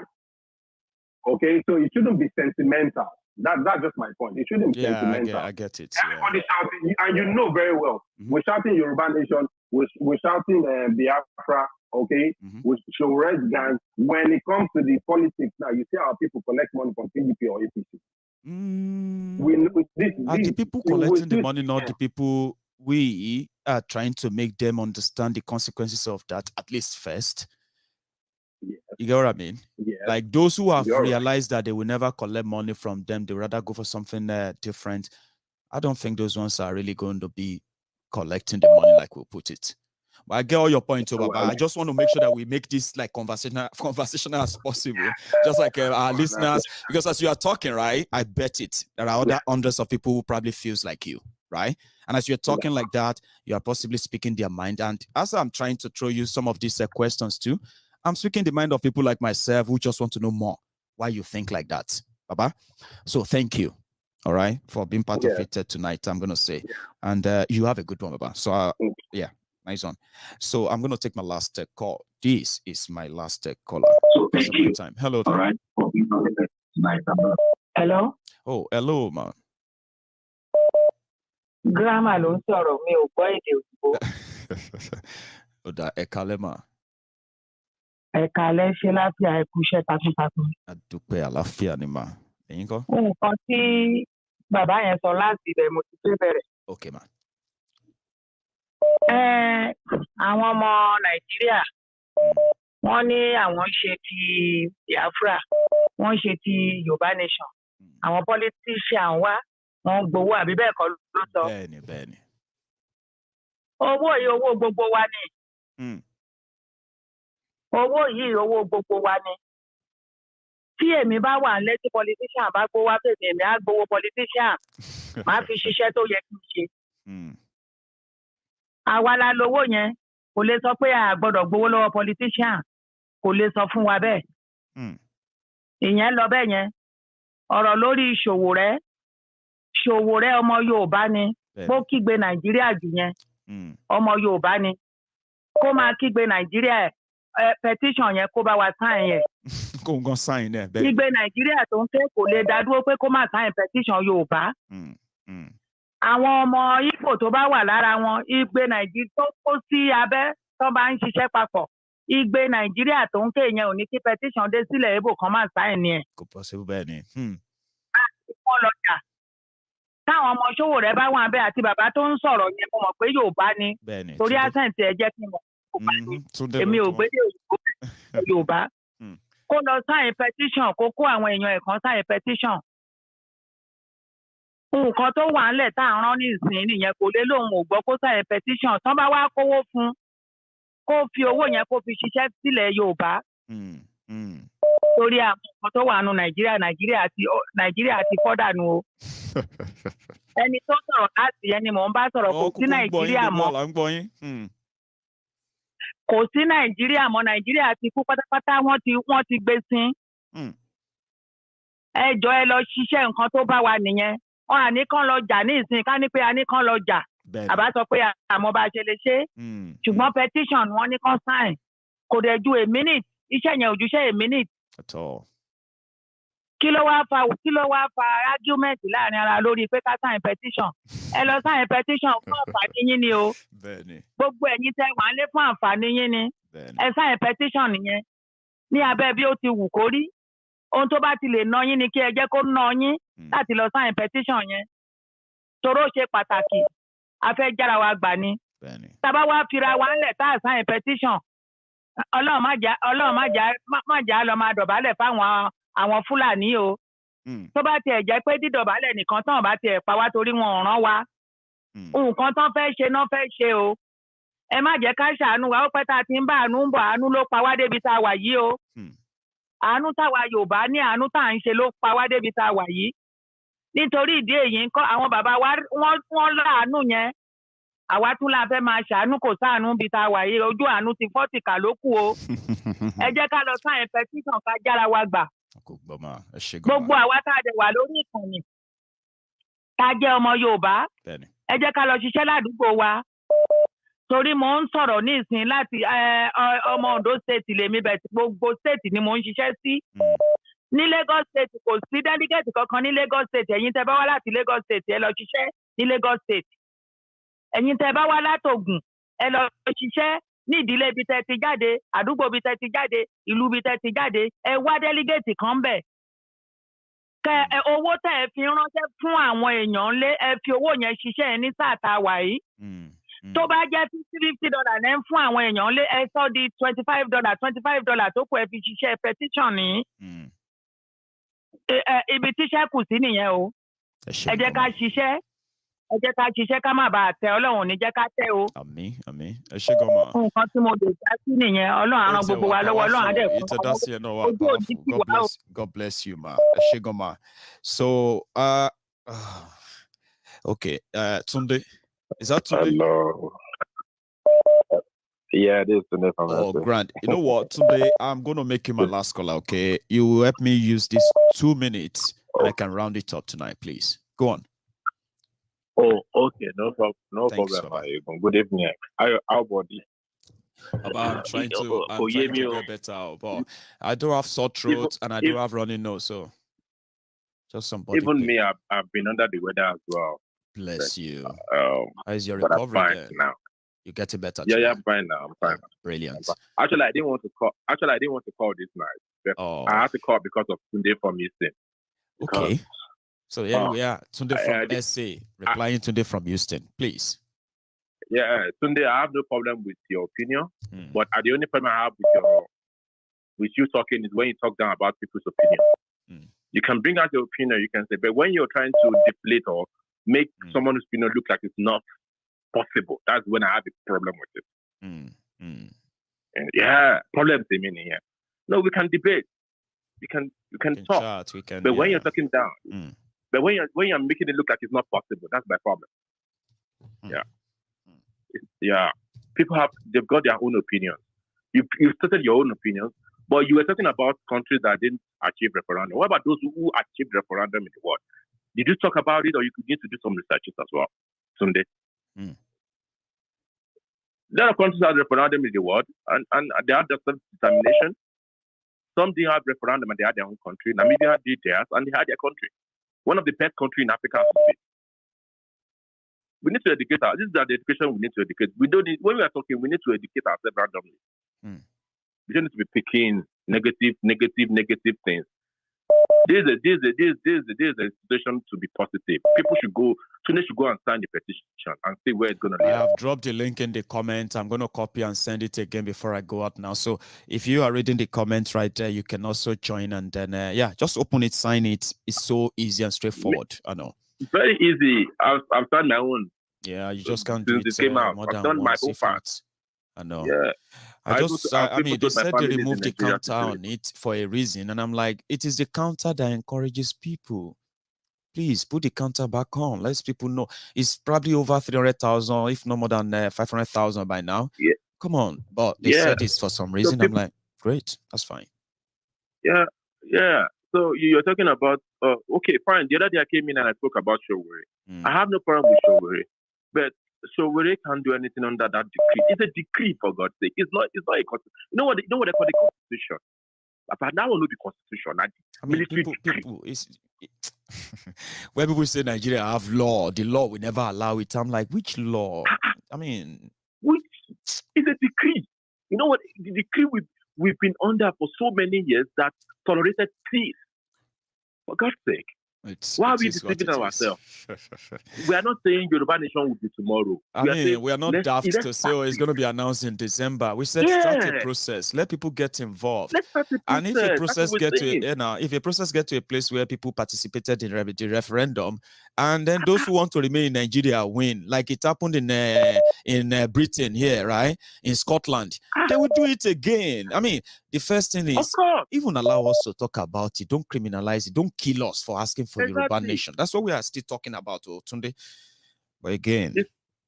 Okay, so it shouldn't be sentimental. That's just my point. It shouldn't be sentimental. I get it. Everybody shouting, and you know very well. We're shouting Yoruba Nation. We're shouting Biafra. Okay, we show red guns. When it comes to the politics now, you see how people collect money from PDP or APC. Are the people collecting the money, not the people we are trying to make them understand the consequences of that, at least first? Yes. You get what I mean? Yes. Like those who have realized that they will never collect money from them, they rather go for something different. I don't think those ones are really going to be collecting the money like we'll put it. But I get all your points over. But I just want to make sure that we make this like conversational as possible, just like our listeners. Because as you are talking, right, I bet it there are other hundreds of people who probably feels like you, right? And as you're talking like that, you are possibly speaking their mind. And as I'm trying to throw you some of these questions too, I'm speaking the mind of people like myself who just want to know more why you think like that, Baba. So thank you, all right, for being part of it tonight, I'm going to say. And you have a good one, Baba. So, nice one. So I'm going to take my last call. This is my last caller. So thank you. Time. Hello. All right. Hello. Oh, hello, man. Grandma ló ń sọ̀rọ̀, mi ò gbọ́ èdè òyìnbó. Oda ekalema. Ẹ̀kálẹ́ ṣe láfíà ẹ kú iṣẹ́ takuntakun. Adúpẹ́ àlàáfíà ni mà. Ẹ̀yin kọ́? Nǹkan tí bàbá yẹn sọ láti ibẹ̀ mo ti fẹ́ bẹ̀rẹ̀. Okay, ma. Àwọn ọmọ Nàìjíríà wọ́n ní àwọn ṣe ti Biafra, wọ́n ṣe ti Yorùbá Nation. Àwọn politician wá, wọ́n gbowó àbí bẹ́ẹ̀ kọ́ ló sọ. Bẹ́ẹ̀ni. Owó yìí owó gbogbo wa ni. Owó yìí owó gbogbo wa ni. Tí èmi bá wà lẹ́tí politician bá gbowó wá fèmí, èmi á gbowó politician. Màá fi ṣiṣẹ́ tó yẹ kí n ṣe. Àwa la lówó yẹn, kò lè sọ pé a gbọ́dọ̀ gbowó lọ́wọ́ politician. Kò lè sọ fún wa bẹ́ẹ̀. Ìyẹn lọ bẹ́ẹ̀ yẹn. Ọ̀rọ̀ lórí Ṣòwòrẹ́ ọmọ Yorùbá ni. Bó kígbe Nàìjíríà jù yẹn. Ọmọ Yorùbá ni. Kó máa kígbe Nàìjíríà petition yẹn kó bá wa sign yẹn. Kó ń gan sign ẹ̀ bẹ́ẹ̀. Kígbe Nàìjíríà tó ń ké kò lè dá dúró pé kó má sign petition Yorùbá. Àwọn ọmọ Igbo tó bá wà lára wọn, igbe Nàìjíríà tó kó sí abẹ́ tó bá ń ṣiṣẹ́ papọ̀. Igbe Nàìjíríà tó ń ké yẹn ò ní kí petition dé sílẹ̀ Igbo kan máa sign ẹ̀. Kò possible bẹ́ẹ̀ ni. Wọ́n lọ jà. Táwọn ọmọ Ṣòwòrẹ́ bá wà bẹ́ẹ̀ àti bàbá tó ń sọ̀rọ̀ yẹn mo mọ̀ pé Yorùbá ni. Torí accent ẹ̀ jẹ́ kí n mọ̀. Èmi ò gbé Yorùbá Yorùbá. Kó lọ sign petition, kó kó àwọn èèyàn ẹ̀kan sign petition. Nǹkan tó wà ńlẹ̀ tá à ń rán ní ìsìn nìyẹn kò lè lóun ò gbọ́ kó sign petition. Tán bá wá kówó fún, kó fi owó yẹn kó fi ṣiṣẹ́ sílẹ̀ Yorùbá. Torí àwọn nǹkan tó wà nù Nàìjíríà ti fọ́ dànù o. Ẹni tó sọ̀rọ̀ láti ẹni mò ń bá sọ̀rọ̀ kò sí Nàìjíríà mọ́. Kò sí Nàìjíríà mọ́. Nàìjíríà ti kú pátápátá, wọ́n ti gbé sin. Ẹ jọ̀ọ́ ẹ lọ ṣiṣẹ́ nǹkan tó bá wa nìyẹn. Wọ́n àní kán lọ jà ní ìsìn ká ní pé àní kán lọ jà. àbá sọ pé àmọ́ bá ṣe lè ṣe ṣùgbọ́n petition wọ́n ní kan sign kò dẹ̀ ju a minute iṣẹ́ yẹn ò ju iṣẹ́ a minute. At all. Kí ló wá fa argument láàrin ara lórí pé ká sign petition ẹ lọ sign petition fún àǹfààní yín ni o gbogbo ẹ̀yin tẹ́ wà ń lé fún àǹfààní yín ni ẹ sign petition nìyẹn ní abẹ́ bí ó ti wù kó rí ohun tó bá ti lè ná yín ni kí ẹ jẹ́ kó ná yín láti lọ sign petition yẹn toró ṣe pàtàkì a fẹ́ jára wa gbà ni tábà wá fira wa ńlẹ̀ tá a sign petition ọlọ́run má jà lọ máa dọ̀bálẹ̀ fáwọn àwọn Fúlàní o tó bá tiẹ̀ jẹ́ pé dídọ̀bálẹ̀ nìkan tán bá tiẹ̀ pa wá torí wọn ò rán wa nǹkan tán fẹ́ ṣe náà fẹ́ ṣe o ẹ má jẹ́ ká ṣàánú wa ó pẹ́ tá a ti ń bá àánú ń bọ̀ àánú ló pa wá débi tá a wà yìí o àánú táwa Yorùbá ní àánú tá à ń ṣe ló pa wá débi tá a wà yìí nítorí ìdí èyí ńkọ́ àwọn bàbá wa wọ́n láàánú yẹn àwa tún la fẹ́ máa ṣàánú kò sáànú bí tá a wà yìí ojú àánú ti fọ́tìkà ló kù o ẹ jẹ́ ká lọ sign petition ká jára wa gbà gbogbo àwa tá a dẹ̀ wà lórí ìkànnì tá a jẹ́ ọmọ Yorùbá ẹ jẹ́ ká lọ ṣiṣẹ́ ládùúgbò wa torí mo ń sọ̀rọ̀ ní ìsìn láti ọmọ Ondo state lèmi bẹ̀ gbogbo state ni mo ń ṣiṣẹ́ sí ní Lagos state kò sí delegate kankan ní Lagos state ẹ̀yin tẹ́ bá wá láti Lagos state ẹ lọ ṣiṣẹ́ ní Lagos state ẹ̀yin tẹ́ bá wá látògùn ẹ lọ ṣiṣẹ́ ní ìdílé ibi tẹ́ ti jáde àdúgbò ibi tẹ́ ti jáde ìlú ibi tẹ́ ti jáde ẹ wá delegate kan bẹ̀ kẹ owó tẹ́ ẹ fi ránṣẹ́ fún àwọn èèyàn lé ẹ fi owó yẹn ṣiṣẹ́ ẹ ní sáà tá a wà yìí tó bá jẹ́ $50 ẹ ń fún àwọn èèyàn lé ẹ sọ di $25 tó kù ẹ fi ṣiṣẹ́ petition ní ibi tíṣẹ́ kù sí nìyẹn o ẹ jẹ́ ká ṣiṣẹ́ ẹ jẹ́ ká ṣiṣẹ́ ká má bàa tẹ Ọlọ́run ní jẹ́ ká tẹ o. Àmín àmín ẹ ṣé gan ma. nǹkan tí mo lè dá sí nìyẹn Ọlọ́run á ràn gbogbo wa lọ́wọ́ Ọlọ́run á dẹ̀ fún wa. Ojú òjì ti wà o. God bless you ma ẹ ṣé gan ma. So okay Tunde, is that Tunde? Hello. Yeah, it is Tunde from Grant. You know what, Tunde, I'm going to make you my last caller, okay? You will help me use this 2 minutes and I can round it up tonight, please. Go on. Oh, okay. No problem. No problem. Good evening. How about you? I'm trying to get better out, but I do have sore throat and I do have running nose, so just some body even pain. Me, I've been under the weather as well. Bless you. How is your recovery fine now? You're getting better. Yeah, I'm fine now. I'm fine. Brilliant. Actually, I didn't want to call this night. I had to call because of Tunde from Houston. Okay. So here we are. Tunde from SA replying Tunde from Houston, please. Yeah, Tunde, I have no problem with your opinion, but the only problem I have with you talking is when you talk down about people's opinion. You can bring out your opinion, you can say, but when you're trying to deflate or make someone's opinion look like it's not possible, that's when I have a problem with it. And yeah, problems they mean here. No, we can debate. We can talk. Chat, but when you're talking down, but when you're making it look like it's not possible, that's my problem. Yeah. People they've got their own opinions. You stated your own opinions, but you were talking about countries that didn't achieve referendum. What about those who achieved referendum in the world? Did you talk about it, or you could need to do some researches as well, Sunday? There are countries that have referendum in the world, and they have their self-determination. Some didn't have referendum and they had their own country. Namibia did theirs and they had their country. One of the best countries in Africa. We need to educate ourselves. This is the education we need to educate. We don't need, when we are talking, we need to educate ourselves randomly. We don't need to be picking negative things. This is a situation to be positive. People should go and sign the petition and see where it's going to lead. I have dropped the link in the comment. I'm going to copy and send it again before I go out now. So if you are reading the comments right there, you can also join and then, just open it, sign it. It's so easy and straightforward. I know. It's very easy. I've done my own. Yeah, you just can't do it. Came out. I've done my own part. I know. Yeah. I mean, they said they removed the counter on it for a reason. And I'm like, it is the counter that encourages people. Please put the counter back on. Let people know. It's probably over 300,000, if not more than 500,000 by now. Yeah. Come on. But they said this for some reason. So I'm like, great. That's fine. Yeah. Yeah. So you're talking about, okay, fine. The other day I came in and I spoke about Showore. I have no problem with Showore. But So we can't do anything under that decree. It's a decree, for God's sake. It's not a constitution. You know what they call the constitution? But now will not be constitution. I mean, people is when people say Nigeria have law, the law will never allow it. I'm like, which law? I mean, which is a decree. You know what? The decree we've been under for so many years that tolerated peace. For God's sake. Why are we deceiving ourselves? We are not saying Yoruba nation will be tomorrow. We are not daft to say, oh, it's going to be announced in December. We said start a process. Let people get involved. Let's start a process. And if a process gets to a place where people participated in the referendum, and then those who want to remain in Nigeria win, like it happened in Britain here, right? In Scotland, they will do it again. I mean, the first thing is even allow us to talk about it. Don't criminalize it. Don't kill us for asking for Yoruba nation. That's what we are still talking about, Tunde. But again,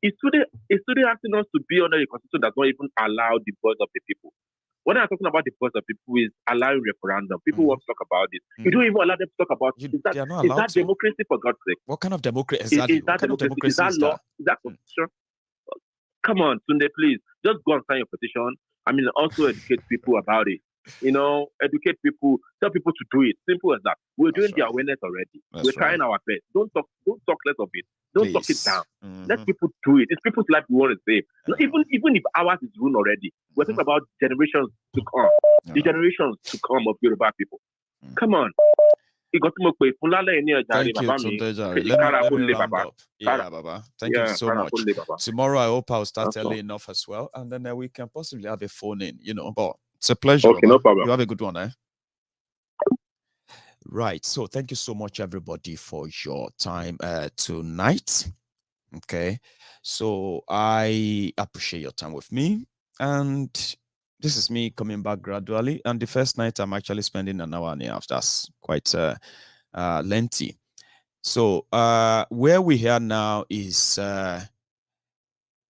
it's today asking us to be under a constitution that don't even allow the voice of the people. What I'm talking about the voice of people is allowing referendum. People want to talk about it. You don't even allow them to talk about it. Is that democracy, for God's sake? What kind of democracy is that? Is that democracy? Is that law? Is that constitution? Come on, Tunde, please. Just go and sign your petition. I mean, also educate people about it. You know, educate people, tell people to do it. Simple as that. We're doing the awareness already. We're trying our best. Don't talk less of it. Don't talk it down. Let people do it. It's people's life we want to save. Even if ours is ruined already, we're talking about generations to come. The generations to come of Yoruba people. Come on. Thank you, Tunde. Yeah, Baba. Thank you so much. Tomorrow, I hope I'll start early enough as well, and then we can possibly have a phone in. But it's a pleasure. Okay, no problem. You have a good one, eh? Right. So thank you so much, everybody, for your time tonight. Okay. So I appreciate your time with me, and this is me coming back gradually. And the first night, I'm actually spending an hour and a half. That's quite lengthy. So where we are now is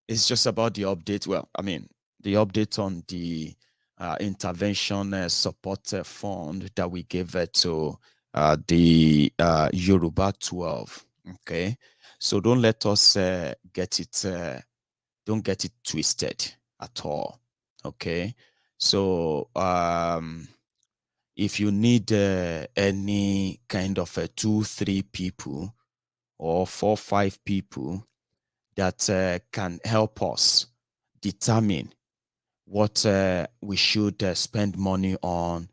just about the update. Well, I mean, the update on the intervention support fund that we gave to the Yoruba 12. Okay. So don't let us get it twisted at all. Okay, so if you need any kind of 2-3 people or 4-5 people that can help us determine what we should spend money on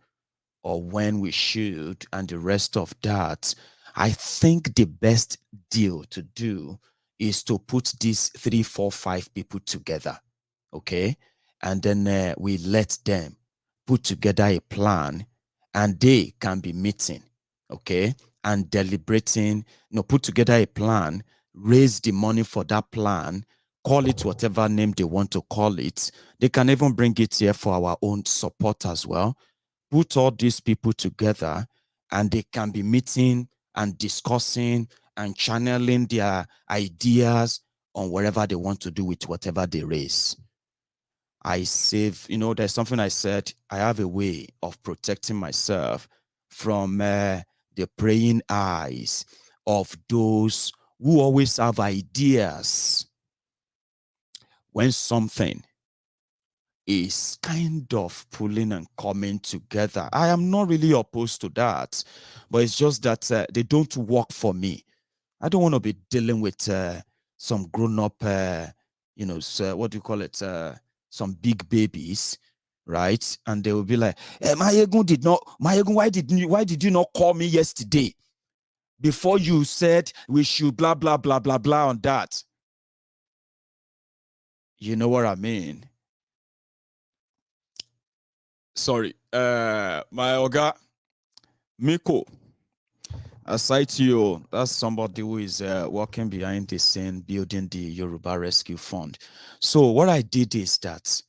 or when we should and the rest of that, I think the best deal to do is to put these 3, 4, 5 people together. Okay, and then we let them put together a plan, and they can be meeting, okay, and deliberating, put together a plan, raise the money for that plan, call it whatever name they want to call it. They can even bring it here for our own support as well. Put all these people together, and they can be meeting and discussing and channeling their ideas on whatever they want to do with whatever they raise. I save, there's something I said, I have a way of protecting myself from the praying eyes of those who always have ideas when something is kind of pulling and coming together. I am not really opposed to that, but it's just that they don't work for me. I don't want to be dealing with some grown-up, what do you call it? Some big babies, right? And they will be like, Maiyegun, why did you not call me yesterday before you said we should blah, blah, blah, blah, blah on that? You know what I mean? Sorry, my Oga, Miko, aside to you, that's somebody who is working behind the scene, building the Yoruba Rescue Fund. So what I did is that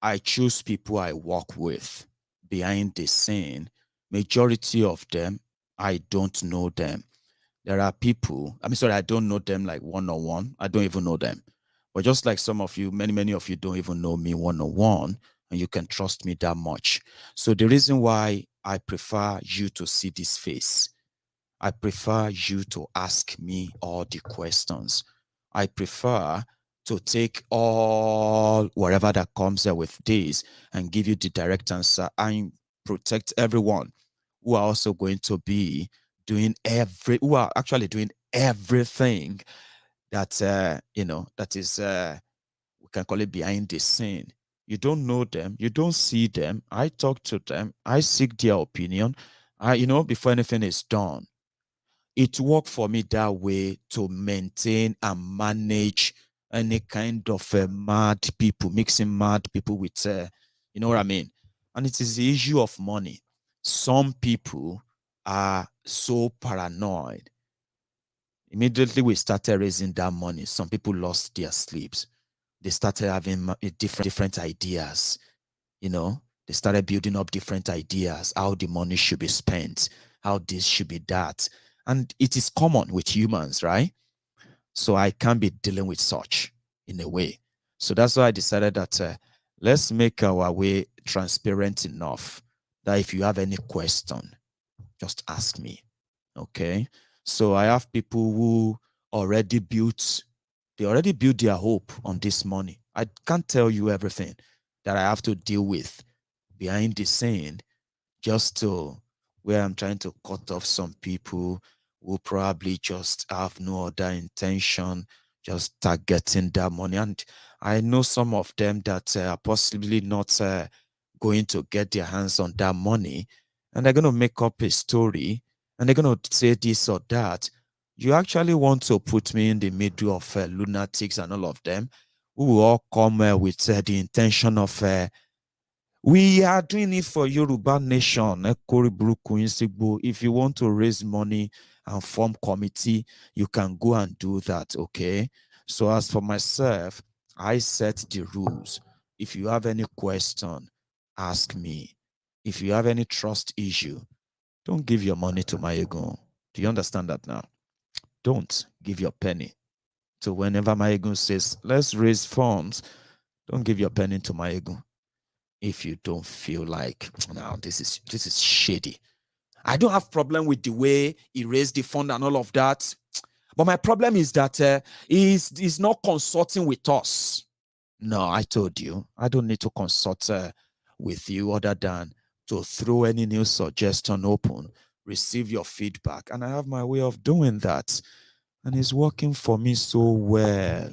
I choose people I work with behind the scene. Majority of them, I don't know them. There are people, I don't know them like one-on-one. I don't even know them. But just like some of you, many of you don't even know me one-on-one, and you can trust me that much. So the reason why I prefer you to see this face, I prefer you to ask me all the questions. I prefer to take all whatever that comes with this and give you the direct answer and protect everyone who are also going to be doing who are actually doing everything that you know, that is we can call it behind the scene. You don't know them, you don't see them. I talk to them, I seek their opinion. You know, before anything is done, it worked for me that way to maintain and manage any kind of mad people, mixing mad people with, you know what I mean? And it is the issue of money. Some people are so paranoid. Immediately we started raising that money, some people lost their sleeps. They started having different ideas, you know. They started building up different ideas, how the money should be spent, how this should be that. And it is common with humans, right? So I can't be dealing with such in a way. So that's why I decided that let's make our way transparent enough that if you have any question, just ask me, okay? So I have people who already built their hope on this money. I can't tell you everything that I have to deal with behind the scene just to where I'm trying to cut off some people who probably just have no other intention, just targeting that money. And I know some of them that are possibly not going to get their hands on that money, and they're going to make up a story and they're going to say this or that. You actually want to put me in the middle of lunatics and all of them who will all come with the intention of we are doing it for Yoruba Nation. If you want to raise money and form committee, you can go and do that, okay? So as for myself, I set the rules. If you have any question, ask me. If you have any trust issue, don't give your money to Maiyegun. Do you understand that now? Don't give your penny. So whenever Maiyegun says, let's raise funds, don't give your penny to Maiyegun. If you don't feel like, now this is shady. I don't have problem with the way he raised the fund and all of that, but my problem is that he's not consulting with us. No, I told you, I don't need to consult with you other than to throw any new suggestion open, receive your feedback, and I have my way of doing that, and it's working for me so well.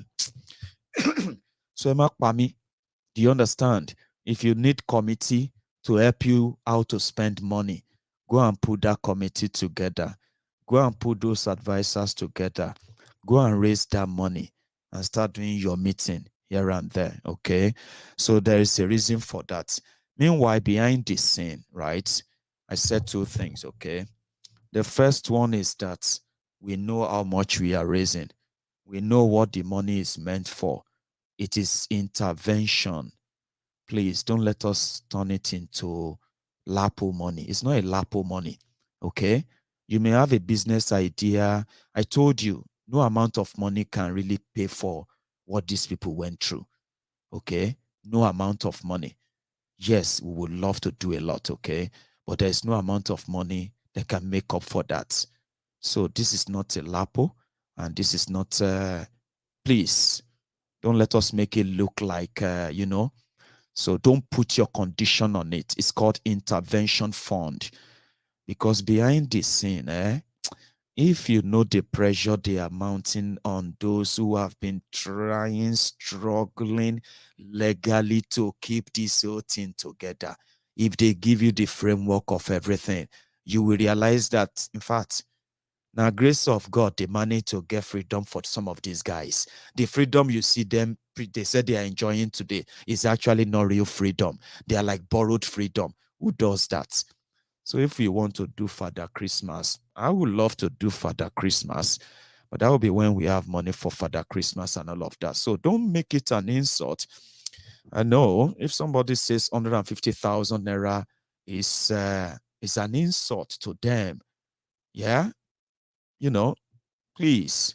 So Emak Pami, do you understand? If you need committee to help you how to spend money, go and put that committee together. Go and put those advisors together. Go and raise that money and start doing your meeting here and there, okay? So there is a reason for that. Meanwhile, behind the scene, right, I said two things, okay? The first one is that we know how much we are raising. We know what the money is meant for. It is intervention. Please don't let us turn it into LAPO money. It's not a LAPO money, okay? You may have a business idea. I told you, no amount of money can really pay for what these people went through, okay? No amount of money. Yes, we would love to do a lot, okay? But there's no amount of money that can make up for that. So this is not a LAPO, and this is not, please, don't let us make it look like, you know, so don't put your condition on it. It's called intervention fund. Because behind the scene, if you know the pressure they are mounting on those who have been struggling legally to keep this whole thing together, if they give you the framework of everything, you will realize that, in fact, now, grace of God, they manage to get freedom for some of these guys. The freedom you see them, they said they are enjoying today, is actually not real freedom. They are like borrowed freedom. Who does that? So if we want to do Father Christmas, I would love to do Father Christmas, but that will be when we have money for Father Christmas and all of that. So don't make it an insult. I know if somebody says 150,000 naira is an insult to them, yeah, you know, please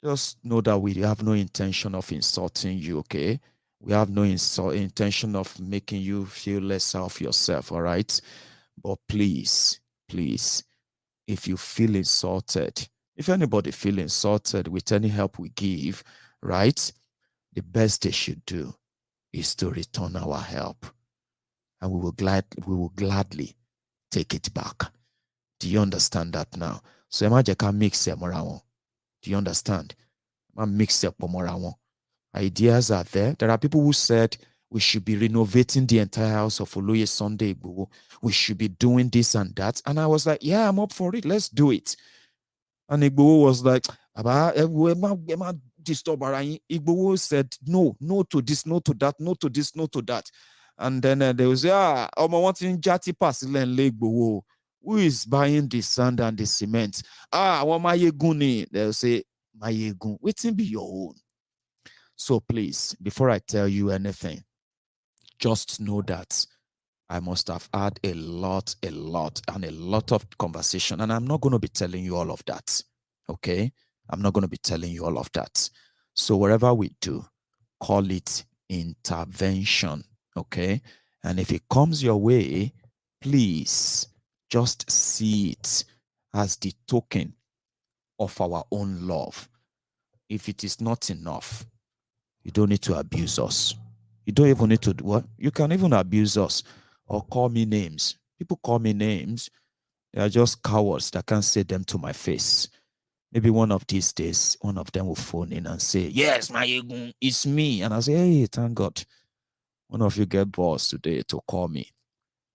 just know that we have no intention of insulting you, okay? We have no intention of making you feel less of yourself, all right? But please, please, if you feel insulted, if anybody feel insulted with any help we give, right? the best they should do is to return our help. And we will gladly take it back. Do you understand that now? So imagine can mix them around. Do you understand? Mix up around. Ideas are there. There are people who said we should be renovating the entire house of Oloye Sunday Igboho. We should be doing this and that. And I was like, yeah, I'm up for it. Let's do it. And Igboho was like, Igboho said, no to this, no to that, no to this, no to that. And then they will say, who is buying the sand and the cement? Maiyegun. They'll say, Maiyegun, waiting be your own. So please, before I tell you anything, just know that I must have had a lot of conversation, and I'm not going to be telling you all of that. Okay? I'm not going to be telling you all of that. So whatever we do, call it intervention. Okay? And if it comes your way, please just see it as the token of our own love. If it is not enough, you don't need to abuse us. You don't even need to do what? You can even abuse us or call me names. People call me names. They are just cowards that can't say them to my face. Maybe one of these days, one of them will phone in and say, yes, Maiyegun, it's me. And I say, hey, thank God. One of you get balls today to call me.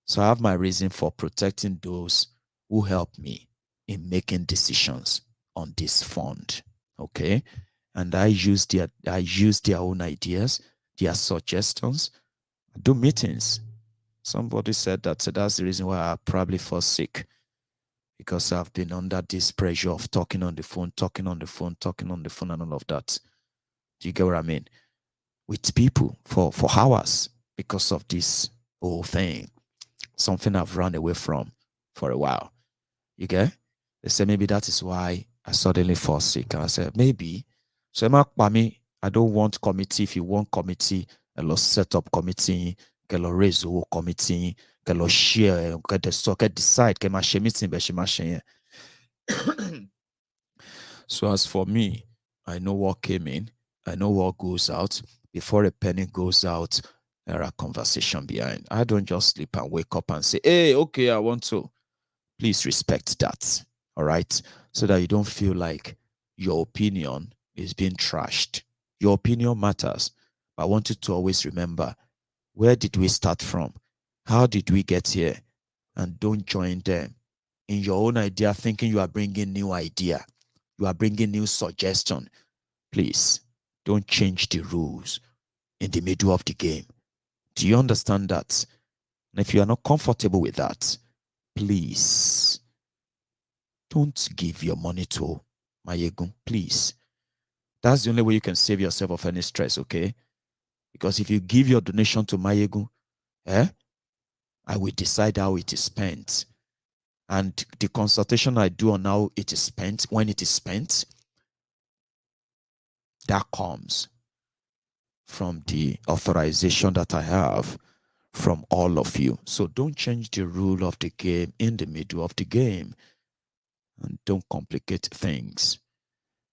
So I have my reason for protecting those who help me in making decisions on this fund. Okay? And I use their own ideas, their suggestions. I do meetings. Somebody said that that's the reason why I probably fall sick, because I've been under this pressure of talking on the phone, and all of that. Do you get what I mean? With people for hours because of this whole thing. Something I've run away from for a while. You get? They say maybe that is why I suddenly fall sick. And I said, maybe. So I don't want committee. If you want committee, let's set up committee, let's raise a committee, let's share, let's decide, So as for me, I know what came in, I know what goes out. Before a penny goes out, there are conversation behind. I don't just sleep and wake up and say, hey, okay, I want to. Please respect that, all right? So that you don't feel like your opinion is being trashed. Your opinion matters, but I want you to always remember, where did we start from? How did we get here? And don't join them in your own idea, thinking you are bringing new idea. You are bringing new suggestion. Please, don't change the rules in the middle of the game. Do you understand that? And if you are not comfortable with that, please, don't give your money to Maiyegun, please. That's the only way you can save yourself of any stress, okay? Because if you give your donation to Maiyegun, I will decide how it is spent. And the consultation I do on how it is spent, when it is spent, that comes from the authorization that I have from all of you. So don't change the rule of the game in the middle of the game. And don't complicate things.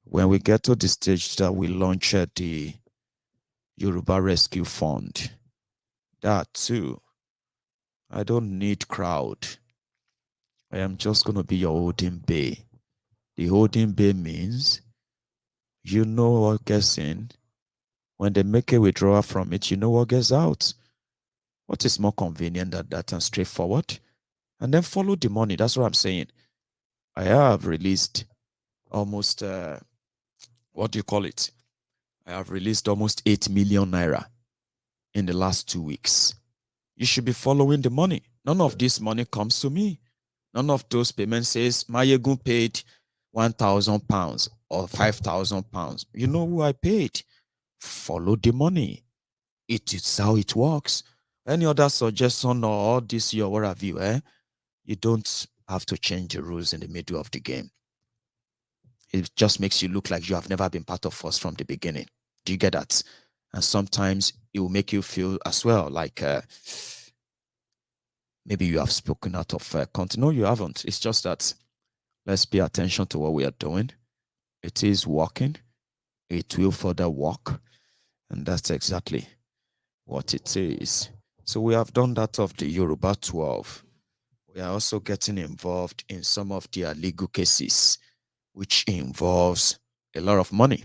When we get to the stage that we launch the Yoruba Rescue Fund, that too, I don't need crowd. I am just going to be your holding bay. The holding bay means you know what gets in. When they make a withdrawal from it, you know what gets out. What is more convenient than that and straightforward? And then follow the money. That's what I'm saying. I have released almost, what do you call it? I have released almost 8 million naira in the last 2 weeks. You should be following the money. None of this money comes to me. None of those payments says Maiyegun paid 1,000 pounds or 5,000 pounds. You know who I paid? Follow the money. It is how it works. Any other suggestion or all this or what have you, you don't have to change the rules in the middle of the game. It just makes you look like you have never been part of us from the beginning. Do you get that? And sometimes it will make you feel as well like maybe you have spoken out of content. No, you haven't. It's just that let's pay attention to what we are doing. It is working. It will further work. And that's exactly what it is. So we have done that of the Yoruba 12. We are also getting involved in some of their legal cases, which involves a lot of money.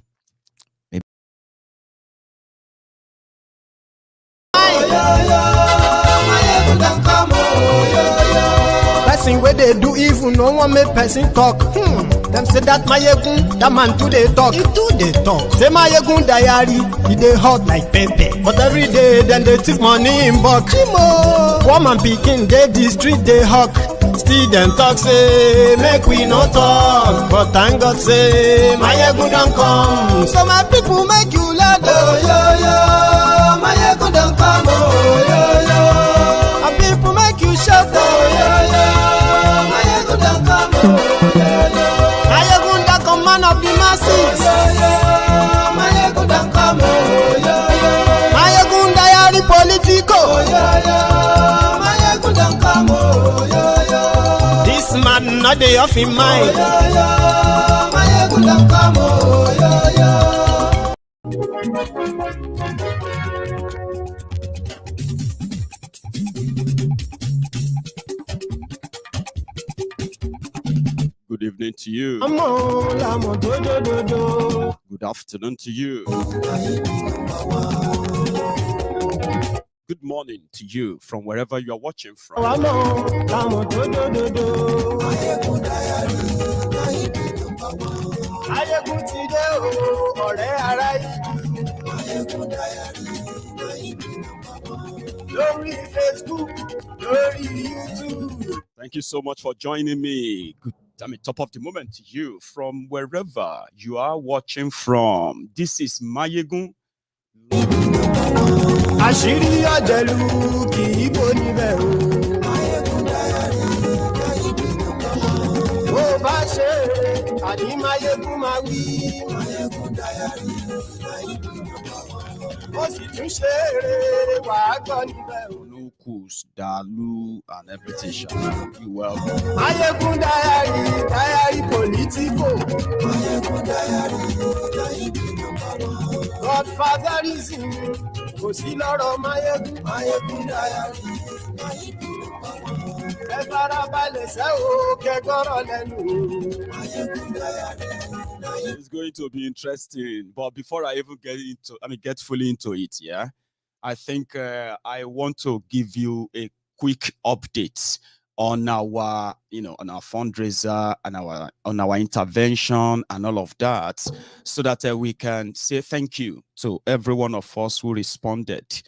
Person where they do evil, no one make person talk. Them say that Maiyegun, that man do they talk. He do they talk. Say MaiyegunDiary, he dey hot like pepper. But every day, then they take money in bulk. Woman picking, they the street, they hawk. Still them talk, say, make we no talk. But thank God, say, Maiyegun don't come. So my people make you laugh. Oh, yo, yo, Maiyegun don't come. Oh, yo, yo. And people make you shout. Oh, yo, yo, Maiyegun don't come. Oh, yo, yo. Maiyegun don't come, man of the masses. Oh, yo, yo, Maiyegun don't come. Oh, yo, yo. MaiyegunDiary Politico. Oh, yo, yo, Maiyegun don't come. Oh, yo, yo. This man not dey off in mind. Oh, yo, yo, Maiyegun don't come. Oh, yo, yo. Good evening to you. Good afternoon to you. Good morning to you from wherever you are watching from. Thank you so much for joining me. Good, top of the moment to you from wherever you are watching from. This is Maiyegun. Àṣírí ọ̀jẹ̀lú kì í bò níbẹ̀ o. Bó bá ṣe àní Maiyegun máa wí. Ó sì tún ṣe eré wàá gbọ́ níbẹ̀ o. Nukus, Dalu, and everything shall be well. MaiyegunDiary Politico. Godfatherism. Kò sí lọ́rọ̀ MaiyegunDiary. Ẹ farabalẹ̀ sẹ́ o, kẹ́gbọ́rọ̀ lẹ́nu. It's going to be interesting, but before I even get fully into it, yeah, I think I want to give you a quick update on our, on our fundraiser and on our intervention and all of that, so that we can say thank you to every one of us who responded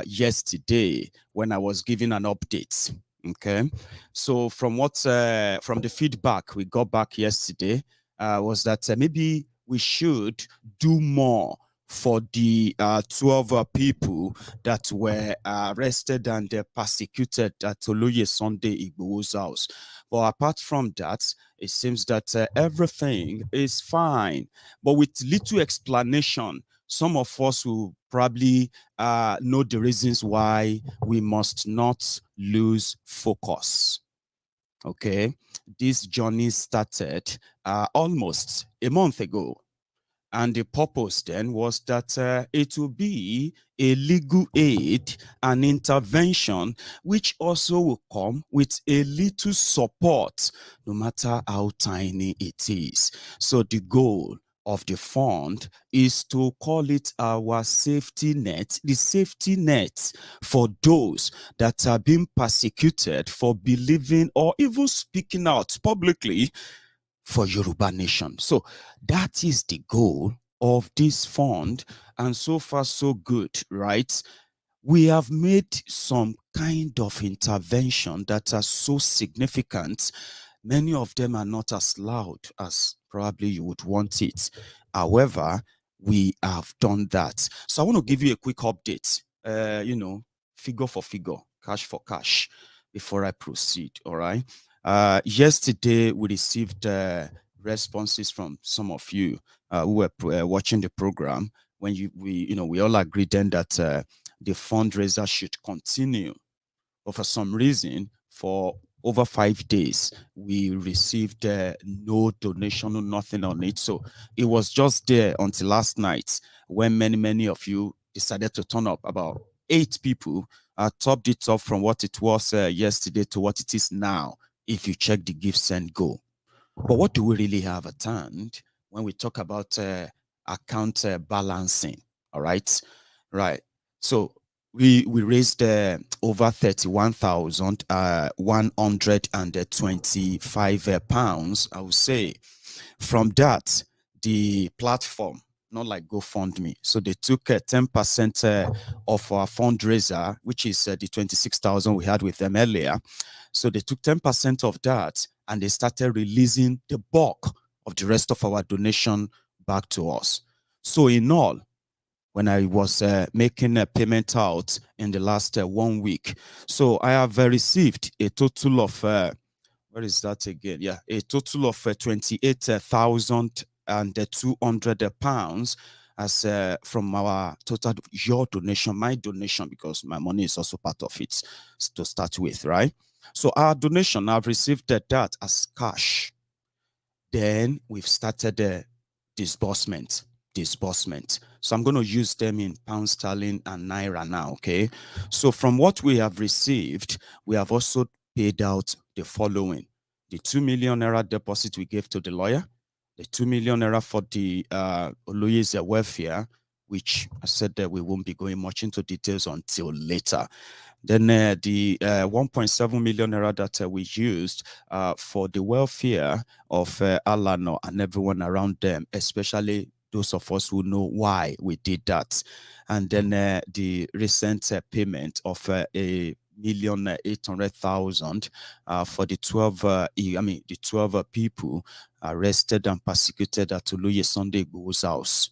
yesterday when I was giving an update. Okay, so from the feedback we got back yesterday was that maybe we should do more for the 12 people that were arrested and persecuted at Oloye Sunday Igboho's house. But apart from that, it seems that everything is fine. But with little explanation, some of us will probably know the reasons why we must not lose focus. Okay, this journey started almost a month ago. And the purpose then was that it will be a legal aid and intervention, which also will come with a little support, no matter how tiny it is. So the goal of the fund is to call it our safety net, the safety net for those that are being persecuted for believing or even speaking out publicly for Yoruba Nation. So that is the goal of this fund, and so far so good, right? We have made some kind of intervention that are so significant. Many of them are not as loud as probably you would want it. However, we have done that. So I want to give you a quick update, figure for figure, cash for cash, before I proceed, all right? Yesterday, we received responses from some of you who were watching the program when we all agreed then that the fundraiser should continue. But for some reason, for over 5 days, we received no donation, no nothing on it. So it was just there until last night when many of you decided to turn up. About 8 people topped it up from what it was yesterday to what it is now, if you check the Give Send Go. But what do we really have at hand when we talk about account balancing? All right. So we raised over 31,125 pounds, I would say. From that, the platform, not like GoFundMe, so they took 10% of our fundraiser, which is the 26,000 we had with them earlier. So they took 10% of that and they started releasing the bulk of the rest of our donation back to us. So in all, when I was making a payment out in the last 1 week, so I have received a total of, where is that again? Yeah, a total of 28,200 pounds as from our total, your donation, my donation, because my money is also part of it to start with, right? So our donation, I've received that as cash. Then we've started the disbursement. So I'm going to use them in pound sterling and naira now, okay? So from what we have received, we have also paid out the following: the 2 million naira deposit we gave to the lawyer, the 2 million naira for the Oluye's welfare, which I said that we won't be going much into details until later. Then the 1.7 million naira that we used for the welfare of Alano and everyone around them, especially those of us who know why we did that. And then the recent payment of $1,800,000 for the 12 people arrested and persecuted at Oluye Sunday Igboho's house.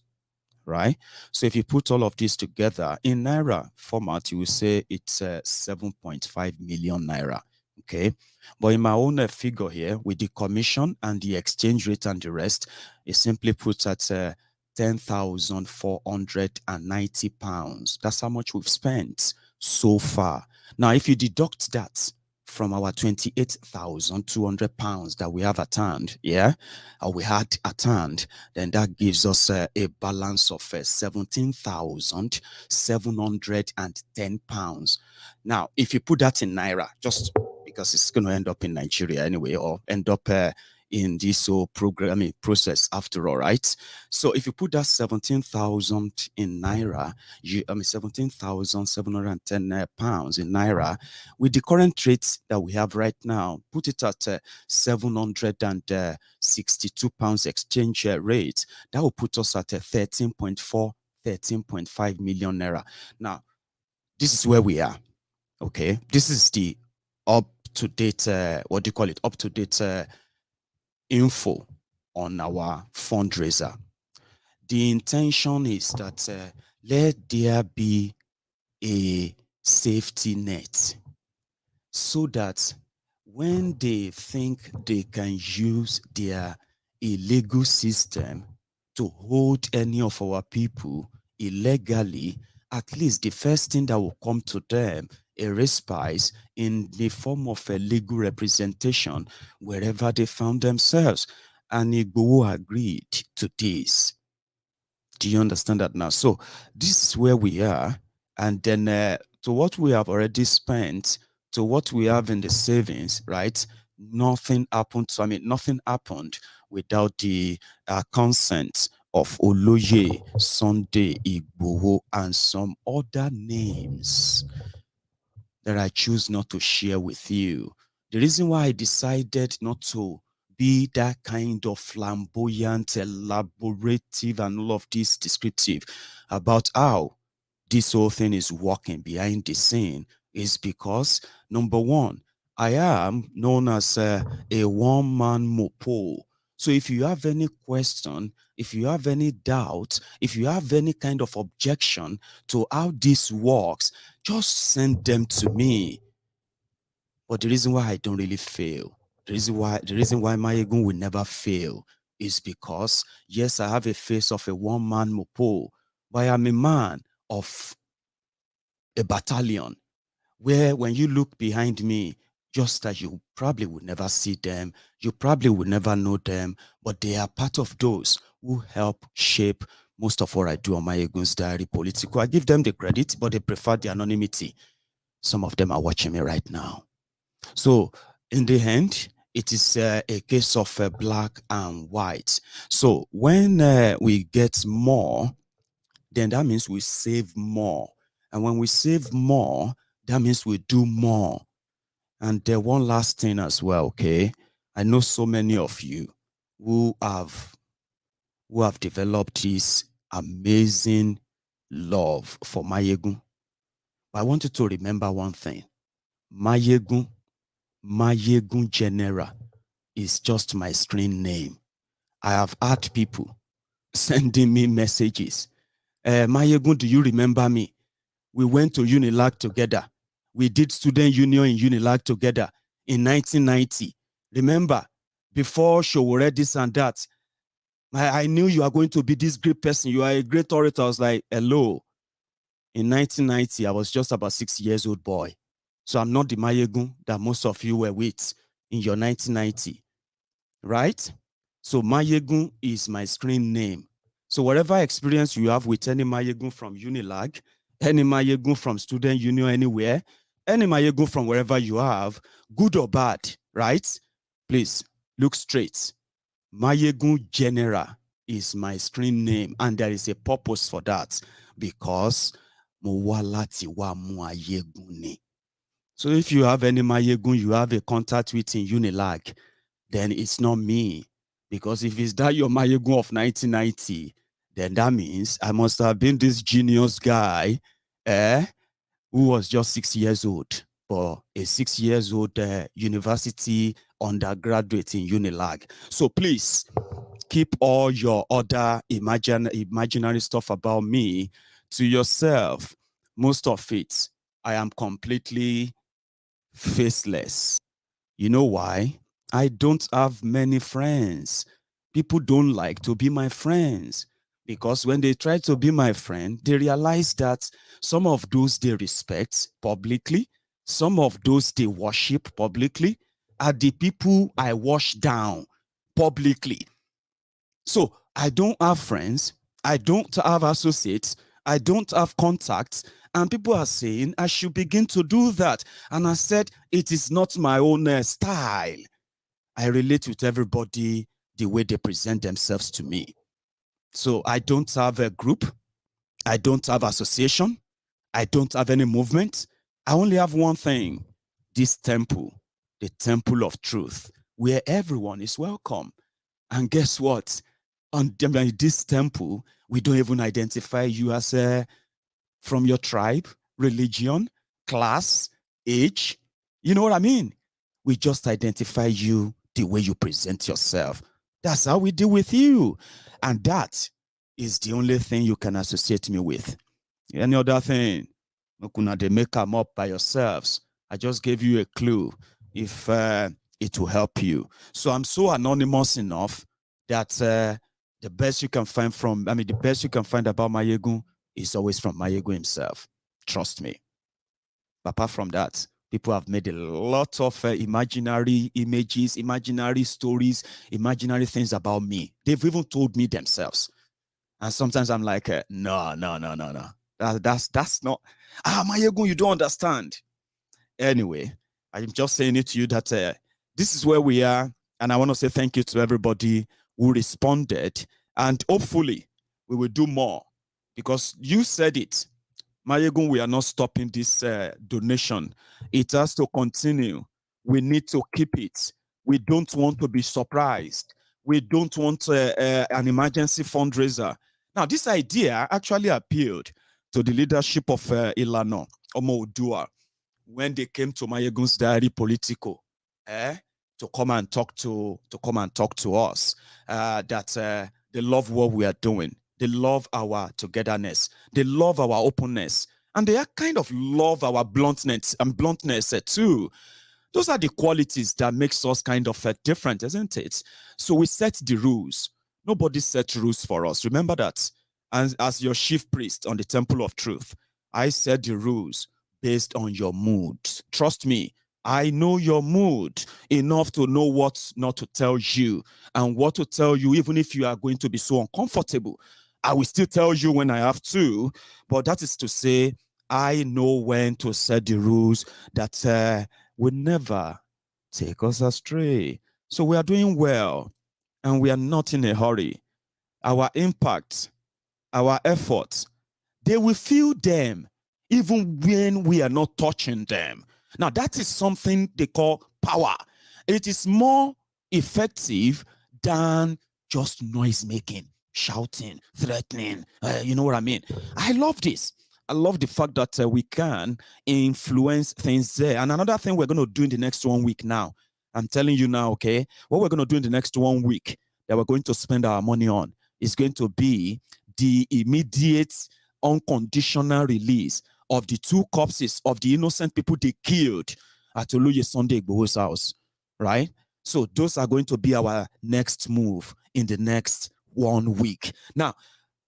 Right? So if you put all of this together in naira format, you will say it's 7.5 million naira. Okay. But in my own figure here, with the commission and the exchange rate and the rest, it simply puts at 10,490 pounds. That's how much we've spent so far. Now, if you deduct that from our 28,200 pounds that we have at hand, or we had at hand, then that gives us a balance of 17,710 pounds. Now, if you put that in naira, just because it's going to end up in Nigeria anyway, or end up in this whole process after all, right? So if you put that 17,000 in naira, 17,710 pounds in naira, with the current rate that we have right now, put it at 762 pounds exchange rate, that will put us at 13.5 million naira. Now, this is where we are. Okay, this is the up-to-date, up-to-date info on our fundraiser. The intention is that let there be a safety net so that when they think they can use their illegal system to hold any of our people illegally, at least the first thing that will come to them, a respite in the form of a legal representation wherever they found themselves. And Igboho agreed to this. Do you understand that now? So this is where we are. And then to what we have already spent, to what we have in the savings, right? Nothing happened. So, nothing happened without the consent of Oloye Sunday Igboho and some other names that I choose not to share with you. The reason why I decided not to be that kind of flamboyant, elaborative, and all of this descriptive about how this whole thing is working behind the scene is because, number one, I am known as a one-man mopo. So if you have any question, if you have any doubt, if you have any kind of objection to how this works, just send them to me. But the reason why I don't really fail, the reason why Maiyegun will never fail is because, yes, I have a face of a one-man mopo, but I am a man of a battalion, where when you look behind me, just that you probably would never see them, you probably would never know them, but they are part of those who help shape most of what I do on MaiyegunsDiary Politico. I give them the credit, but they prefer the anonymity. Some of them are watching me right now. So in the end, it is a case of black and white. So when we get more, then that means we save more. And when we save more, that means we do more. And one last thing as well, okay? I know so many of you who have developed this amazing love for Maiyegun. But I want you to remember one thing. Maiyegun General is just my screen name. I have had people sending me messages. Maiyegun, do you remember me? We went to Unilag together. We did student union in Unilag together in 1990. Remember, before Showore this and that, I knew you are going to be this great person. You are a great orator. I was like, hello. In 1990, I was just about 6 years old boy. So I'm not the Maiyegun that most of you were with in your 1990, right? So Maiyegun is my screen name. So whatever experience you have with any Maiyegun from Unilag, any Maiyegun from student union anywhere, any Maiyegun from wherever you have, good or bad, right? Please look straight. Maiyegun General is my screen name, and there is a purpose for that, because so if you have any Maiyegun you have a contact with in Unilag, then it's not me. Because if it's that your Maiyegun of 1990, then that means I must have been this genius guy who was just 6 years old, but a 6 years old university undergraduate in Unilag. So please keep all your other imaginary stuff about me to yourself. Most of it, I am completely faceless. You know why? I don't have many friends. People don't like to be my friends, because when they try to be my friend, they realize that some of those they respect publicly, some of those they worship publicly, are the people I wash down publicly. So I don't have friends, I don't have associates, I don't have contacts, and people are saying I should begin to do that. And I said, it is not my own style. I relate with everybody the way they present themselves to me. So I don't have a group, I don't have association, I don't have any movement. I only have one thing, this temple, the temple of truth, where everyone is welcome. And guess what? On this temple, we don't even identify you as from your tribe, religion, class, age. You know what I mean? We just identify you the way you present yourself. That's how we deal with you. And that is the only thing you can associate me with. Any other thing, they make them up by yourselves. I just gave you a clue if it will help you. So I'm so anonymous enough that the best you can find the best you can find about Maiyegun is always from Maiyegun himself. Trust me. But apart from that, people have made a lot of imaginary images, imaginary stories, imaginary things about me. They've even told me themselves. And sometimes I'm like, no. That's not. Maiyegun, you don't understand. Anyway, I'm just saying it to you that this is where we are. And I want to say thank you to everybody who responded. And hopefully, we will do more. Because you said it. Maiyegun, we are not stopping this donation. It has to continue. We need to keep it. We don't want to be surprised. We don't want an emergency fundraiser. Now, this idea actually appealed to the leadership of Ilana Omo-Oduwa when they came to MaiyegunsDiary Politico to come and talk to us that they love what we are doing. They love our togetherness. They love our openness. And they kind of love our bluntness too. Those are the qualities that makes us kind of different, isn't it? So we set the rules. Nobody set rules for us. Remember that. And as your chief priest on the Temple of Truth, I set the rules based on your mood. Trust me, I know your mood enough to know what not to tell you and what to tell you, even if you are going to be so uncomfortable. I will still tell you when I have to, but that is to say, I know when to set the rules that will never take us astray. So we are doing well, and we are not in a hurry. Our impact, our efforts, they will feel them even when we are not touching them. Now, that is something they call power. It is more effective than just noise making, shouting, threatening. You know what I mean? I love this. I love the fact that we can influence things there. And another thing we're going to do in the next 1 week now, I'm telling you now, okay, what we're going to do in the next 1 week that we're going to spend our money on is going to be the immediate unconditional release of the 2 corpses of the innocent people they killed at Oluye Sunday Igboho's house, right? So those are going to be our next move in the next 1 week. Now,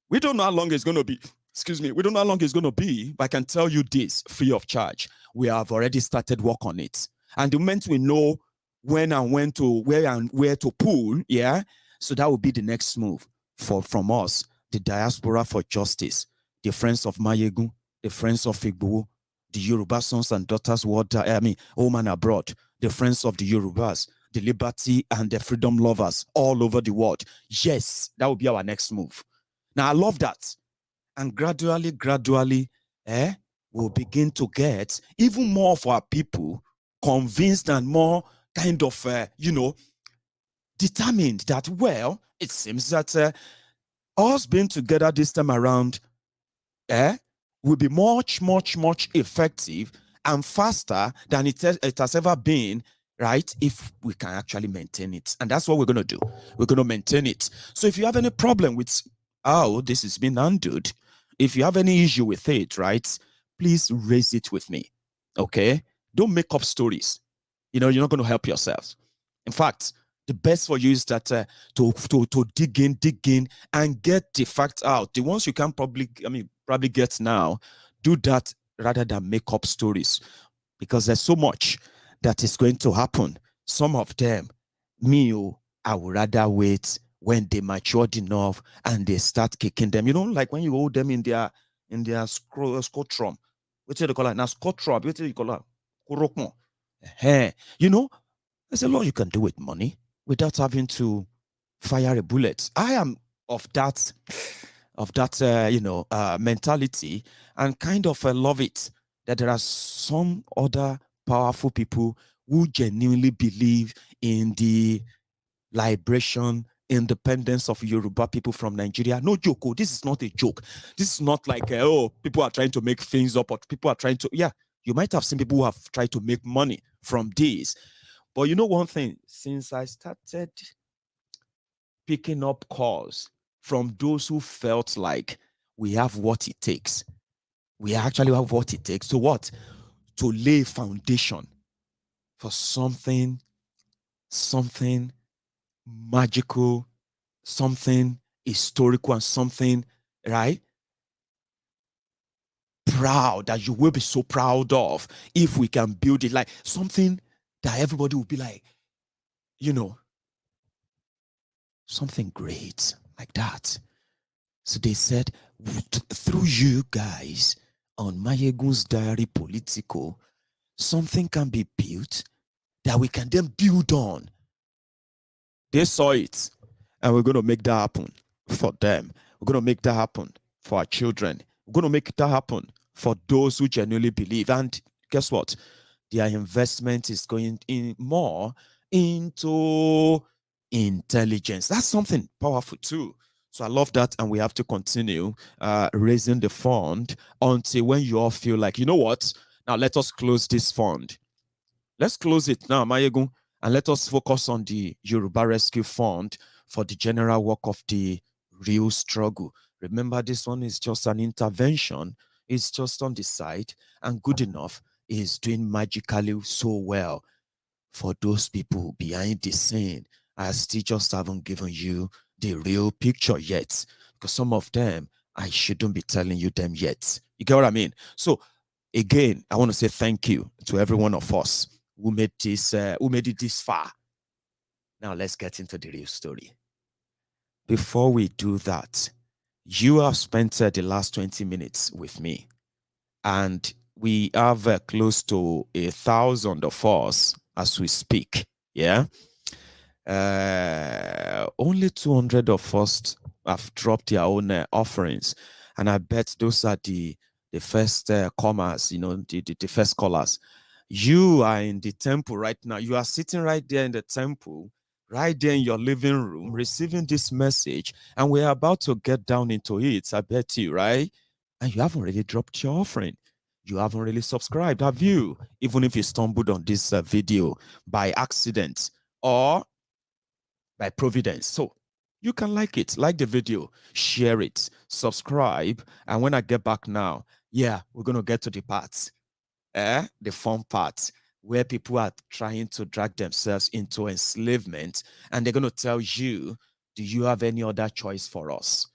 we don't know how long it's going to be. Excuse me. We don't know how long it's going to be, but I can tell you this free of charge. We have already started work on it. And the moment we know when and when to, where to pull, yeah, so that will be the next move from us, the Diaspora for Justice, the Friends of Maiyegun, the Friends of Igboho, the Yoruba sons and daughters, home and abroad, the Friends of the Yorubas, the liberty and the freedom lovers all over the world. Yes, that will be our next move. Now, I love that. And gradually, we'll begin to get even more of our people convinced and more kind of, determined that, well, it seems that us being together this time around will be much effective and faster than it has ever been, right? If we can actually maintain it. And that's what we're going to do. We're going to maintain it. So if you have any problem with how this is being handled, if you have any issue with it, right, please raise it with me, okay? Don't make up stories. You're not going to help yourselves. In fact, the best for you is that to dig in and get the facts out. The ones you can probably get now, do that rather than make up stories, because there's so much that is going to happen. Some of them, I would rather wait when they matured enough and they start kicking them. Like when you hold them in their scotrum. What do they call it? Now scotrum. What do you call it? There's a lot you can do with money without having to fire a bullet. I am of that mentality, and kind of love it that there are some other powerful people who genuinely believe in the liberation, independence of Yoruba people from Nigeria. No joke. Oh, this is not a joke. This is not like, people are trying to make things up, or people are trying to, you might have seen people who have tried to make money from this. But you know one thing, since I started picking up calls from those who felt like we have what it takes, we actually have what it takes to what? To lay foundation for something magical, something historical, and something, right, proud, that you will be so proud of if we can build it, like something that everybody will be like, something great like that. So they said, through you guys on MaiyegunsDiary Politico, something can be built that we can then build on. They saw it, and we're going to make that happen for them. We're going to make that happen for our children. We're going to make that happen for those who genuinely believe. And guess what? Their investment is going in more into intelligence. That's something powerful too. So I love that, and we have to continue raising the fund until when you all feel like, you know what? Now let us close this fund. Let's close it now, Maiyegun, and let us focus on the Yoruba Rescue Fund for the general work of the real struggle. Remember, this one is just an intervention. It's just on the side, and good enough is doing magically so well for those people behind the scene. I still just haven't given you the real picture yet, because some of them, I shouldn't be telling you them yet. You get what I mean? So again, I want to say thank you to every one of us who made it this far. Now let's get into the real story. Before we do that, you have spent the last 20 minutes with me, and we have close to 1,000 of us as we speak. Yeah. Only 200 of us have dropped their own offerings, and I bet those are the first comers, the first callers. You are in the temple right now. You are sitting right there in the temple, right there in your living room, receiving this message, and we're about to get down into it. I bet you, right? And you haven't really dropped your offering. You haven't really subscribed, have you? Even if you stumbled on this video by accident or by providence. So you can like the video, share it, subscribe. And when I get back now, yeah, we're going to get to the parts, the fun part, where people are trying to drag themselves into enslavement. And they're going to tell you, do you have any other choice for us?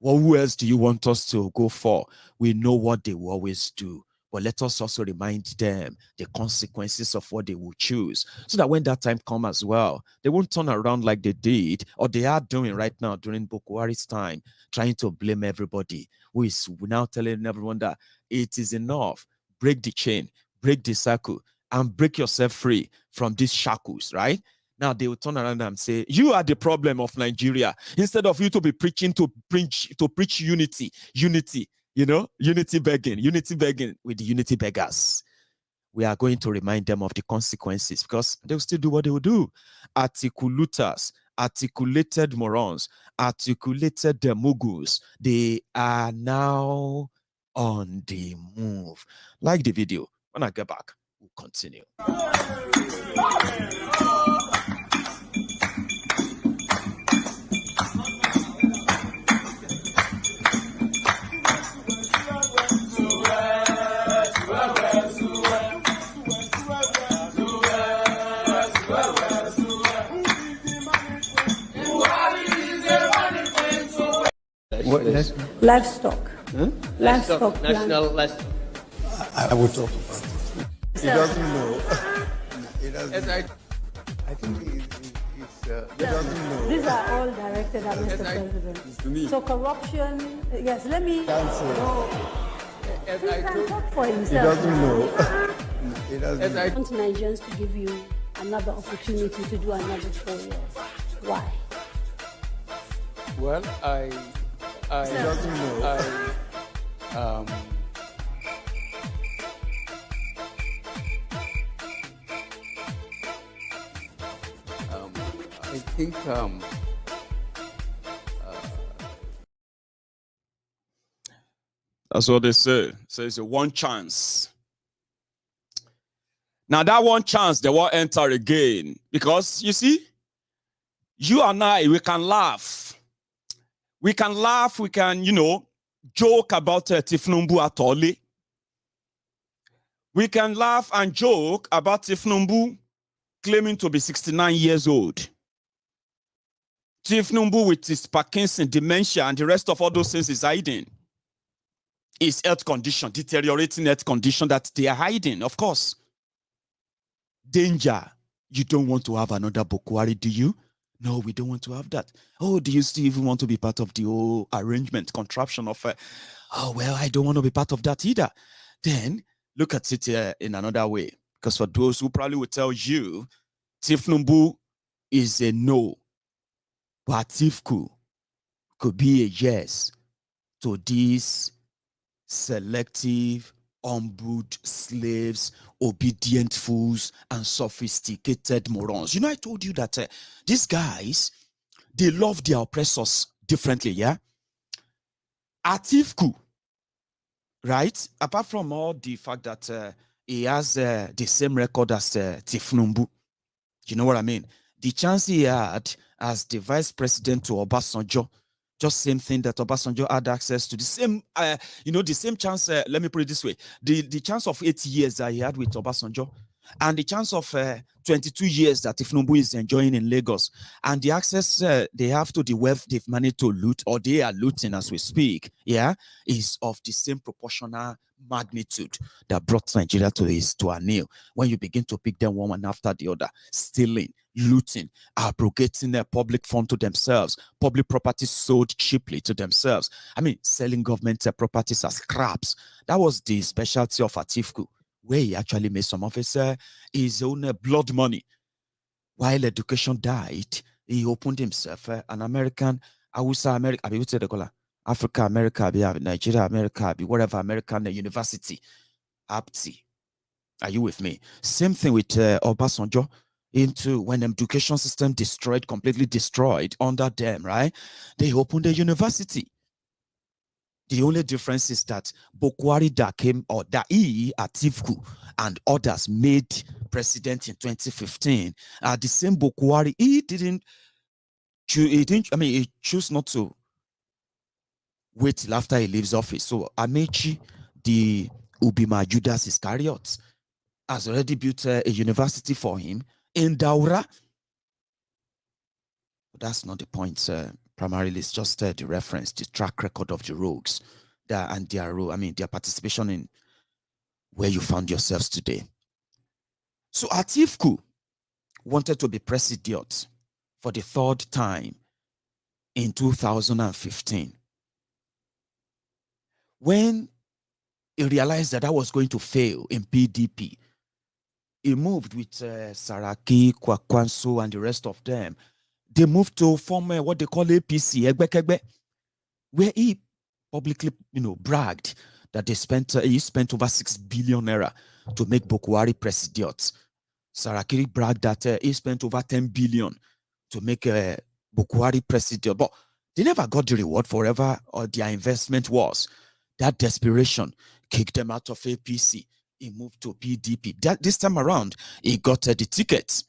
Well, who else do you want us to go for? We know what they will always do. But let us also remind them the consequences of what they will choose, so that when that time comes as well, they won't turn around like they did, or they are doing right now during Boko Haram's time, trying to blame everybody, who is now telling everyone that it is enough. Break the chain, break the circle, and break yourself free from these shackles, right? Now they will turn around and say, you are the problem of Nigeria. Instead of you to be preaching to preach unity, unity begging with the unity beggars. We are going to remind them of the consequences, because they'll still do what they will do. Articulators, articulated morons, articulated mugus, they are now on the move. Like the video. When I get back, we'll continue. Livestock. Huh? Livestock. National livestock. I would talk about it. He doesn't know. He doesn't. I think he doesn't know. These are all directed at Mr. President. So corruption, yes, let me. No. He can talk for himself. He doesn't know. He doesn't. I want Nigerians to give you another opportunity to do another 4 years. Why? Well, I doesn't know. I think that's what they say. So it's a one chance. Now that one chance, they won't enter again, because you see, you and I, we can laugh. We can laugh, we can, joke about Tifnumbu Atole. We can laugh and joke about Tifnumbu claiming to be 69 years old. Tifnumbu with his Parkinson, dementia, and the rest of all those things is hiding. His health condition, deteriorating health condition that they are hiding, of course. Danger. You don't want to have another Boko Haram, do you? No, we don't want to have that. Oh, do you still even want to be part of the whole arrangement, contraption of oh, well, I don't want to be part of that either. Then look at it in another way. Because for those who probably will tell you, Tifnumbu is a no. But Tifku could be a yes to these selective, humbled slaves, obedient fools, and sophisticated morons. I told you that these guys, they love their oppressors differently, yeah? Atifku, right? Apart from all the fact that he has the same record as Tifnumbu, you know what I mean? The chance he had as the vice president to Obasanjo, just same thing that Obasanjo had access to, the same, the same chance, let me put it this way, the chance of 8 years that he had with Obasanjo, and the chance of 22 years that Tifnumbu is enjoying in Lagos, and the access they have to the wealth they've managed to loot, or they are looting as we speak, is of the same proportional magnitude that brought Nigeria to a kneel. When you begin to pick them one after the other, stealing, looting, abrogating their public fund to themselves, public property sold cheaply to themselves. I mean, selling government properties as scraps. That was the specialty of Atifku, where he actually made some of his own blood money. While education died, he opened himself an American, Awusa America, Africa, America, Nigeria, America, whatever American university, APTI. Are you with me? Same thing with Obasanjo. Into when the education system completely destroyed under them, right? They opened a university. The only difference is that Bokwari that came, or that Atifku and others made president in 2015 are the same Bokwari. He chose not to wait till after he leaves office. So Amechi, the Ubima Judas Iscariot, has already built a university for him in Daura. But that's not the point. Primarily, it's just the reference, the track record of the rogues, and their participation in where you found yourselves today. So Atifku wanted to be president for the third time in 2015. When he realized that was going to fail in PDP, he moved with Saraki, Kwakwanso, and the rest of them. They moved to form what they call APC, Egbekegbe, where he publicly, bragged that he spent over 6 billion naira to make Bokwari president. Saraki bragged that he spent over 10 billion to make Bokwari president. But they never got the reward forever, or their investment was. That desperation kicked them out of APC. He moved to PDP. This time around, he got the ticket.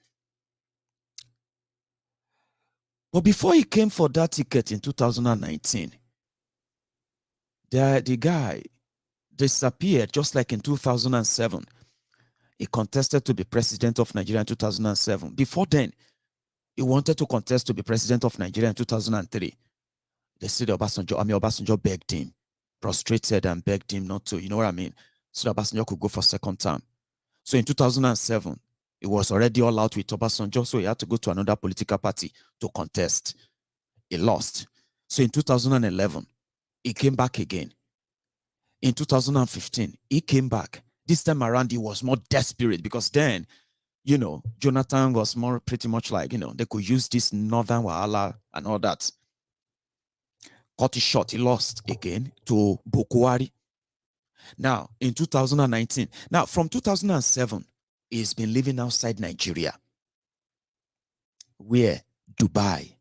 But before he came for that ticket in 2019, the guy disappeared, just like in 2007. He contested to be president of Nigeria in 2007. Before then, he wanted to contest to be president of Nigeria in 2003. They said Obasanjo begged him, prostrated and begged him not to, you know what I mean? So Obasanjo could go for second term. So in 2007, he was already all out with Obasanjo, so he had to go to another political party to contest. He lost. So in 2011, he came back again. In 2015, he came back. This time around, he was more desperate because then, Jonathan was more pretty much like, they could use this northern Wahala and all that. Cut it short, he lost again to Bokwari. Now, in 2019, from 2007, he's been living outside Nigeria. Where? Dubai.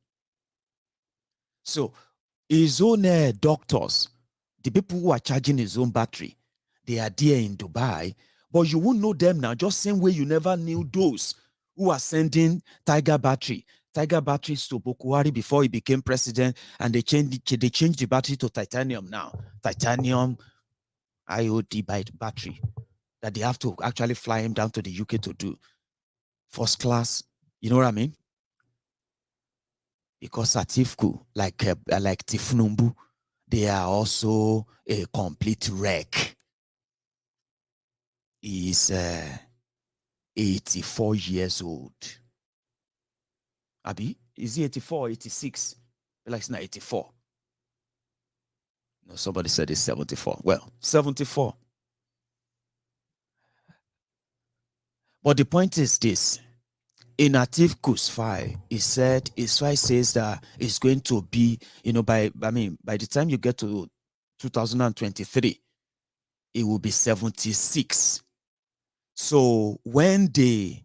So, his own doctors, the people who are charging his own battery, they are there in Dubai, but you won't know them now, just same way you never knew those who are sending Tiger batteries to Bokwari before he became president, and they changed the battery to titanium now. Titanium IOD battery that they have to actually fly him down to the UK to do. First class, you know what I mean? Because Atifku, like Tifnumbu, they are also a complete wreck. He's 84 years old. Abi, is he 84, 86? Like it's not 84. No, somebody said it's 74. Well, 74. But the point is this. In Atifku's file, his file says that it's going to be, by the time you get to 2023, it will be 76. So when they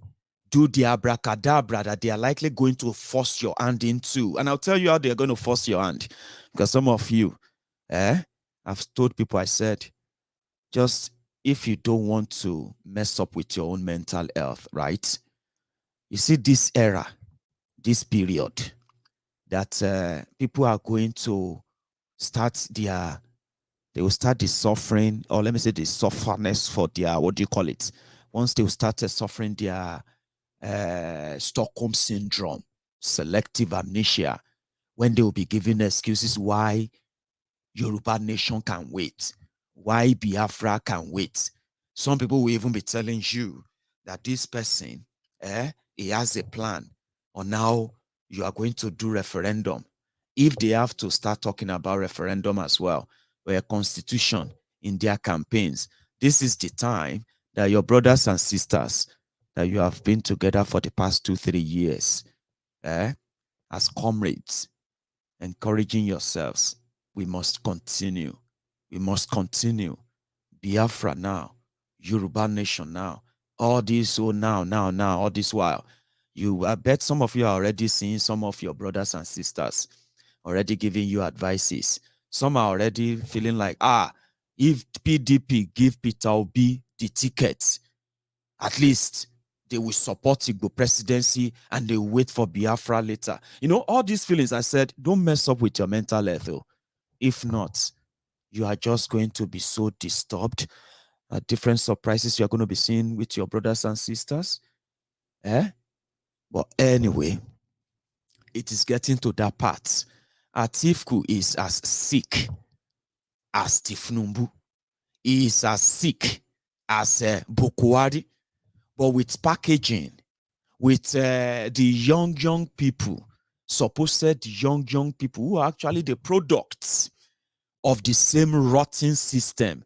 do the abracadabra that they are likely going to force your hand into, and I'll tell you how they're going to force your hand, because some of you, I've told people, I said, just if you don't want to mess up with your own mental health, right? You see this era, this period, that people are going to start they will start the suffering, or let me say the sufferness for their, what do you call it? once they started suffering their Stockholm syndrome, selective amnesia, when they will be giving excuses why Yoruba nation can wait, why Biafra can wait. Some people will even be telling you that this person, he has a plan on how you are going to do referendum. If they have to start talking about referendum as well, or a constitution in their campaigns, this is the time that your brothers and sisters that you have been together for the past 2-3 years, as comrades, encouraging yourselves. We must continue. We must continue. Biafra now. Yoruba nation now. All this, now, all this while. I bet some of you are already seeing some of your brothers and sisters already giving you advices. Some are already feeling like, if PDP give Peter Obi the ticket, at least they will support Igbo presidency and they will wait for Biafra later. You know, all these feelings, I said, don't mess up with your mental health. If not, you are just going to be so disturbed at different surprises you're going to be seeing with your brothers and sisters. But anyway, it is getting to that part. Atiku is as sick as Tifnumbu. He is as sick as Bokwari, but with packaging, with the young people, supposed young people who are actually the products of the same rotten system.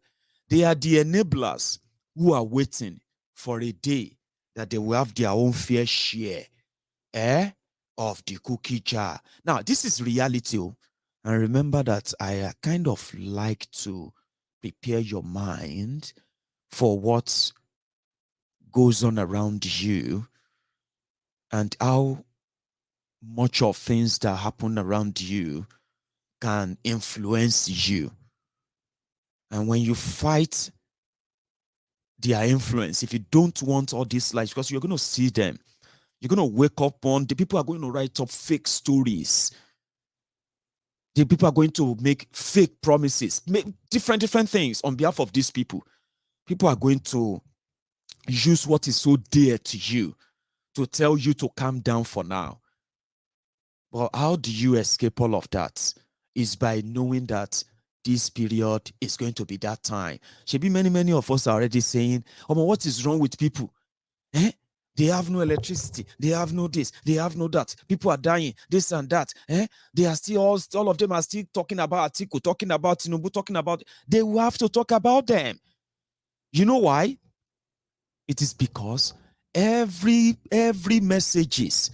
They are the enablers who are waiting for a day that they will have their own fair share of the cookie jar. Now, this is reality. And remember that I kind of like to prepare your mind for what goes on around you and how much of things that happen around you can influence you. And when you fight their influence, if you don't want all these lies, because you're going to see them, you're going to wake up on, the people are going to write up fake stories. The people are going to make fake promises, make different things on behalf of these people. People are going to use what is so dear to you to tell you to calm down for now. But how do you escape all of that? Is by knowing that this period is going to be that time. Should be many of us are already saying, what is wrong with people? They have no electricity. They have no this. They have no that. People are dying. This and that. They are still all of them are still talking about Atiku, talking about Tinubu, talking about. They will have to talk about them. You know why? It is because every messages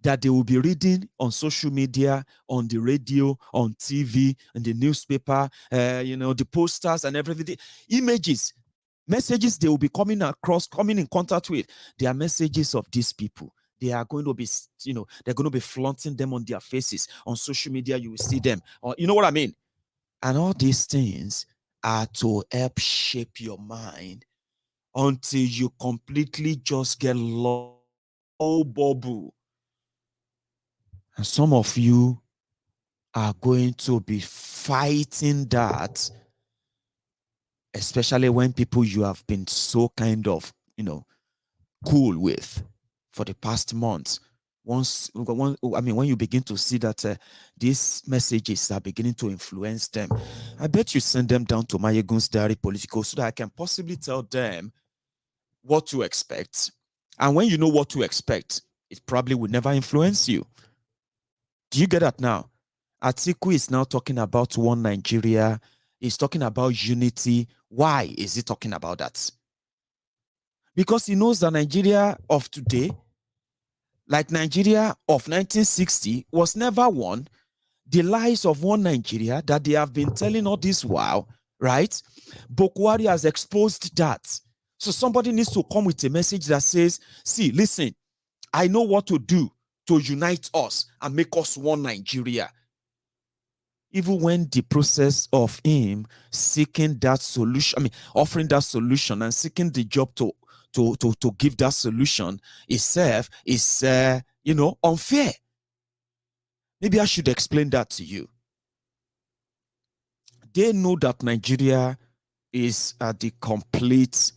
that they will be reading on social media, on the radio, on TV, in the newspaper, the posters and everything, images. Messages they will be coming in contact with, they are messages of these people. They are going to be, they're going to be flaunting them on their faces. On social media, you will see them. You know what I mean? And all these things are to help shape your mind until you completely just get low bubble. And some of you are going to be fighting that, especially when people you have been so kind of, cool with for the past months. When you begin to see that these messages are beginning to influence them, I bet you send them down to MaiyegunsDiary Politico so that I can possibly tell them what to expect. And when you know what to expect, it probably will never influence you. Do you get that now? Atiku is now talking about one Nigeria. He's talking about unity. Why is he talking about that? Because he knows that Nigeria of today, like Nigeria of 1960, was never one. The lies of one Nigeria that they have been telling all this while, right? Bokwari has exposed that. So somebody needs to come with a message that says, see, listen, I know what to do to unite us and make us one Nigeria. Even when the process of him seeking that solution, offering that solution and seeking the job to give that solution itself is, unfair. Maybe I should explain that to you. They know that Nigeria is at the complete,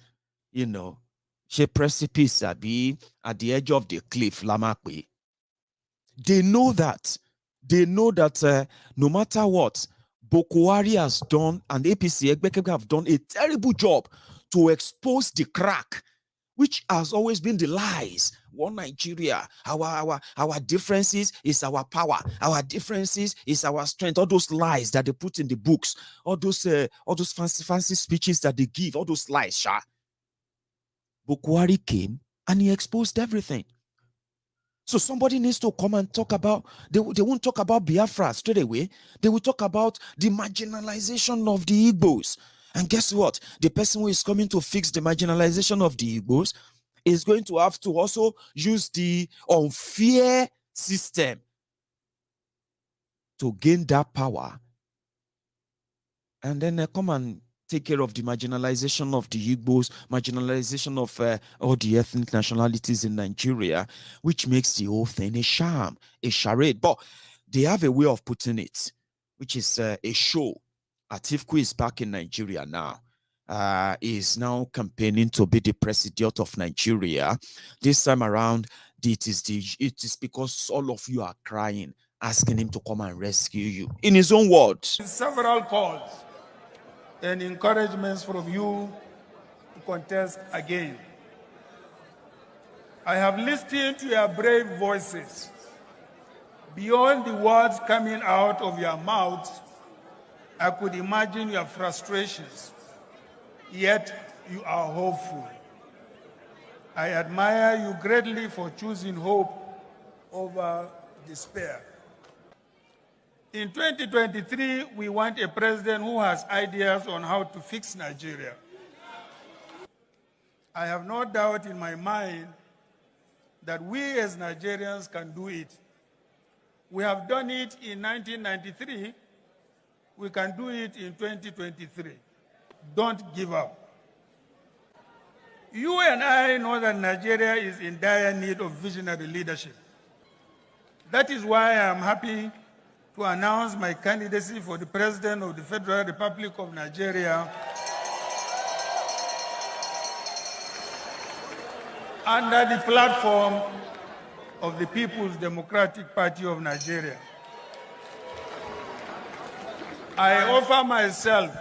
she precipice be at the edge of the cliff, Lamakwe. They know that. They know that no matter what, Bokwari has done and APC Egbekebe have done a terrible job to expose the crack, which has always been the lies. One Nigeria, our differences is our power. Our differences is our strength. All those lies that they put in the books, all those fancy speeches that they give, all those lies, Sha. Bokwari came and he exposed everything. So somebody needs to come and talk about, they won't talk about Biafra straight away. They will talk about the marginalization of the Igbos. And guess what? The person who is coming to fix the marginalization of the Igbos is going to have to also use the unfair system to gain that power. And then come and take care of the marginalization of the Igbos, marginalization of all the ethnic nationalities in Nigeria, which makes the whole thing a sham, a charade. But they have a way of putting it, which is a show. Atiku is back in Nigeria now. Is now campaigning to be the president of Nigeria. This time around, it is because all of you are crying, asking him to come and rescue you. In his own words. Several calls and encouragements from you to contest again. I have listened to your brave voices. Beyond the words coming out of your mouths, I could imagine your frustrations, yet you are hopeful. I admire you greatly for choosing hope over despair. In 2023, we want a president who has ideas on how to fix Nigeria. I have no doubt in my mind that we as Nigerians can do it. We have done it in 1993. We can do it in 2023. Don't give up. You and I know that Nigeria is in dire need of visionary leadership. That is why I am happy to announce my candidacy for the President of the Federal Republic of Nigeria under the platform of the People's Democratic Party of Nigeria. I offer myself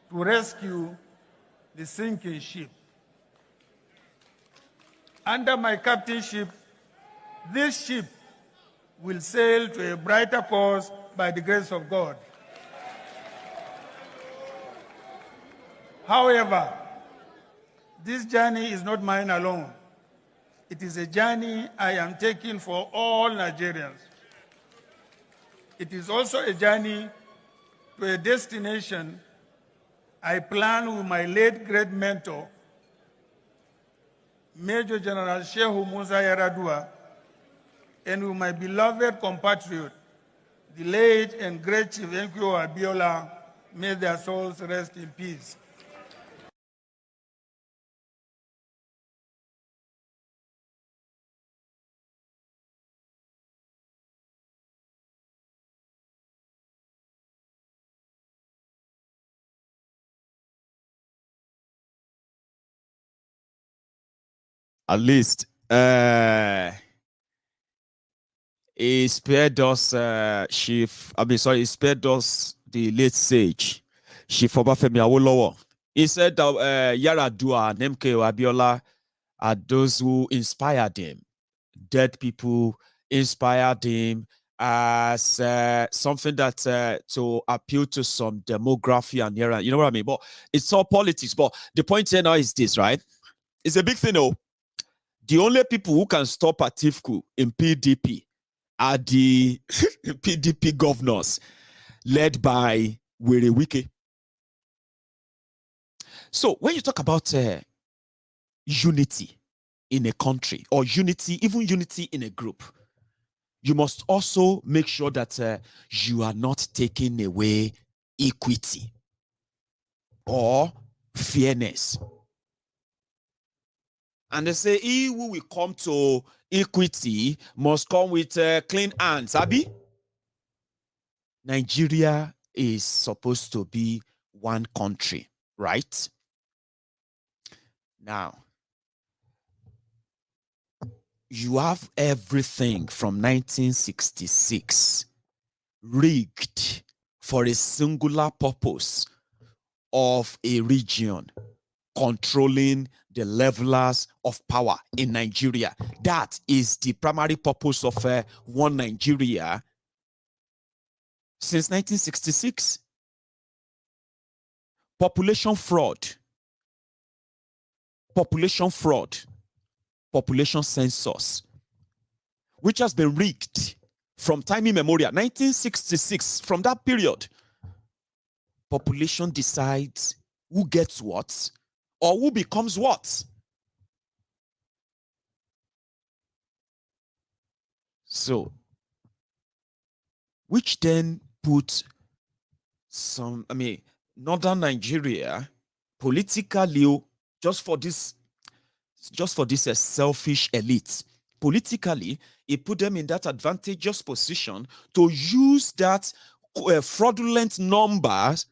to rescue the sinking ship. Under my captainship, this ship will sail to a brighter course by the grace of God. However, this journey is not mine alone. It is a journey I am taking for all Nigerians. It is also a journey to a destination I plan with my late great mentor, Major General Shehu Musa Yaradua, and with my beloved compatriot, the late and great Chief Igboho Abiola, may their souls rest in peace. At least he spared us he spared us the late sage Chief Obafemi Awolowo. He said that Yaradua and MKO Abiola are those who inspired him. Dead people inspired him as something that to appeal to some demography and era. You know what I mean? But it's all politics. But the point here now is this, right? It's a big thing, though. The only people who can stop Atiku in PDP are the PDP governors led by Were Wike. So when you talk about unity in a country or unity, even unity in a group, you must also make sure that you are not taking away equity or fairness. And they say, he who will come to equity must come with clean hands. Abi? Nigeria is supposed to be one country, right? Now, you have everything from 1966 rigged for a singular purpose of a region controlling the levelers of power in Nigeria. That is the primary purpose of one Nigeria since 1966. Population fraud, population census, which has been rigged from time immemorial, 1966, from that period. Population decides who gets what or who becomes what. So, which then put some, northern Nigeria politically, just for this selfish elite, politically, it put them in that advantageous position to use that fraudulent numbers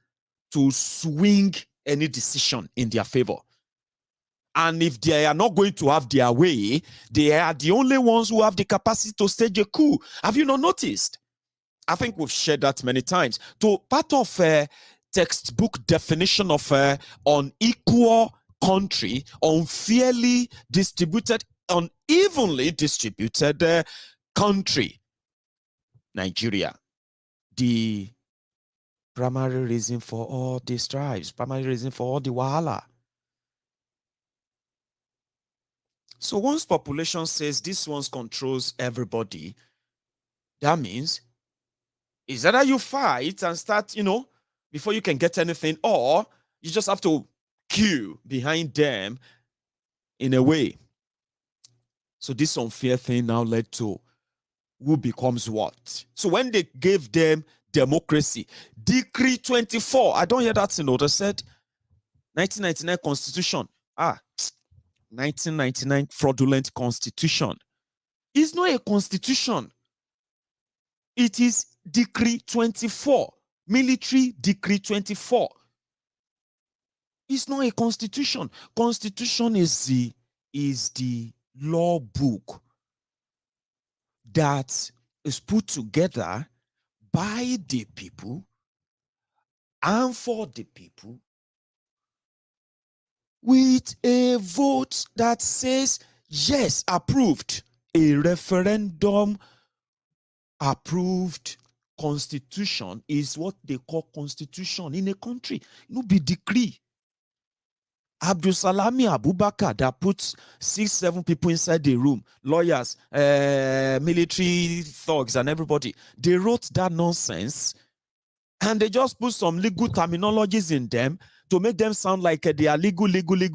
to swing any decision in their favor. And if they are not going to have their way, they are the only ones who have the capacity to stage a coup. Have you not noticed? I think we've shared that many times. To part of a textbook definition of unequal country, unfairly distributed, unevenly distributed country, Nigeria. The primary reason for all these strifes, primary reason for all the wahala. So once population says this one controls everybody, that means is either you fight and start, before you can get anything, or you just have to queue behind them in a way. So this unfair thing now led to who becomes what. So when they gave them democracy, Decree 24, I don't hear that in order, said 1999 Constitution. 1999 fraudulent Constitution. It's not a constitution. It is Decree 24, military Decree 24. It's not a constitution. Constitution is the law book that is put together by the people and for the people with a vote that says yes, approved. A referendum approved constitution is what they call constitution in a country. No be decree. Abdul Salami Abubakar that puts 6-7 people inside the room, lawyers, military thugs and everybody. They wrote that nonsense and they just put some legal terminologies in them to make them sound like they are legal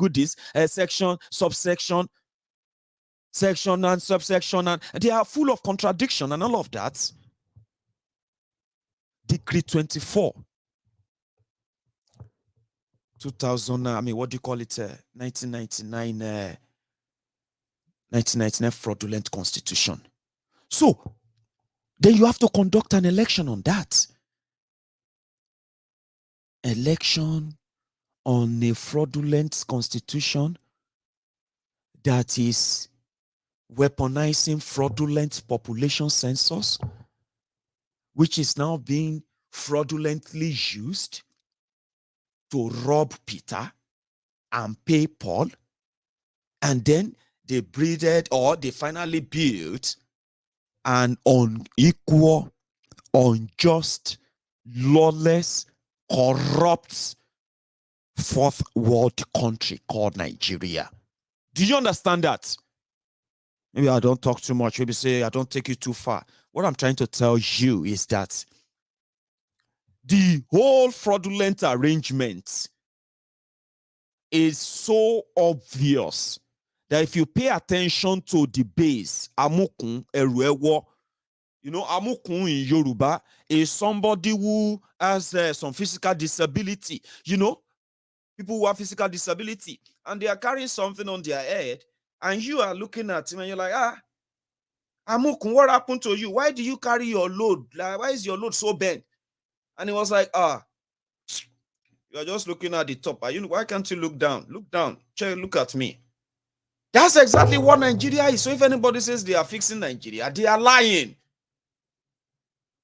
this, section, subsection, section and subsection, and they are full of contradiction and all of that. Decree 24. 2000, what do you call it? 1999 fraudulent constitution. So, then you have to conduct an election on that. Election on a fraudulent constitution that is weaponizing fraudulent population census, which is now being fraudulently used to rob Peter and pay Paul, and then they breeded or they finally built an unequal, unjust, lawless, corrupt fourth world country called Nigeria. Do you understand that? Maybe I don't talk too much. Maybe say I don't take you too far. What I'm trying to tell you is that the whole fraudulent arrangement is so obvious that if you pay attention to the base, Amukun, Eruewo, Amukun in Yoruba is somebody who has some physical disability. People who have physical disability and they are carrying something on their head, and you are looking at him and you're like, Amukun, what happened to you? Why do you carry your load? Like, why is your load so bent? And he was like, You are just looking at the top. Why can't you look down? Look down. Look at me. That's exactly what Nigeria is. So if anybody says they are fixing Nigeria, they are lying.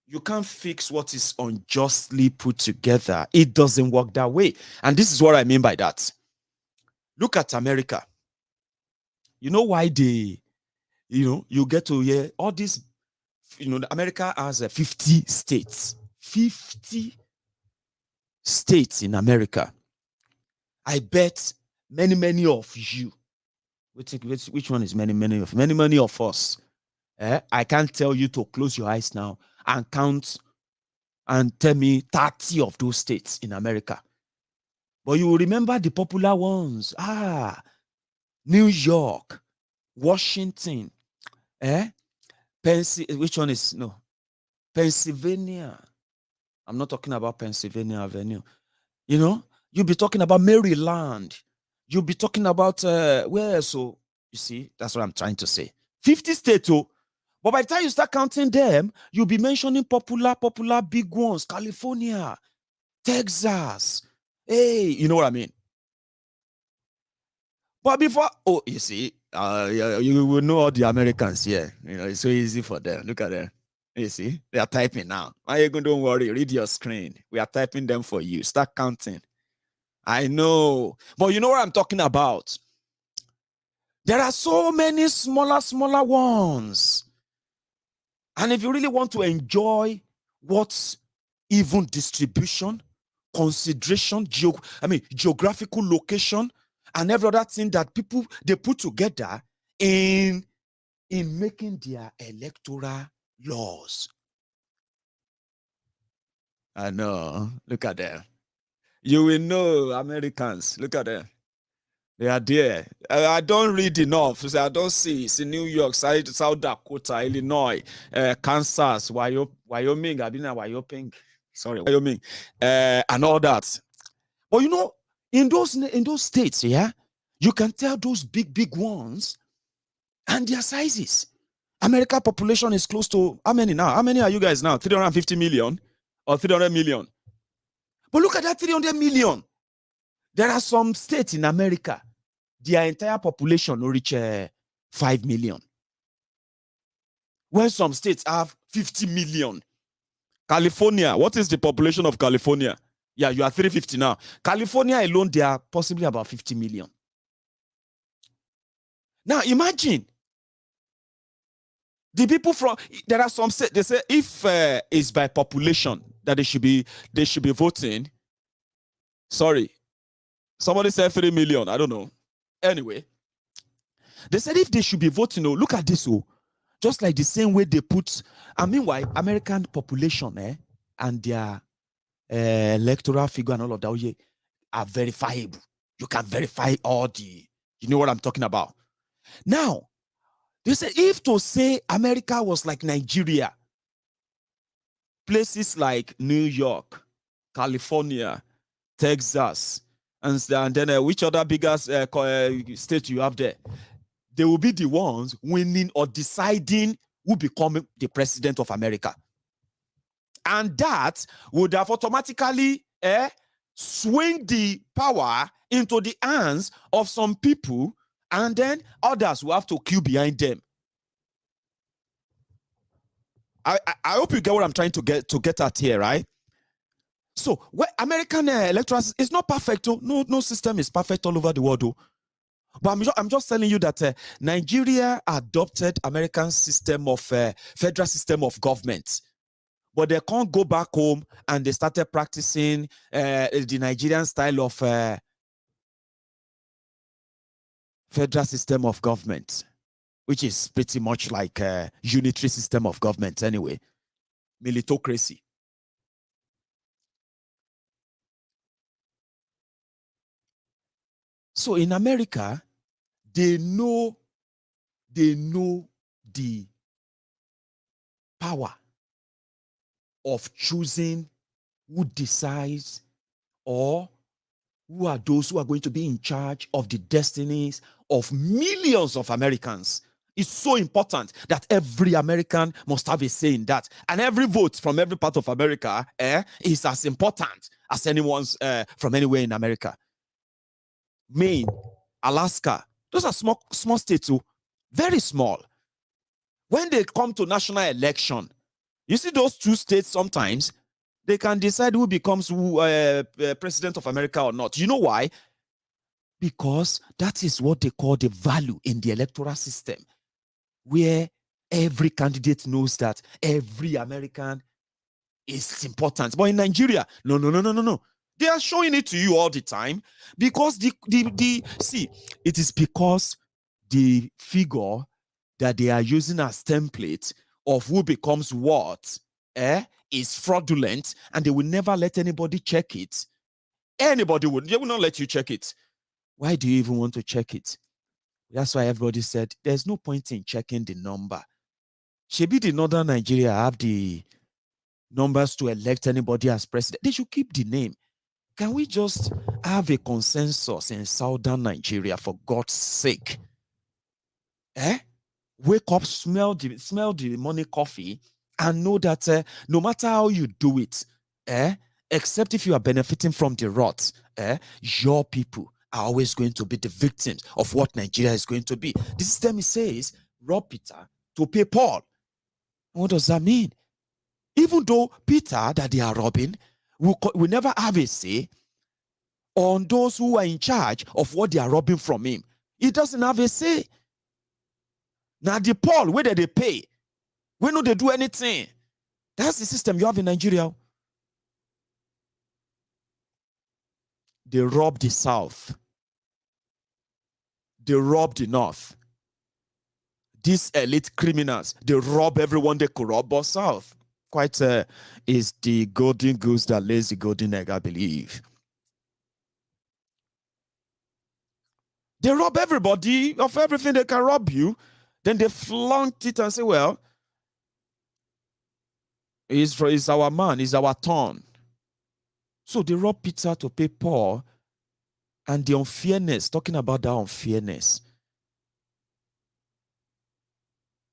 You can't fix what is unjustly put together. It doesn't work that way. And this is what I mean by that. Look at America. You know why you get to hear all this, America has 50 states. 50 states in America. I bet many of you, which one is many of us? I can't tell you to close your eyes now and count and tell me 30 of those states in America. But you will remember the popular ones. New York, Washington, which one is Pennsylvania. I'm not talking about Pennsylvania Avenue. You'll be talking about Maryland. You'll be talking about where? So you see, that's what I'm trying to say. 50 states, but by the time you start counting them, you'll be mentioning popular big ones. California, Texas. Hey, you know what I mean? But before, you see, you will know all the Americans here. It's so easy for them. Look at them. You see, they are typing now. Maiyegun, don't worry. Read your screen. We are typing them for you. Start counting. I know. But you know what I'm talking about? There are so many smaller ones. And if you really want to enjoy what's even distribution, consideration, geographical location, and every other thing that people, they put together in making their electoral laws. I know. Look at them. You will know Americans. Look at them. They are there. I don't read enough. So I don't see. It's in New York, South Dakota, Illinois, Kansas, Wyoming. I've been in Wyoming. Sorry, Wyoming, and all that. But in those states, you can tell those big ones and their sizes. America population is close to how many now? How many are you guys now? 350 million or 300 million? But look at that 300 million. There are some states in America, their entire population will reach 5 million. When some states have 50 million. California, what is the population of California? Yeah, you are 350 now. California alone, they are possibly about 50 million. Now, imagine the people there are some states, they say if it's by population that they should be voting. Sorry. Somebody said 3 million. I don't know. Anyway, they said if they should be voting, look at this, just like the same way they put, meanwhile, American population and their electoral figure and all of that are verifiable. You can verify all you know what I'm talking about. Now, they say if to say America was like Nigeria, places like New York, California, Texas, and then which other biggest state you have there? They will be the ones winning or deciding who become the president of America. And that would have automatically swing the power into the hands of some people, and then others will have to queue behind them. I hope you get what I'm trying to get at here, right? So, American electoral is not perfect. No system is perfect all over the world. But I'm just telling you that Nigeria adopted American system of federal system of government, but they can't go back home and they started practicing the Nigerian style of federal system of government, which is pretty much like a unitary system of government anyway, militocracy. So in America, they know the power of choosing who decides or who are those who are going to be in charge of the destinies of millions of Americans is so important that every American must have a say in that. And every vote from every part of America is as important as anyone's from anywhere in America. Maine, Alaska, those are small states, too, very small. When they come to national election, you see those two states sometimes, they can decide who becomes president of America or not. You know why? Because that is what they call the value in the electoral system, where every candidate knows that every American is important. But in Nigeria, no. They are showing it to you all the time because see, it is because the figure that they are using as template of who becomes what is fraudulent, and they will never let anybody check it. They will not let you check it. Why do you even want to check it? That's why everybody said there's no point in checking the number. Shebi the Northern Nigeria have the numbers to elect anybody as president. They should keep the name. Can we just have a consensus in Southern Nigeria, for God's sake? Wake up, smell the morning coffee, and know that no matter how you do it, except if you are benefiting from the rot, your people are always going to be the victims of what Nigeria is going to be. The system says, rob Peter to pay Paul. What does that mean? Even though Peter that they are robbing will never have a say on those who are in charge of what they are robbing from him. He doesn't have a say. Now the Paul, where they pay, when do they do anything? That's the system you have in Nigeria. They rob the South. They rob the North. These elite criminals, they rob everyone they could rob but South. Quite is the golden goose that lays the golden egg, I believe. They rob everybody of everything they can rob you. Then they flaunt it and say, well, it's our man, it's our turn. So they rob Peter to pay Paul, and the unfairness, talking about that unfairness.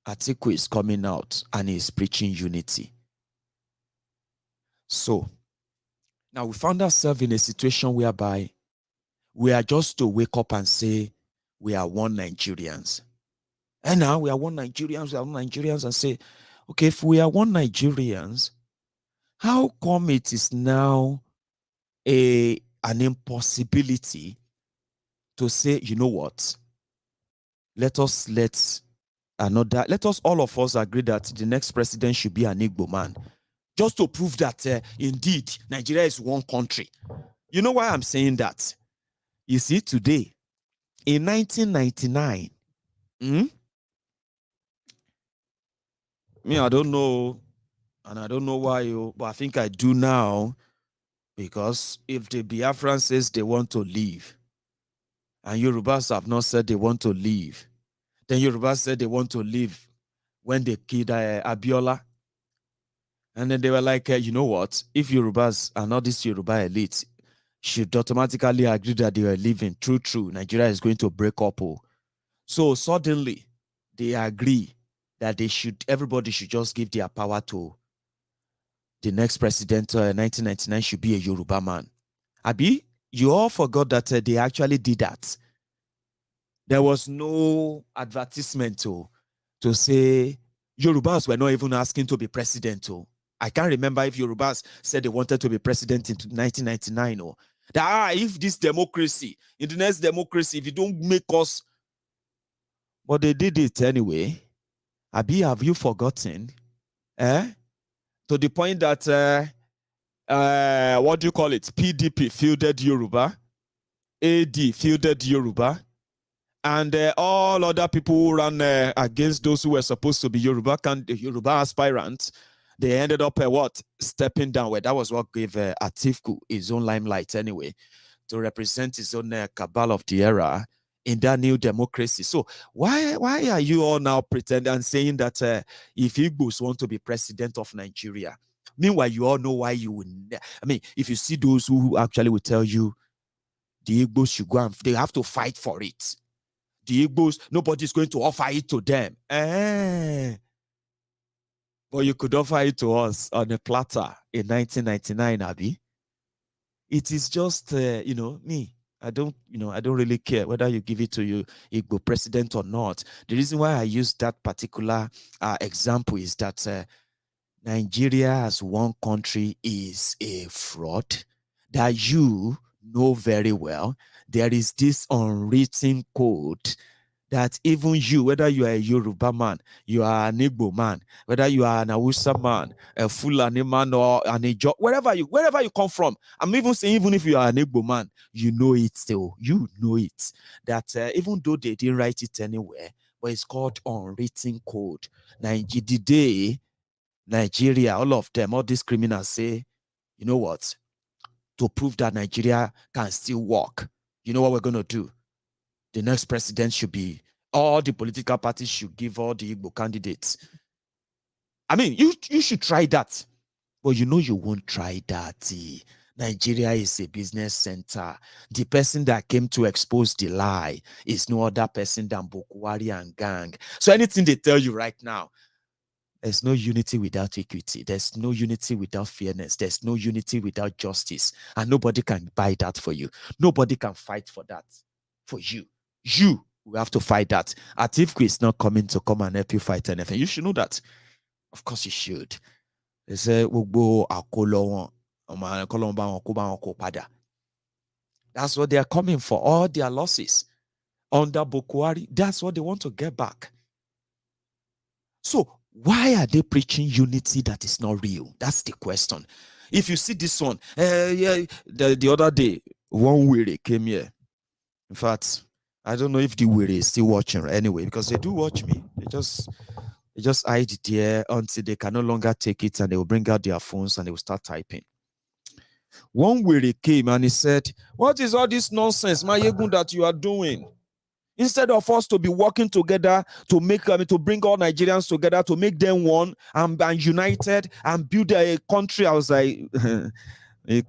Politico is coming out and he's preaching unity. So now we found ourselves in a situation whereby we are just to wake up and say we are one Nigerians. And now we are one Nigerians, and say, okay, if we are one Nigerians, how come it is now an impossibility to say, you know what? Let us all of us agree that the next president should be an Igbo man, just to prove that indeed Nigeria is one country. You know why I'm saying that? You see, today, in 1999, I don't know, and I don't know why, but I think I do now, because if the Biafran says they want to leave, and Yorubas have not said they want to leave, then Yorubas said they want to leave when they killed Abiola. And then they were like, you know what? If Yorubas are not this Yoruba elite, should automatically agree that they are leaving. True. Nigeria is going to break up. So suddenly, they agree that everybody should just give their power to the next president. 1999 should be a Yoruba man. Abi, you all forgot that they actually did that. There was no advertisement to say Yorubas were not even asking to be president. I can't remember if Yorubas said they wanted to be president in 1999. That if this democracy, in the next democracy, if you don't make us, but they did it anyway. Abi, have you forgotten? To the point that what do you call it? PDP fielded Yoruba, AD fielded Yoruba, and all other people who ran against those who were supposed to be Yoruba aspirants, they ended up stepping down. Well, that was what gave Atiku his own limelight anyway, to represent his own cabal of the era in that new democracy. So why are you all now pretending and saying that if Igbos want to be president of Nigeria, meanwhile you all know why you would? I mean, if you see those who actually will tell you the Igbos should go and they have to fight for it. the Igbos, nobody's going to offer it to them. But you could offer it to us on a platter in 1999, Abi. It is just, me. I don't really care whether you give it to your Igbo president or not. The reason why I use that particular example is that Nigeria as one country is a fraud that you know very well. There is this unwritten code that even you, whether you are a Yoruba man, you are an Igbo man, whether you are an Hausa man, a Fulani man, or an Ijo, wherever you come from, I'm even saying, even if you are an Igbo man, you know it still. You know it. That even though they didn't write it anywhere, but it's called unwritten code. The day Nigeria, all of them, all these criminals say, you know what? To prove that Nigeria can still work, you know what we're going to do? The next president should be, all the political parties should give all the Igbo candidates. I mean, you should try that. But you know you won't try that. Nigeria is a business center. The person that came to expose the lie is no other person than Bokwari and gang. So anything they tell you right now, there's no unity without equity. There's no unity without fairness. There's no unity without justice. And nobody can buy that for you. Nobody can fight for that for you. You will have to fight that. Atifku is not coming to come and help you fight anything. You should know that. Of course you should. They say, that's what they are coming for. All their losses under Bokwari, that's what they want to get back. So why are they preaching unity that is not real? That's the question. If you see this one, the other day, one weary came here. In fact, I don't know if the weary is still watching anyway, because they do watch me. They just hide it here until they can no longer take it, and they will bring out their phones and they will start typing. One weary came and he said, "What is all this nonsense, Maiyegun, that you are doing? Instead of us to be working together to to bring all Nigerians together, to make them one and united and build a country." I was like, you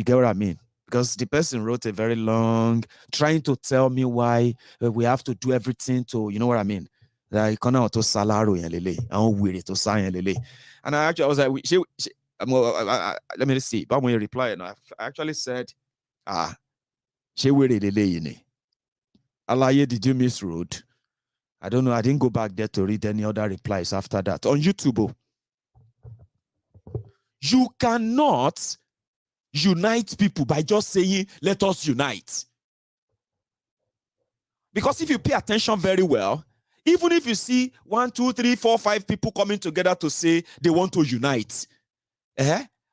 get what I mean? Because the person wrote a very long, trying to tell me why we have to do everything to, you know what I mean? Like, and I was like, let me see. But when you reply, I actually said, Alaye, did you miss road? I don't know. I didn't go back there to read any other replies after that. On YouTube, you cannot unite people by just saying, let us unite. Because if you pay attention very well, even if you see 1, 2, 3, 4, 5 people coming together to say they want to unite,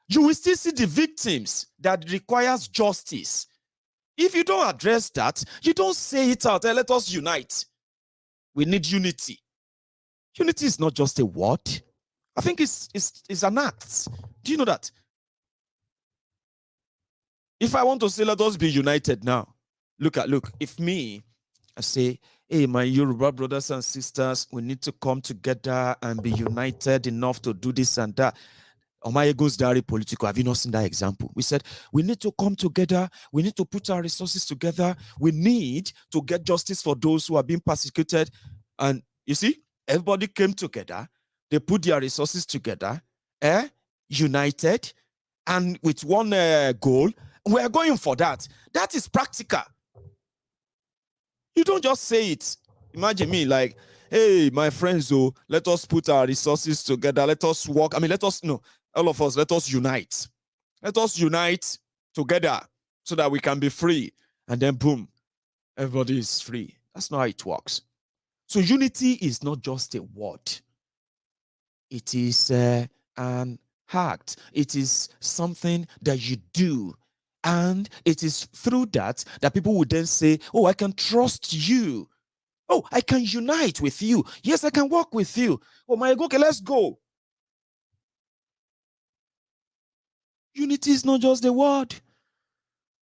you will still see the victims that requires justice. If you don't address that, you don't say it out, let us unite. We need unity. Unity is not just a word. I think it's an act. Do you know that? If I want to say, let us be united now, look, if me, I say, hey, my Yoruba brothers and sisters, we need to come together and be united enough to do this and that. On MaiyegunsDiary Politico, have you not seen that example? We said, we need to come together. We need to put our resources together. We need to get justice for those who are being persecuted. And you see, everybody came together. They put their resources together, united, and with one goal. We're going for that. That is practical. You don't just say it. Imagine me like, hey, my friends, let us put our resources together. Let us work. All of us, let us unite. Let us unite together so that we can be free. And then boom, everybody is free. That's not how it works. So unity is not just a word. It is an act. It is something that you do. And it is through that people would then say, oh, I can trust you. Oh, I can unite with you. Yes, I can work with you. Oh, Maiyegun, okay, let's go. Unity is not just a word.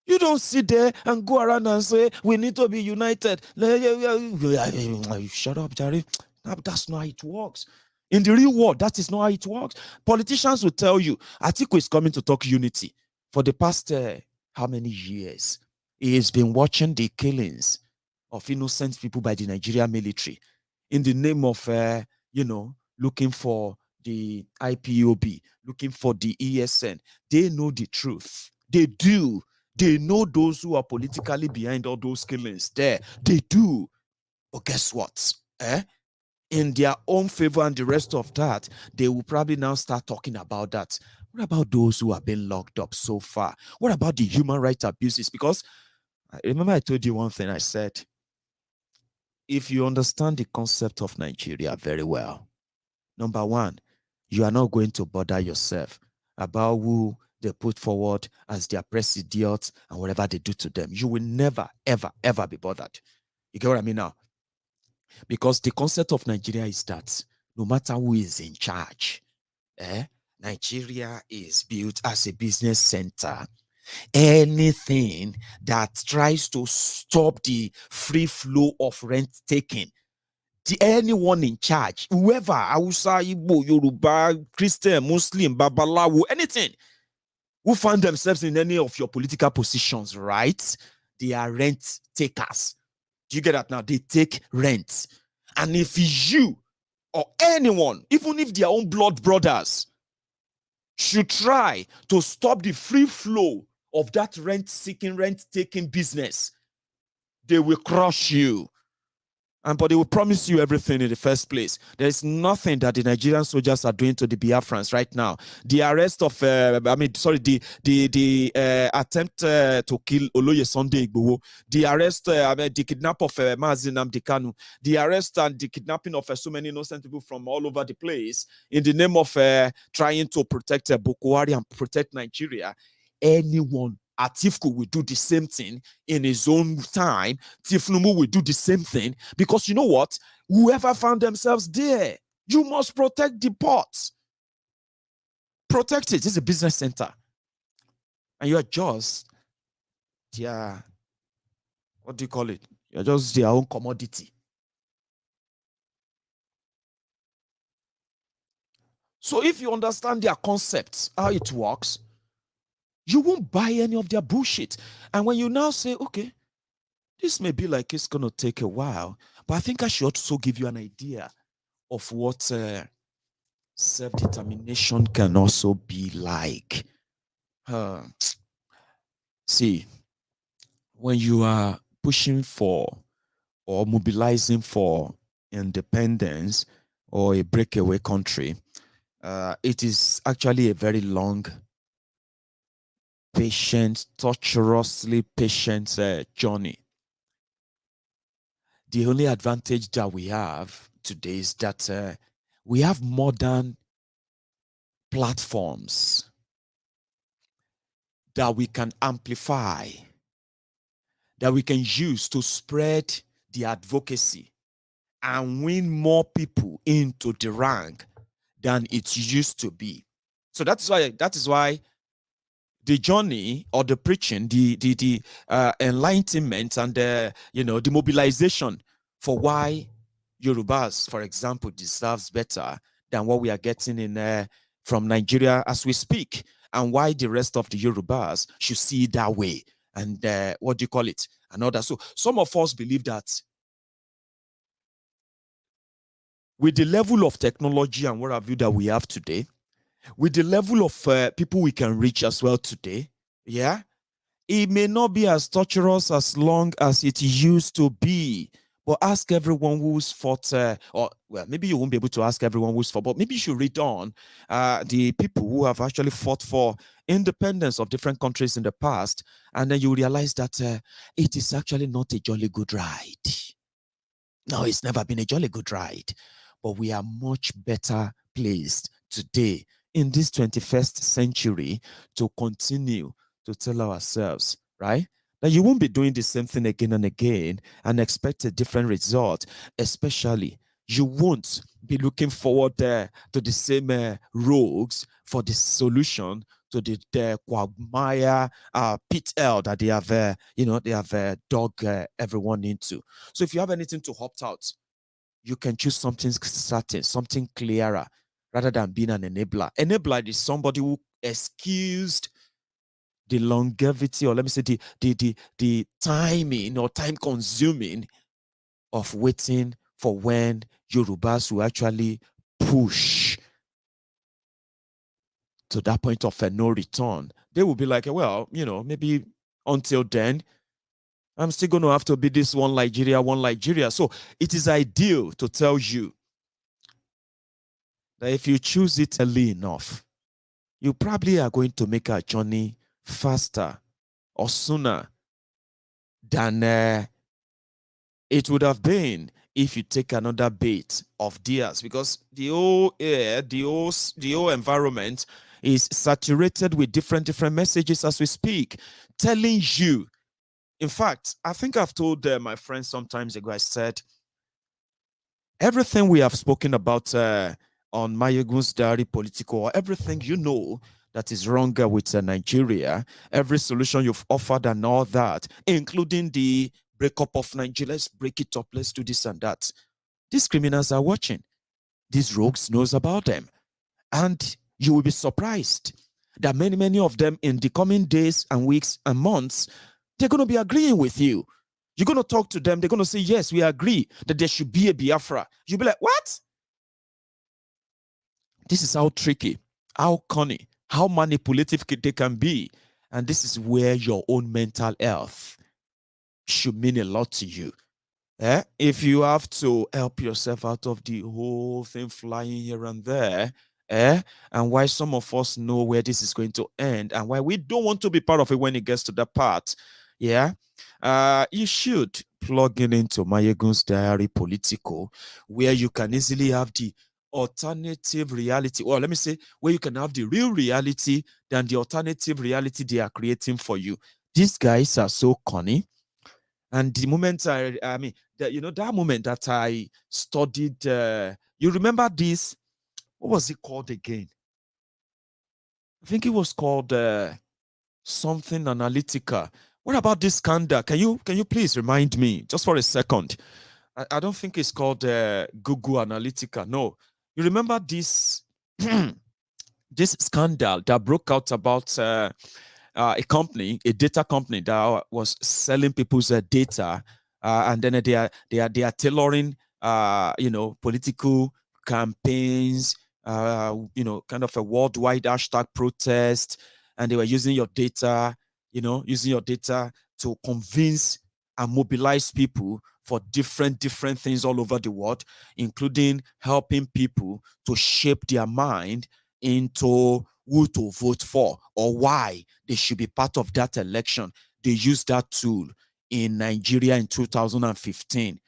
You don't sit there and go around and say, we need to be united. Shut up, Jerry. That's not how it works. In the real world, that is not how it works. Politicians will tell you, Atiku is coming to talk unity. For the past, how many years? He has been watching the killings of innocent people by the Nigerian military in the name of, looking for the IPOB, looking for the ESN. They know the truth. They do. They know those who are politically behind all those killings there. They do. But guess what? In their own favor and the rest of that, they will probably now start talking about that. What about those who have been locked up so far? What about the human rights abuses? Because I remember I told you one thing. I said, if you understand the concept of Nigeria very well, number one, you are not going to bother yourself about who they put forward as their president and whatever they do to them. You will never, ever, ever be bothered. You get what I mean now? Because the concept of Nigeria is that no matter who is in charge, Nigeria is built as a business center. Anything that tries to stop the free flow of rent taking, anyone in charge, whoever, Hausa, Igbo, Yoruba, Christian, Muslim, Babalawo, anything, who find themselves in any of your political positions, right? They are rent takers. Do you get that now? They take rent. And if you or anyone, even if their own blood brothers, should try to stop the free flow of that rent-seeking, rent-taking business, they will crush you. But they will promise you everything in the first place. There is nothing that the Nigerian soldiers are doing to the Biafrans right now. The arrest of, the attempt to kill Oloye Sunday Igboho, the arrest, the kidnap of Mazi Nnamdi Kanu, the arrest and the kidnapping of so many innocent people from all over the place in the name of trying to protect Boko Haram and protect Nigeria. Anyone, Atifku will do the same thing in his own time. Tifnumu will do the same thing, because you know what? Whoever found themselves there, you must protect the port. Protect it. It's a business center. And you are just their, what do you call it? You're just their own commodity. So if you understand their concepts, how it works, you won't buy any of their bullshit. And when you now say, okay, this may be like it's going to take a while, but I think I should also give you an idea of what self-determination can also be like. See, when you are pushing for or mobilizing for independence or a breakaway country, it is actually a very long, patient, torturously patient journey. The only advantage that we have today is that we have modern platforms that we can amplify, that we can use to spread the advocacy and win more people into the rank than it used to be. So that is why the journey or the preaching, the enlightenment and the mobilization for why Yorubas, for example, deserves better than what we are getting in from Nigeria as we speak, and why the rest of the Yorubas should see it that way. And what do you call it? And all that. So some of us believe that with the level of technology and what have you that we have today, with the level of people we can reach as well today, it may not be as torturous as long as it used to be. But ask everyone who's fought, or well, maybe you won't be able to ask everyone who's fought, but maybe you should read on the people who have actually fought for independence of different countries in the past, and then you realize that it is actually not a jolly good ride. No, it's never been a jolly good ride. But we are much better placed today in this 21st century to continue to tell ourselves, right, that you won't be doing the same thing again and again and expect a different result. Especially, you won't be looking forward to the same rogues for the solution to the quagmire pit hell that they have dug everyone into. So if you have anything to opt out, you can choose something certain, something clearer, rather than being an enabler. Enabler is somebody who excused the longevity, or let me say the timing or time consuming of waiting for when Yorubas will actually push to that point of no return. They will be like, well, maybe until then, I'm still going to have to be this one Nigeria. So it is ideal to tell you that if you choose it early enough, you probably are going to make a journey faster or sooner than it would have been if you take another bait of theirs, because the whole air, the whole environment is saturated with different messages as we speak, telling you. In fact, I think I've told my friends sometimes ago, I said, everything we have spoken about on MaiyegunsDiary, Politico, everything that is wrong with Nigeria, every solution you've offered and all that, including the breakup of Nigeria, let's break it up, let's do this and that. These criminals are watching. These rogues knows about them. And you will be surprised that many of them in the coming days and weeks and months, they're going to be agreeing with you. You're going to talk to them. They're going to say, yes, we agree that there should be a Biafra. You'll be like, what? This is how tricky, how cunning, how manipulative they can be. And this is where your own mental health should mean a lot to you. If you have to help yourself out of the whole thing flying here and there, and why some of us know where this is going to end and why we don't want to be part of it when it gets to that part, you should plug into MaiyegunsDiary Politico, where you can easily have the alternative reality, or let me say, where you can have the real reality than the alternative reality they are creating for you. These guys are so cunning. And the moment that moment that I studied, you remember this? What was it called again? I think it was called something Analytica. What about this scandal? Can you please remind me just for a second? I don't think it's called Google Analytica. No, you remember this this scandal that broke out about a company, a data company that was selling people's data, and then they are tailoring, political campaigns, kind of a worldwide hashtag protest, and they were using your data, to convince and mobilize people for different things all over the world, including helping people to shape their mind into who to vote for or why they should be part of that election. They used that tool in Nigeria in 2015.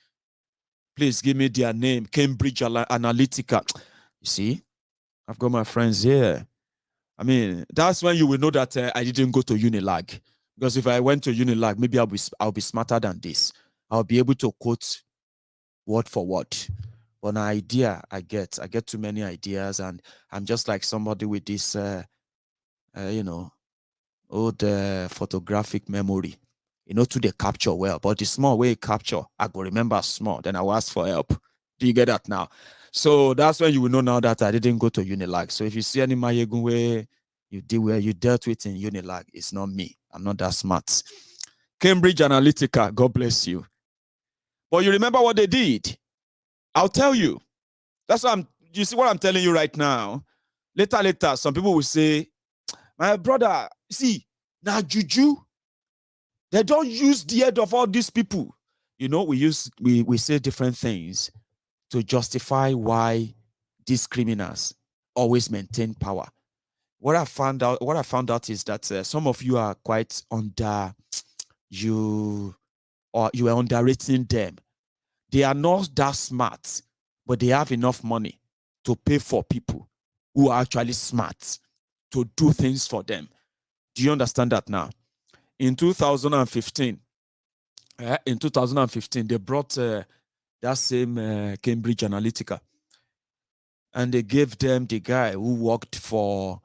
Please give me their name, Cambridge Analytica. You see, I've got my friends here. I mean, that's when you will know that I didn't go to Unilag. Because if I went to Unilag, maybe I'll be smarter than this. I'll be able to quote word for word. But an idea I get too many ideas, and I'm just like somebody with this, old photographic memory. To the capture well, but the small way capture, I go remember small, then I will ask for help. Do you get that now? So that's when you will know now that I didn't go to Unilag. So if you see any Maiyegun where you dealt with in Unilag, it's not me. I'm not that smart. Cambridge Analytica, God bless you. But you remember what they did? I'll tell you. That's what you see what I'm telling you right now. Later, some people will say, my brother, see, now juju, they don't use the head of all these people. We say different things to justify why these criminals always maintain power. What I found out is that some of you are quite you are underrating them. They are not that smart, but they have enough money to pay for people who are actually smart to do things for them. Do you understand that now? In 2015, they brought that same Cambridge Analytica, and they gave them the guy who worked for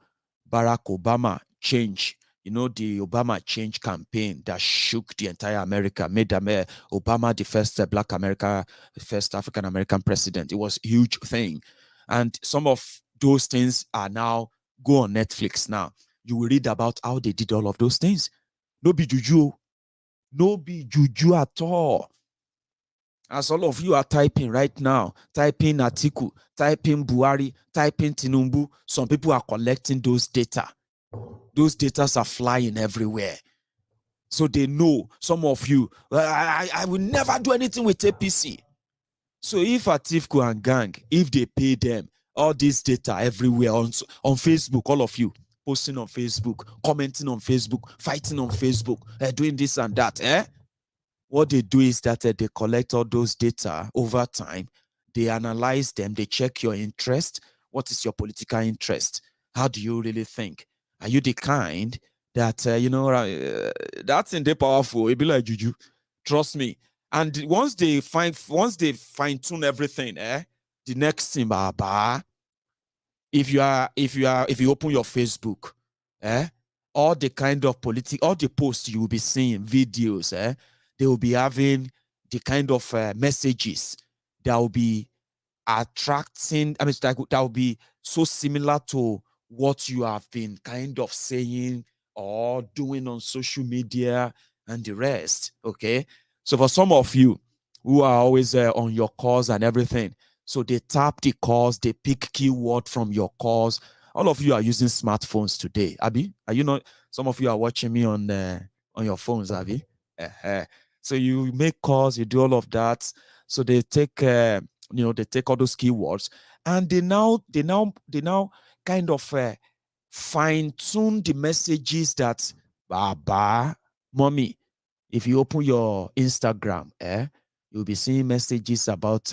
Barack Obama Change. The Obama Change campaign that shook the entire America, made Obama the first Black America, the first African American president. It was a huge thing. And some of those things are now go on Netflix now. you will read about how they did all of those things. No be juju. No be juju at all. As all of you are typing right now, typing Atiku, typing Buhari, typing Tinubu, some people are collecting those data. Those data are flying everywhere. So they know, some of you, I will never do anything with APC. So if Atiku and gang, if they pay them all this data everywhere on Facebook, all of you posting on Facebook, commenting on Facebook, fighting on Facebook, doing this and that, what they do is that they collect all those data over time. They analyze them. They check your interest. What is your political interest? How do you really think? Are you the kind that, that's in the powerful? It be like juju. Trust me. And once they fine-tune everything, the next thing, if you open your Facebook, all the kind of all the posts you will be seeing, videos, they will be having the kind of messages that will be attracting, that will be so similar to what you have been kind of saying or doing on social media and the rest, okay? So for some of you who are always on your calls and everything, so they tap the calls, they pick keyword from your calls. All of you are using smartphones today. Abi, are you not? Some of you are watching me on your phones, Abi. So you make calls, you do all of that. So they take, they take all those keywords, and they now kind of fine tune the messages that, Baba, mommy, if you open your Instagram, you'll be seeing messages about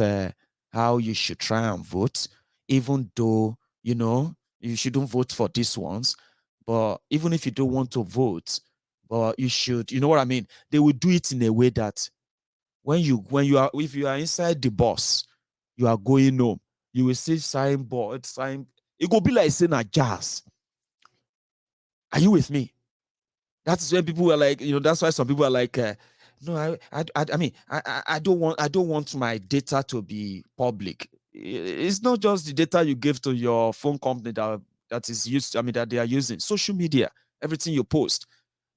how you should try and vote, even though, you shouldn't vote for these ones. But even if you don't want to vote, but you should, you know what I mean? They will do it in a way that if you are inside the bus, you are going home, you will see signboard. It will be like saying a jazz. Are you with me? That's when people are like, that's why some people are like, no, I don't want my data to be public. It's not just the data you give to your phone company that is used, that they are using. Social media, everything you post.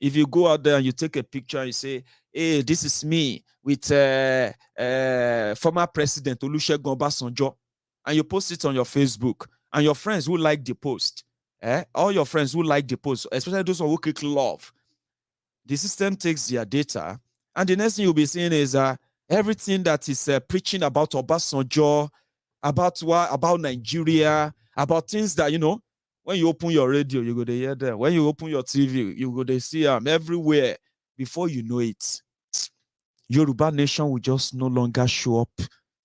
If you go out there and you take a picture and you say, hey, this is me with former President Olusegun Obasanjo, and you post it on your Facebook, and your friends who like the post, all your friends who like the post, especially those who click love, the system takes their data, and the next thing you'll be seeing is everything that is preaching about Obasanjo, about Nigeria, about things that, when you open your radio, you go to hear them. When you open your TV, you go to see them everywhere. Before you know it, Yoruba Nation will just no longer show up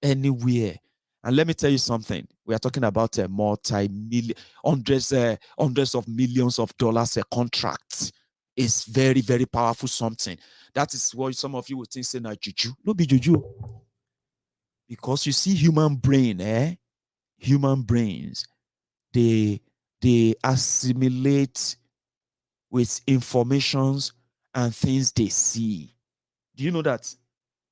anywhere. And let me tell you something. We are talking about a multi-million, hundreds of millions of dollars a contract. It's very, very powerful something. That is what some of you would think, say, na juju. No be juju. Because you see human brain, human brains, they assimilate with informations and things they see. Do you know that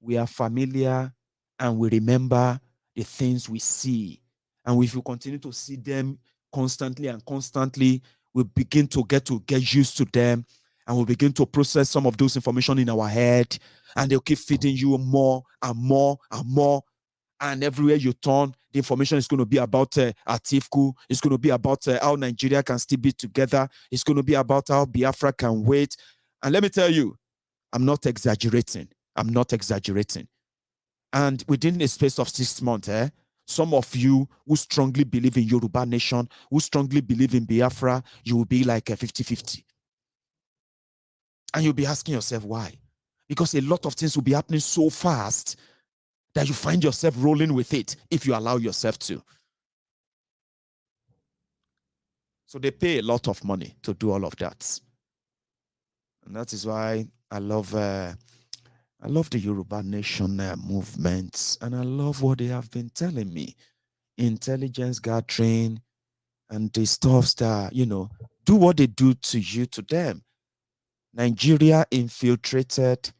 we are familiar and we remember the things we see? And if you continue to see them constantly and constantly, we begin to get used to them, and we begin to process some of those information in our head, and they'll keep feeding you more and more and more. And everywhere you turn, the information is going to be about Atiku. It's going to be about how Nigeria can still be together. It's going to be about how Biafra can wait. And let me tell you, I'm not exaggerating. And within a space of 6 months, some of you who strongly believe in Yoruba Nation, who strongly believe in Biafra, you will be like a 50-50. And you'll be asking yourself why. Because a lot of things will be happening so fast that you find yourself rolling with it if you allow yourself to. So they pay a lot of money to do all of that. And that is why I love the Yoruba Nation movement, and I love what they have been telling me. Intelligence gathering and the stuff that, do what they do to you, to them. Nigeria infiltrated,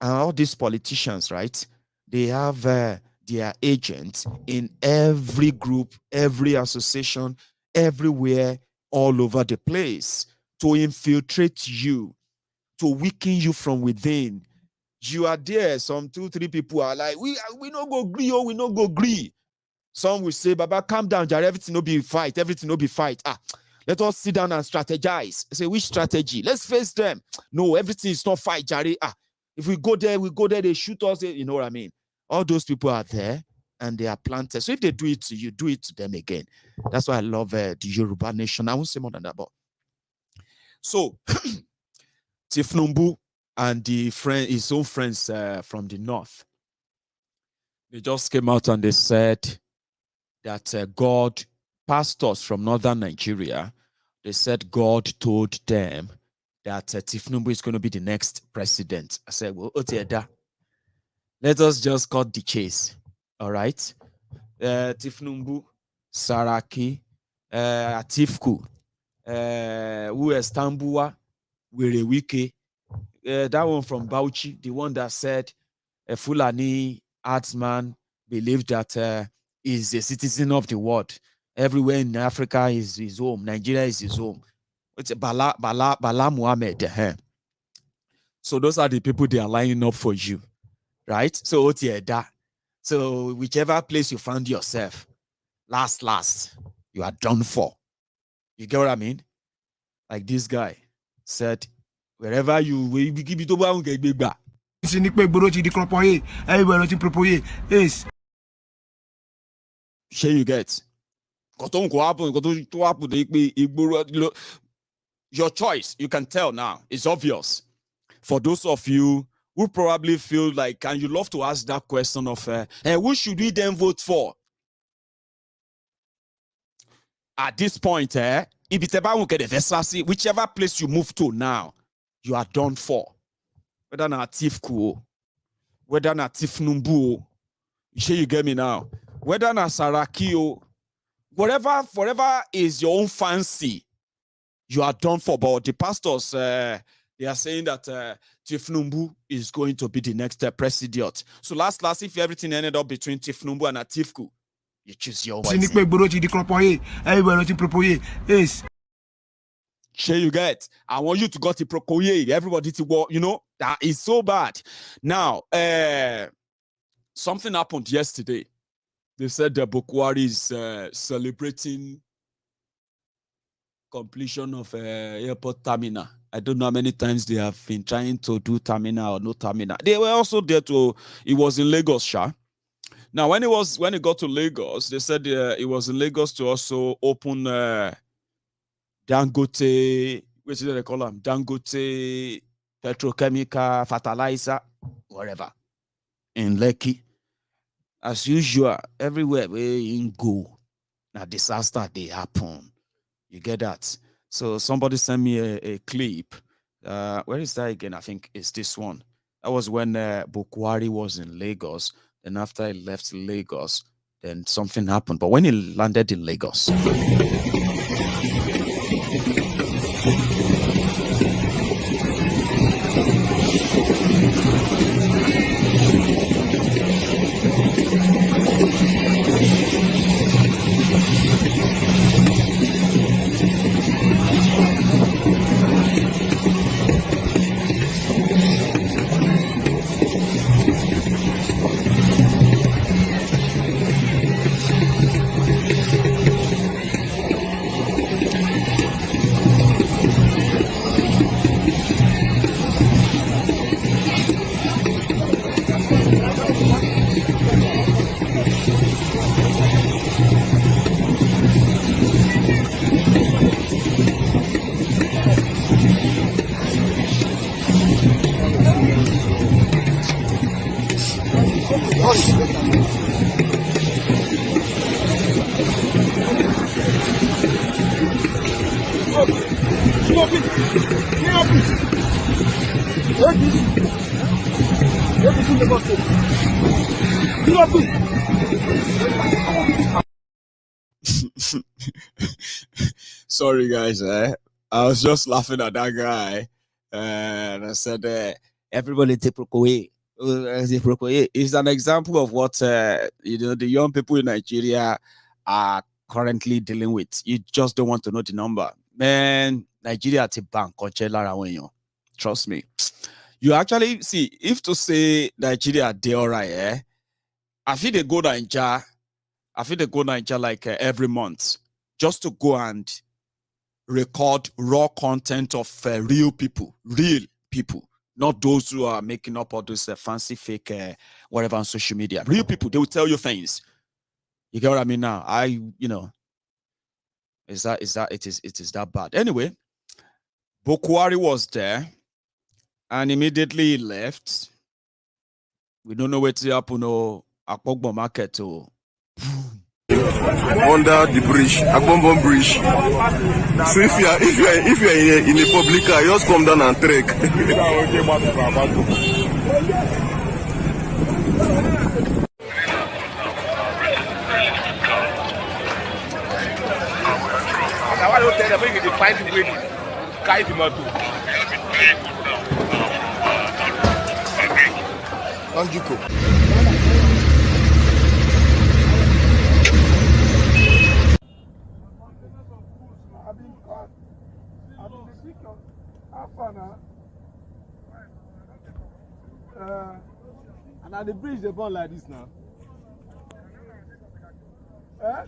and all these politicians, right? They have their agents in every group, every association, everywhere, all over the place. to infiltrate you, to weaken you from within. You are there. Some 2-3 people are like, we no go agree, oh, we no go agree. Some will say, Baba, calm down, Jare, everything no be fight, everything no be fight. Let us sit down and strategize. I say, which strategy? Let's face them. No, everything is not fight, Jare. If we go there, they shoot us. You know what I mean? All those people are there and they are planted. So if they do it to you, do it to them again. That's why I love the Yoruba nation. I won't say more than that, but so Tifnumbu and his own friends from the north, they just came out and they said that pastors from northern Nigeria, they said God told them that Tifnumbu is going to be the next president. I said, well, let us just cut the chase. All right. Tifnumbu, Saraki, Atifku, Estambua, Wirewike, that one from Bauchi, the one that said a Fulani artsman believed that is a citizen of the world. Everywhere in Africa is his home. Nigeria is his home. It's Bala Muhammad. So those are the people they are lining up for you, right? So whichever place you found yourself, last, you are done for. You get what I mean? Like this guy said, wherever you give it over, get big back. Sure you get. Your choice, you can tell now. It's obvious. For those of you who probably feel like, and you love to ask that question of, who should we then vote for? At this point, whichever place you move to now, you are done for. Whether not Tifku, whether not Tifnumbu, you get me now. Whether not Saraki, whatever is your own fancy, you are done for. But the pastors, they are saying that Tifnumbu is going to be the next president. So last, if everything ended up between Tifnumbu and Atifku, you choose your own. Sure you get. I want you to go to Prokoye. Everybody to walk, that is so bad. Now, something happened yesterday. They said the Bokwari is celebrating completion of airport terminal. I don't know how many times they have been trying to do terminal or no terminal. They were also there it was in Lagos, Sha. Now, when it got to Lagos, they said it was in Lagos to also open Dangote, what do they call them? Dangote petrochemical fertilizer, whatever, in Lekki. As usual, everywhere where you go, now disaster they happen. You get that? So somebody sent me a clip. Where is that again? I think it's this one. That was when Bokwari was in Lagos. Then after he left Lagos, then something happened. But when he landed in Lagos, sorry guys, I was just laughing at that guy, and I said, everybody take Prokoye. It's an example of what the young people in Nigeria are currently dealing with. You just don't want to know the number. Man, Nigeria to bank trust me. You actually see, if to say Nigeria they all right, I feel they go Nigeria like every month just to go and record raw content of real people, not those who are making up all those fancy fake whatever on social media. Real people, they will tell you things. You get what I mean now? It is that bad. Anyway, Bokwari was there and immediately he left. We don't know where to happen or Akpogbo market or under the bridge, Agbonbon bridge. So if you are in a public car, you just come down and trek. I don't tell them when you find the way carry the motor. Anjiko. And at the bridge they burn like this now. Well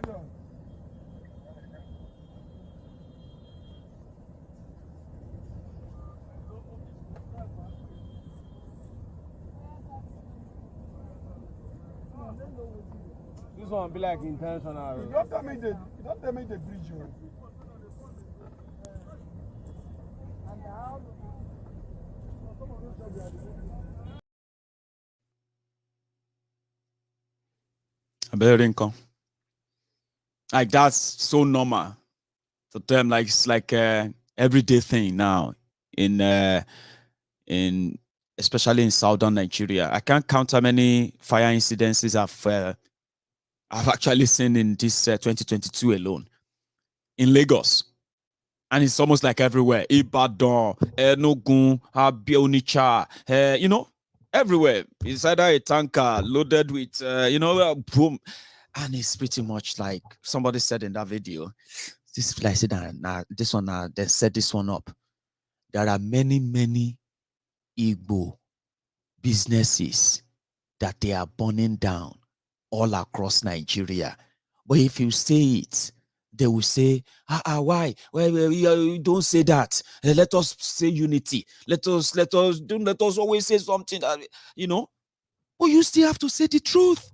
done. This one be like intentional. You don't tell me the bridge. a better income. Like that's so normal to them. Like it's like everyday thing now in especially in southern Nigeria. I can't count how many fire incidences I've actually seen in this 2022 alone in Lagos. And it's almost like everywhere. Ibadan, Enugu, Onitsha, everywhere. It's either a tanker loaded with, boom. And it's pretty much like somebody said in that video. This, like I said, this one, they set this one up. There are many, many Igbo businesses that they are burning down all across Nigeria. But if you say it, they will say, why? Well, you don't say that. Let us say unity. Let us always say something that, But you still have to say the truth.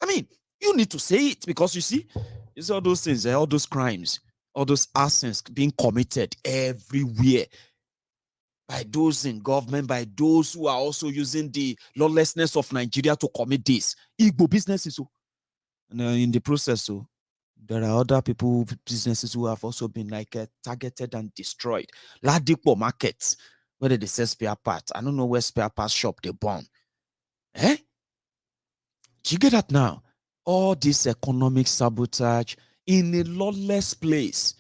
I mean, you need to say it because you see, it's all those things, all those crimes, all those arsons being committed everywhere by those in government, by those who are also using the lawlessness of Nigeria to commit this. Igbo businesses. And in the process, there are other people, businesses who have also been targeted and destroyed. Ladipo markets, where they sell spare parts. I don't know where spare parts shop they burn. Do you get that now? All this economic sabotage in a lawless place.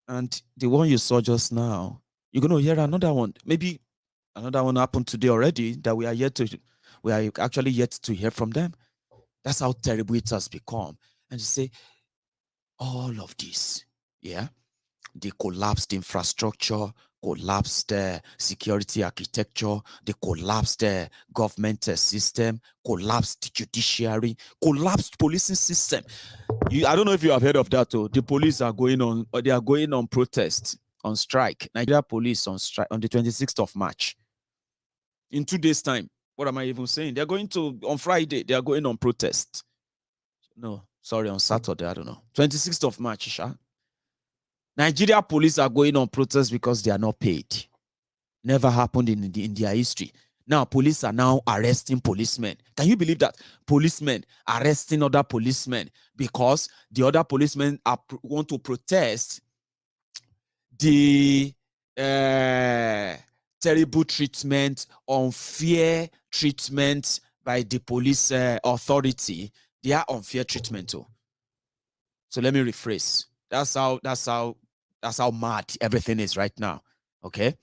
And the one you saw just now, you're going to hear another one. Maybe another one happened today already that we are actually yet to hear from them. That's how terrible it has become. And you say, all of this, the collapsed infrastructure, collapsed security architecture, the collapsed government system, collapsed judiciary, collapsed policing system. I don't know if you have heard of that. The police are going on protest, on strike. Nigeria police on strike on the 26th of March. In 2 days' time. What am I even saying? They're going to, on Friday, they are going on protest. No, sorry, on Saturday, I don't know. 26th of March, Isha. Nigeria police are going on protest because they are not paid. Never happened in their history. Now, police are now arresting policemen. Can you believe that? Policemen arresting other policemen because the other policemen want to protest the terrible treatment, unfair treatment by the police authority. They are unfair treatment too. So let me rephrase. That's how mad everything is right now. Okay?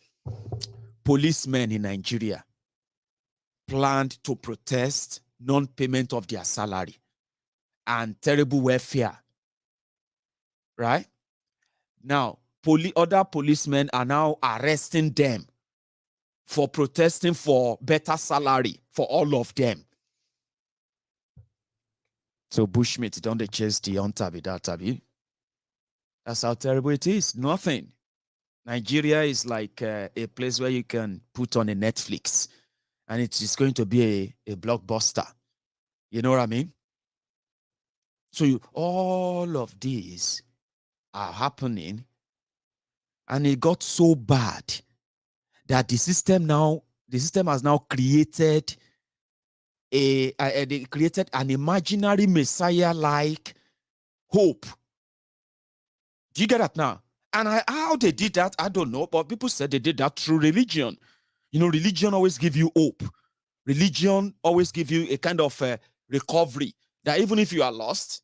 Policemen in Nigeria planned to protest non-payment of their salary and terrible welfare. Right? Now, other policemen are now arresting them for protesting for better salary for all of them. So Bushmeat, don't they chase the hunter without tabi? That's how terrible it is. Nothing. Nigeria is like a place where you can put on a Netflix and it is going to be a blockbuster. You know what I mean? So all of these are happening, and it got so bad that the system has now created they created an imaginary messiah-like hope. Do you get that now? And how they did that, I don't know, but people said they did that through religion. You know, religion always gives you hope. Religion always gives you a kind of recovery, that even if you are lost,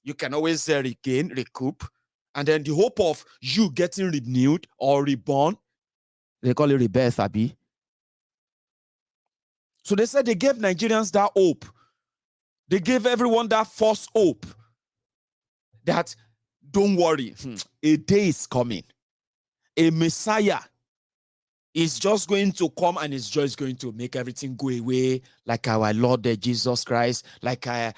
you can always recoup. And then the hope of you getting renewed or reborn, they call it rebirth, Abi. So they said they gave Nigerians that hope. They gave everyone that false hope that, don't worry, a day is coming. A Messiah is just going to come and is just going to make everything go away, like our Lord Jesus Christ, like our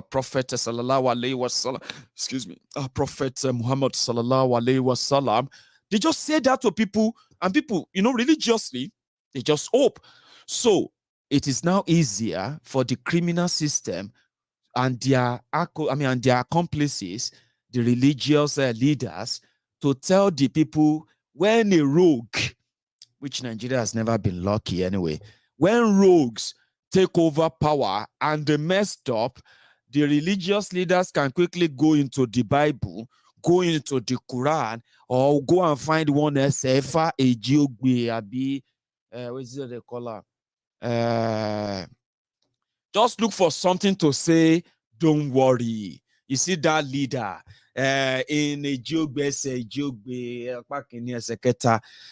Prophet Sallallahu Alaihi Wasallam, our Prophet Muhammad Sallallahu Alaihi Wasallam. They just say that to people, and people, religiously, they just hope. So it is now easier for the criminal system and their accomplices, the religious leaders, to tell the people when a rogue, which Nigeria has never been lucky anyway, when rogues take over power and they messed up, the religious leaders can quickly go into the Bible, go into the Quran, or go and find one Sefa Ejiogbe Abi, what is it they call her? Just look for something to say, don't worry. You see that leader in Ejiogbe,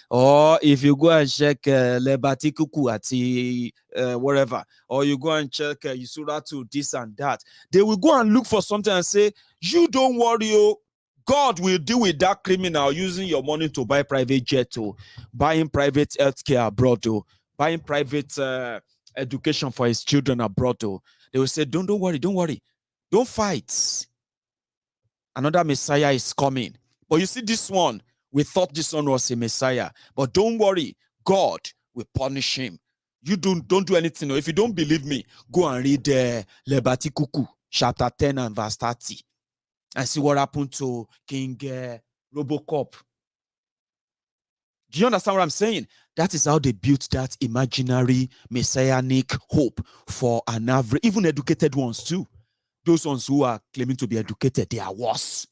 or if you go and check Politico at whatever, or you go and check Yusura to this and that, they will go and look for something and say, you don't worry, God will deal with that criminal using your money to buy private jet, or buying private healthcare abroad, or buying private education for his children abroad. They will say, don't worry, don't fight. Another Messiah is coming. But you see this one, we thought this one was a Messiah. But don't worry, God will punish him. You don't do anything. If you don't believe me, go and read Lebaticuku, chapter 10 and verse 30. And see what happened to King Robocop. Do you understand what I'm saying? That is how they built that imaginary messianic hope for an average, even educated ones too. Those ones who are claiming to be educated, they are worse.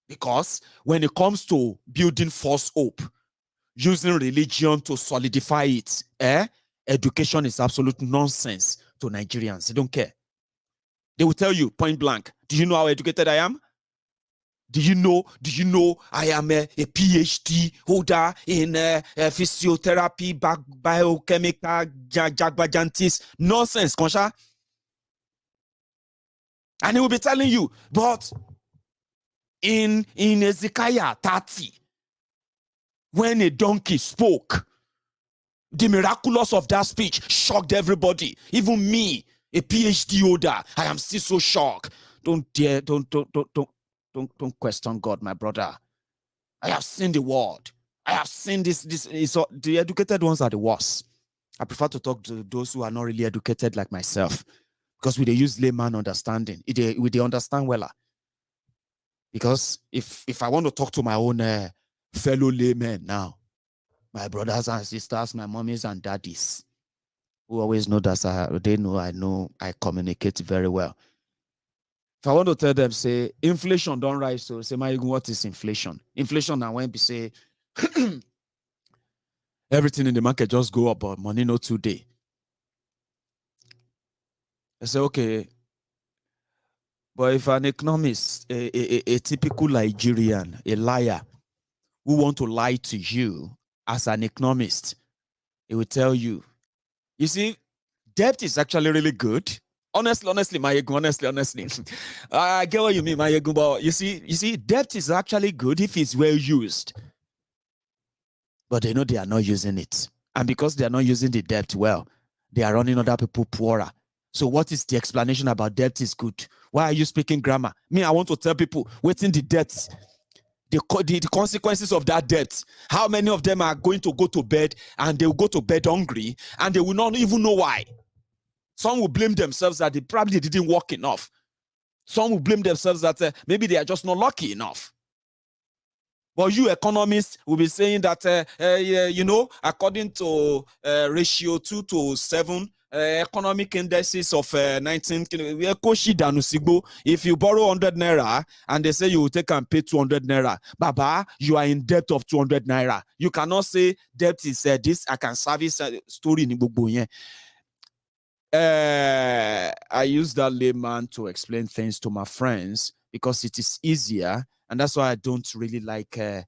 Because when it comes to building false hope, using religion to solidify it, education is absolute nonsense to Nigerians. They don't care. They will tell you point blank, do you know how educated I am? Do you know I am a PhD holder in physiotherapy, biochemical, jagbajantis? Nonsense, Konsha. And he will be telling you, but in Ezekiel 30, when a donkey spoke, the miraculous of that speech shocked everybody. Even me, a PhD holder, I am still so shocked. Don't question God, my brother. I have seen the world. I have seen this. The educated ones are the worst. I prefer to talk to those who are not really educated like myself, because we they use layman understanding. We they understand well. Because if I want to talk to my own fellow laymen now, my brothers and sisters, my mommies and daddies, who always know that they know I communicate very well. If I want to tell them, say, inflation don't rise, so say, Maiyegun, what is inflation? Inflation now when we say everything in the market just go up, but money no today. I say, okay, but if an economist, a typical Nigerian, a liar, who want to lie to you as an economist, he will tell you, you see, debt is actually really good. Honestly, Maiyegun, honestly. I get what you mean, Maiyegun, but you see, debt is actually good if it's well used. But they know they are not using it. And because they are not using the debt well, they are running other people poorer. So what is the explanation about debt is good? Why are you speaking grammar? Me, I want to tell people, waiting the debts, the consequences of that debt. How many of them are going to go to bed and they will go to bed hungry and they will not even know why? Some will blame themselves that they probably didn't work enough. Some will blame themselves that maybe they are just not lucky enough. But you economists will be saying that, according to ratio 2:7, economic indices of 19, if you borrow 100 naira and they say you will take and pay 200 naira, Baba, you are in debt of 200 naira. You cannot say debt is this, I can service story in Igboho. I use that layman to explain things to my friends because it is easier. And that's why I don't really like, I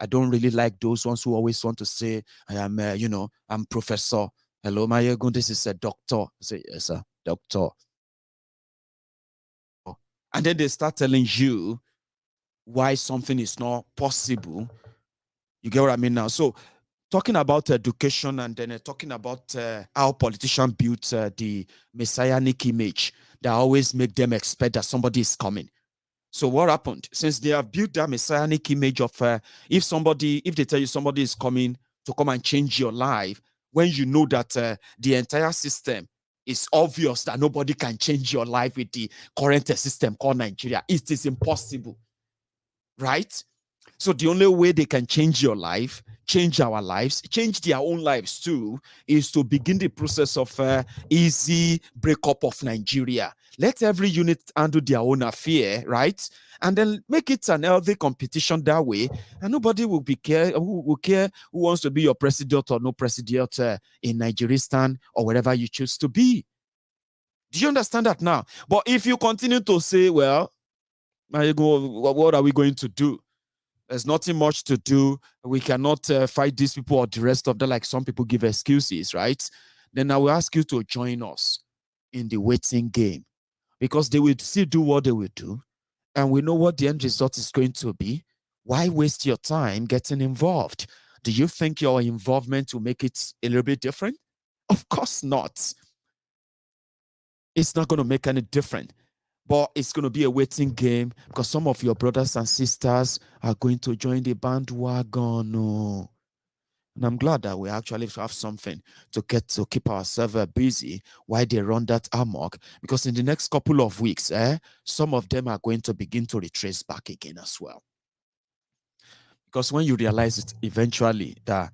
don't really like those ones who always want to say, I am, I'm professor. Hello, Maiyegun, this is a doctor. I say, yes, sir, doctor. And then they start telling you why something is not possible. You get what I mean now? So, talking about education and then talking about how politicians built the messianic image that always make them expect that somebody is coming. So what happened? Since they have built that messianic image of if they tell you somebody is coming to come and change your life, when you know that the entire system is obvious that nobody can change your life with the current system called Nigeria, it is impossible, right? So the only way they can change your life, change our lives, change their own lives too, is to begin the process of easy breakup of Nigeria. Let every unit handle their own affair, right? And then make it an healthy competition that way. And nobody will care who wants to be your president or no president in Nigeristan or wherever you choose to be. Do you understand that now? But if you continue to say, well, what are we going to do? There's nothing much to do. We cannot fight these people or the rest of them, like some people give excuses, right? Then I will ask you to join us in the waiting game because they will still do what they will do. And we know what the end result is going to be. Why waste your time getting involved? Do you think your involvement will make it a little bit different? Of course not. It's not going to make any difference. But it's going to be a waiting game because some of your brothers and sisters are going to join the bandwagon. Oh. And I'm glad that we actually have something to keep ourselves busy while they run that amok. Because in the next couple of weeks, some of them are going to begin to retrace back again as well. Because when you realize it eventually that,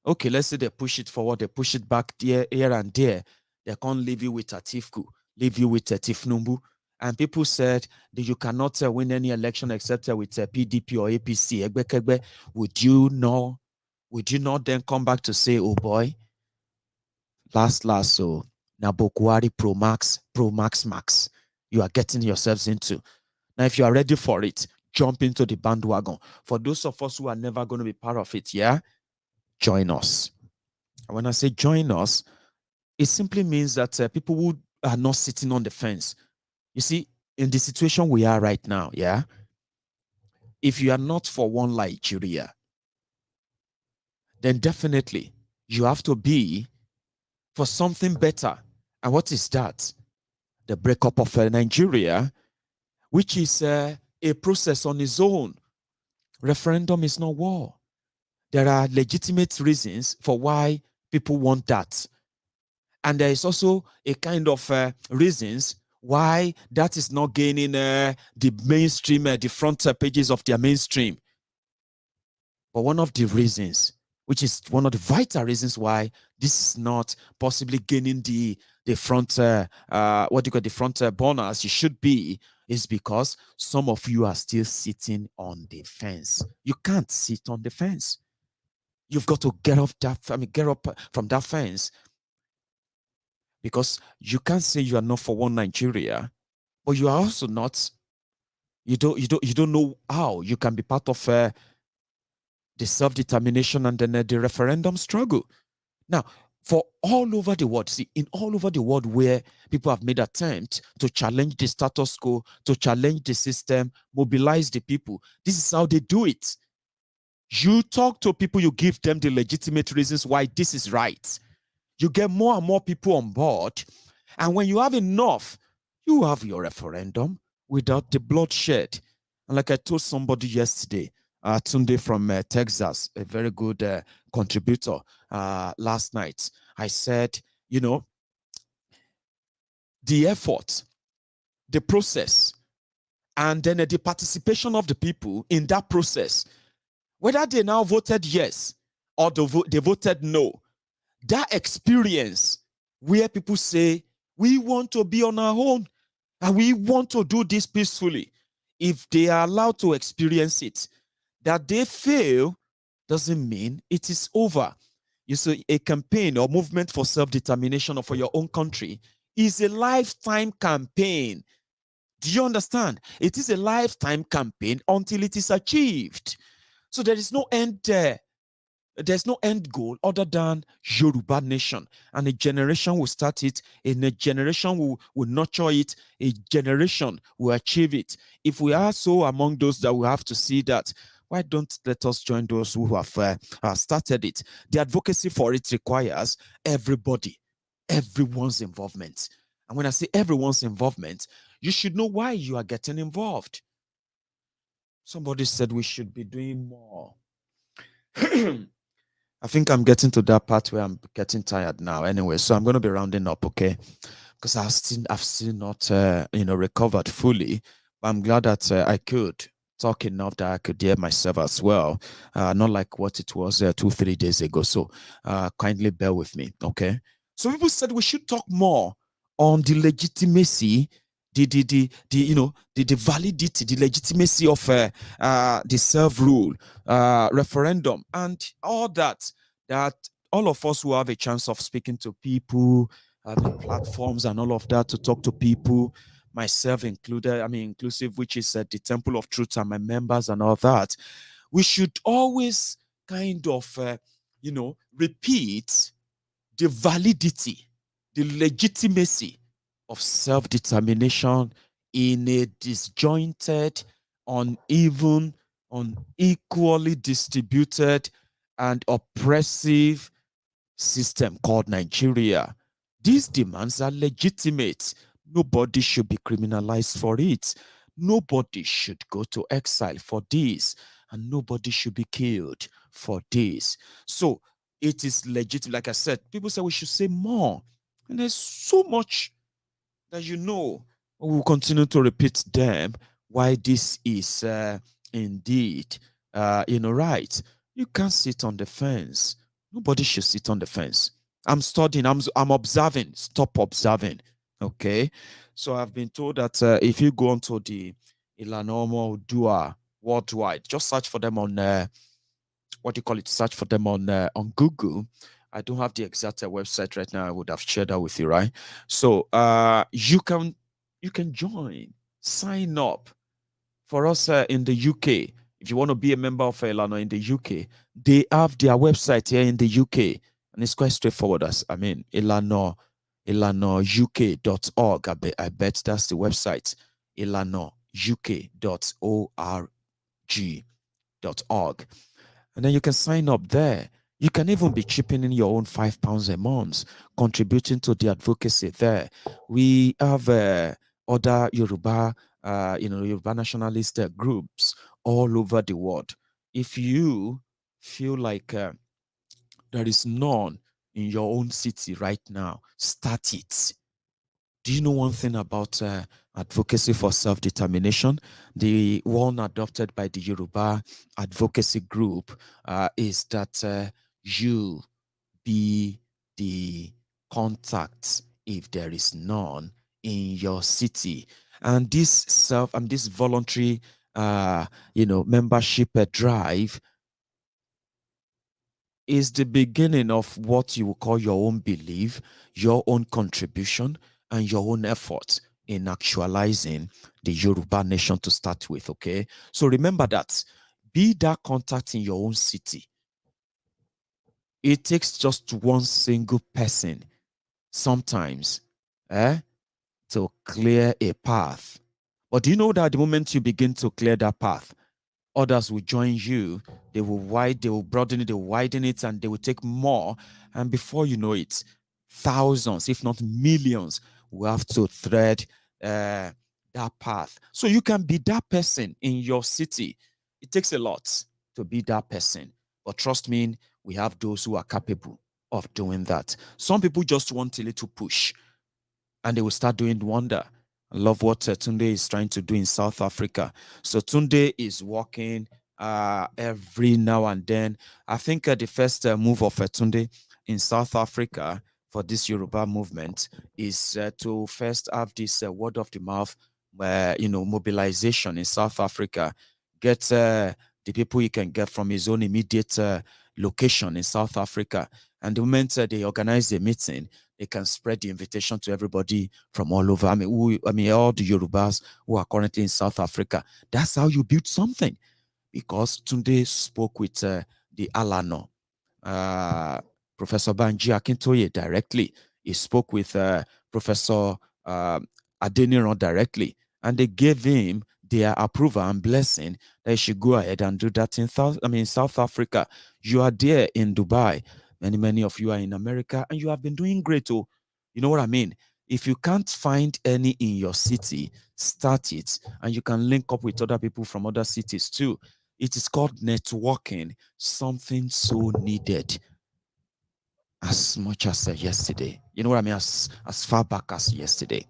okay, let's say they push it forward, they push it back here and there, they can't leave you with Atifku, leave you with Tifnumbu. And people said that you cannot win any election except with PDP or APC. Would you not then come back to say, oh boy, last, so Nabokwari Pro Max, you are getting yourselves into. Now, if you are ready for it, jump into the bandwagon. For those of us who are never going to be part of it, join us. And when I say join us, it simply means that people who are not sitting on the fence. You see, in the situation we are right now, if you are not for one Nigeria, then definitely you have to be for something better. And what is that? The breakup of Nigeria, which is a process on its own. Referendum is not war. There are legitimate reasons for why people want that. And there is also a kind of reasons why that is not gaining the mainstream, the front pages of their mainstream. But one of the reasons, which is one of the vital reasons why this is not possibly gaining the front, the front burners you should be, is because some of you are still sitting on the fence. You can't sit on the fence. You've got to get up from that fence. Because you can't say you are not for one Nigeria, but you are also not. You don't know how you can be part of the self-determination and then the referendum struggle. Now, for all over the world. See, in all over the world where people have made attempts to challenge the status quo, to challenge the system, mobilize the people, this is how they do it. You talk to people, you give them the legitimate reasons why this is right. You get more and more people on board. And when you have enough, you have your referendum without the bloodshed. And like I told somebody yesterday, Tunde from Texas, a very good contributor last night, I said, you know, the effort, the process, and then the participation of the people in that process, whether they now voted yes or they voted no, that experience where people say, we want to be on our own and we want to do this peacefully, if they are allowed to experience it, that they fail doesn't mean it is over. You see, a campaign or movement for self-determination or for your own country is a lifetime campaign. Do you understand? It is a lifetime campaign until it is achieved. So there is no end there. There's no end goal other than Yoruba nation. And a generation will start it, and a generation will nurture it, a generation will achieve it. If we are so among those that we have to see that, why don't let us join those who have started it? The advocacy for it requires everybody, everyone's involvement. And when I say everyone's involvement, you should know why you are getting involved. Somebody said we should be doing more. I think I'm getting to that part where I'm getting tired now. Anyway, so I'm going to be rounding up, okay? Because I've still not, recovered fully. But I'm glad that I could talk enough that I could hear myself as well. Not like what it was 2-3 days ago. So kindly bear with me, okay? So people said we should talk more on the legitimacy, the validity, the legitimacy of the self-rule, referendum, and all that all of us who have a chance of speaking to people, having platforms and all of that to talk to people, myself included, inclusive, which is the Temple of Truth and my members and all that, we should always kind of, repeat the validity, the legitimacy of self-determination in a disjointed, uneven, unequally distributed, and oppressive system called Nigeria. These demands are legitimate. Nobody should be criminalized for it. Nobody should go to exile for this, and nobody should be killed for this. So it is legitimate. Like I said, people say we should say more. And there's so much that we'll continue to repeat them why this is indeed right. You can't sit on the fence. Nobody should sit on the fence. I'm studying, I'm observing. Stop observing. Okay. So I've been told that if you go onto the Ilanomo Dua worldwide, just search for them on search for them on Google. I don't have the exact website right now. I would have shared that with you, right? So you can join, sign up. For us in the UK, if you want to be a member of Elano in the UK, they have their website here in the UK, and it's quite straightforward. ElanoUK.org. I bet that's the website. ElanoUK.org. And then you can sign up there. You can even be chipping in your own £5 a month, contributing to the advocacy there. We have other Yoruba nationalist groups all over the world. If you feel like there is none in your own city right now, start it. Do you know one thing about advocacy for self-determination? The one adopted by the Yoruba advocacy group is that you be the contact if there is none in your city. And this voluntary, membership drive is the beginning of what you will call your own belief, your own contribution, and your own effort in actualizing the Yoruba nation to start with, okay? So remember that. Be that contact in your own city. It takes just one single person sometimes to clear a path. But do you know that the moment you begin to clear that path, others will join you, they will broaden it, they will widen it, and they will take more. And before you know it, thousands, if not millions, will have to thread that path. So you can be that person in your city. It takes a lot to be that person. But trust me, we have those who are capable of doing that. Some people just want a little push, and they will start doing wonder. I love what Tunde is trying to do in South Africa. So Tunde is working every now and then. I think the first move of Tunde in South Africa for this Yoruba movement is to first have this word of the mouth, mobilization in South Africa. Get the people he can get from his own immediate location in South Africa. And the moment they organize a meeting, they can spread the invitation to everybody from all over. I mean, all the Yorubas who are currently in South Africa. That's how you build something. Because Tunde spoke with the Alano, Professor Banji Akintoye directly. He spoke with Professor Adeniran directly. And they gave him their approval and blessing that he should go ahead and do that in South Africa. You are there in Dubai. Many of you are in America, and you have been doing great. Oh, you know what I mean? If you can't find any in your city, start it, and you can link up with other people from other cities too. It is called networking, something so needed as much as yesterday. You know what I mean? As far back as yesterday.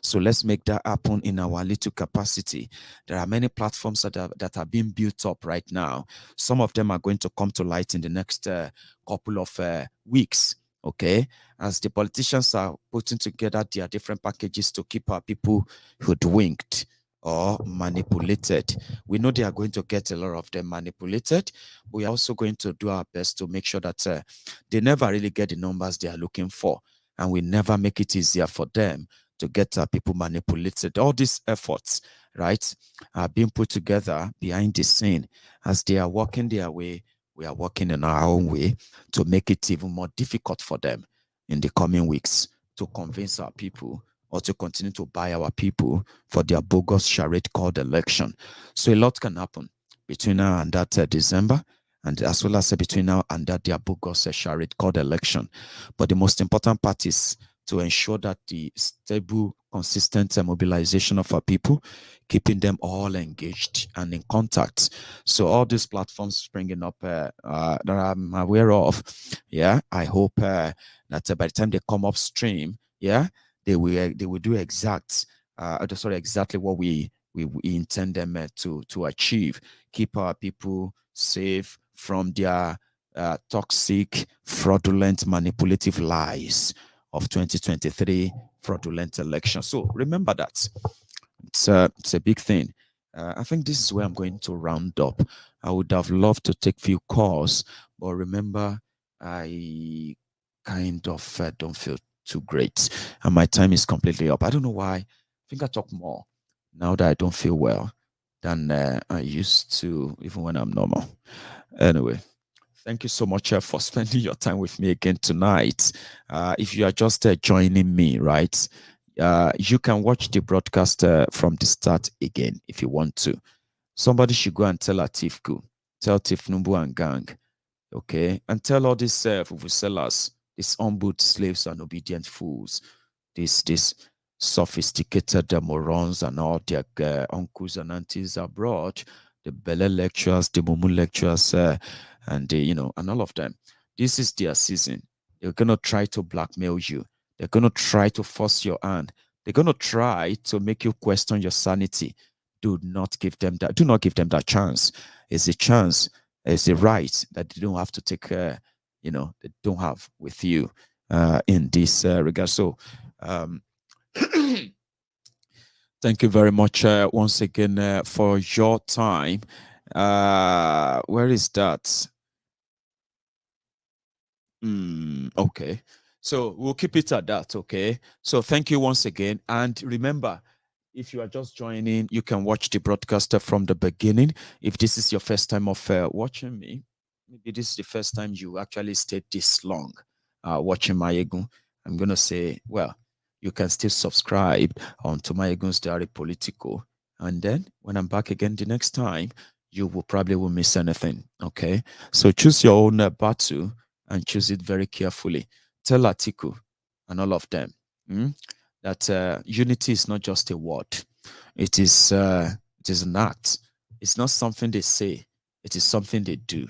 So let's make that happen in our little capacity. There are many platforms that are being built up right now. Some of them are going to come to light in the next couple of weeks. Okay, as the politicians are putting together their different packages to keep our people hoodwinked or manipulated. We know they are going to get a lot of them manipulated. We are also going to do our best to make sure that they never really get the numbers they are looking for, and we never make it easier for them to get people manipulated. All these efforts, right, are being put together behind the scene. As they are working their way, we are working in our own way to make it even more difficult for them in the coming weeks to convince our people or to continue to buy our people for their bogus charade called election. So a lot can happen between now and that December, and as well as between now and that their bogus charade called election. But the most important part is to ensure that the stable, consistent mobilization of our people, keeping them all engaged and in contact. So all these platforms springing up that I'm aware of, I hope that by the time they come upstream, they will do exactly what we intend them to achieve. Keep our people safe from their toxic, fraudulent, manipulative lies of 2023 fraudulent election. So remember that. It's a big thing. I think this is where I'm going to round up. I would have loved to take few calls, but remember, I kind of don't feel too great, and my time is completely up. I don't know why. I think I talk more now that I don't feel well than I used to, even when I'm normal. Anyway, thank you so much for spending your time with me again tonight. If you are just joining me, right, you can watch the broadcast from the start again if you want to. Somebody should go and tell Atifku, tell Tifnumbu and gang, okay, and tell all these sellers, these unboot slaves and obedient fools, these sophisticated morons and all their uncles and aunties abroad, the Bele lecturers, the Mumu lecturers, and and all of them. This is their season. They're gonna try to blackmail you. They're gonna try to force your hand. They're gonna try to make you question your sanity. Do not give them that chance. It's a chance. It's a right that they don't have to take. They don't have with you in this regard. So, thank you very much once again for your time. Where is that? Okay, so we'll keep it at that. Okay, so thank you once again, and remember, if you are just joining, you can watch the broadcaster from the beginning. If this is your first time of watching me, maybe this is the first time you actually stayed this long watching Maiyegun, I'm going to say, well, you can still subscribe onto MaiyegunsDiary Politico. And then when I'm back again the next time, you will probably won't miss anything. Okay. So choose your own battle and choose it very carefully. Tell Atiku and all of them that unity is not just a word. It is an act. It's not something they say. It is something they do.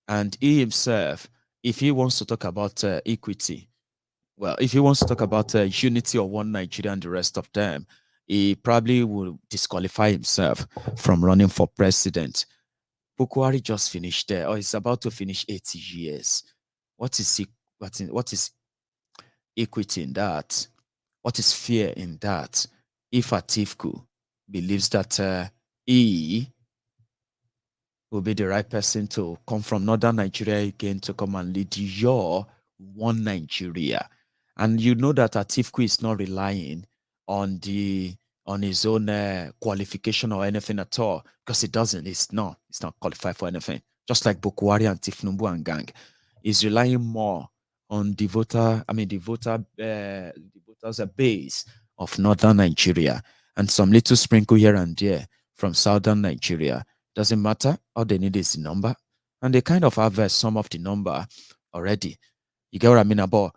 And he himself, if he wants to talk about equity, well, if he wants to talk about unity of one Nigeria and the rest of them, he probably will disqualify himself from running for president. Bukwari just finished there, or he's about to finish 80 years. What is equity in that? What is fear in that? If Atiku believes that he will be the right person to come from northern Nigeria again to come and lead your one Nigeria, and you know that Atiku is not relying on his own qualification or anything at all, because he doesn't. It's not qualified for anything. Just like Bukwari and Tifnumbu and gang, is relying more on the voters base of northern Nigeria and some little sprinkle here and there from southern Nigeria. Doesn't matter. All they need is the number, and they kind of have some of the number already. You get what I mean? About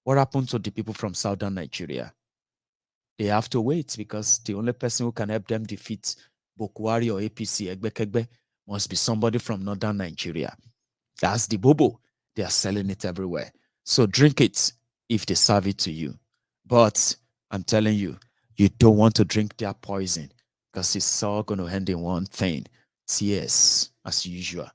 what happened to the people from southern Nigeria? They have to wait, because the only person who can help them defeat Bukwari or APC Egbekegbe must be somebody from northern Nigeria. That's the bobo. They are selling it everywhere. So drink it if they serve it to you. But I'm telling you, you don't want to drink their poison, because it's all going to end in one thing: tears, as usual.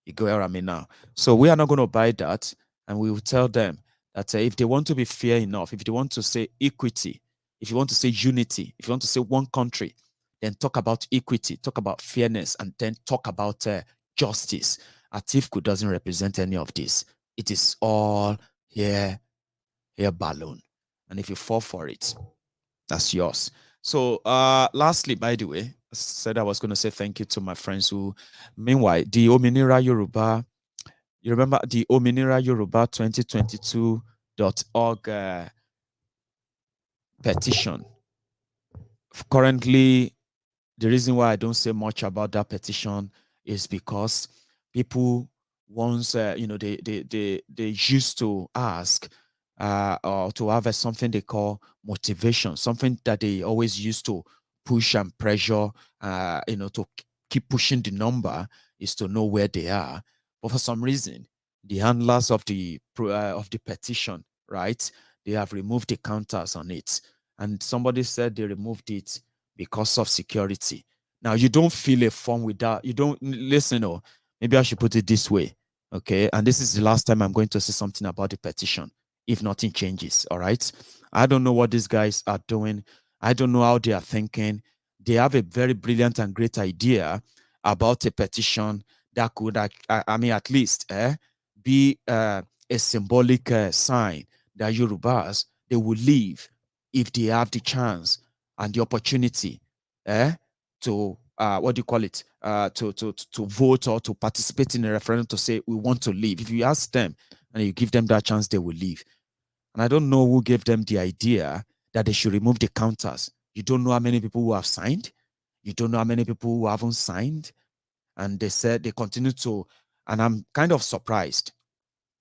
You go where I mean now. So we are not going to buy that, and we will tell them that if they want to be fair enough, if they want to say equity, if you want to say unity, if you want to say one country, then talk about equity, talk about fairness, and then talk about justice. Atiku doesn't represent any of this. It is all here balloon. And if you fall for it, that's yours. So lastly, by the way, I said I was going to say thank you to my friends who, meanwhile, the Ominira Yoruba, you remember the Ominira Yoruba 2022.org petition. Currently, the reason why I don't say much about that petition is because people once they used to ask or to have something they call motivation, something that they always used to push and pressure to keep pushing the number, is to know where they are. But for some reason, the handlers of the petition, right, they have removed the counters on it, and somebody said they removed it because of security. Now, you don't fill a form without, you don't listen, or maybe I should put it this way, okay? And this is the last time I'm going to say something about the petition, if nothing changes, all right? I don't know what these guys are doing. I don't know how they are thinking. They have a very brilliant and great idea about a petition that could, at least be a symbolic sign that Yorubas, they will leave if they have the chance and the opportunity to to vote or to participate in a referendum to say we want to leave. If you ask them and you give them that chance, they will leave. And I don't know who gave them the idea that they should remove the counters. You don't know how many people who have signed. You don't know how many people who haven't signed. And they said they continue to, and I'm kind of surprised.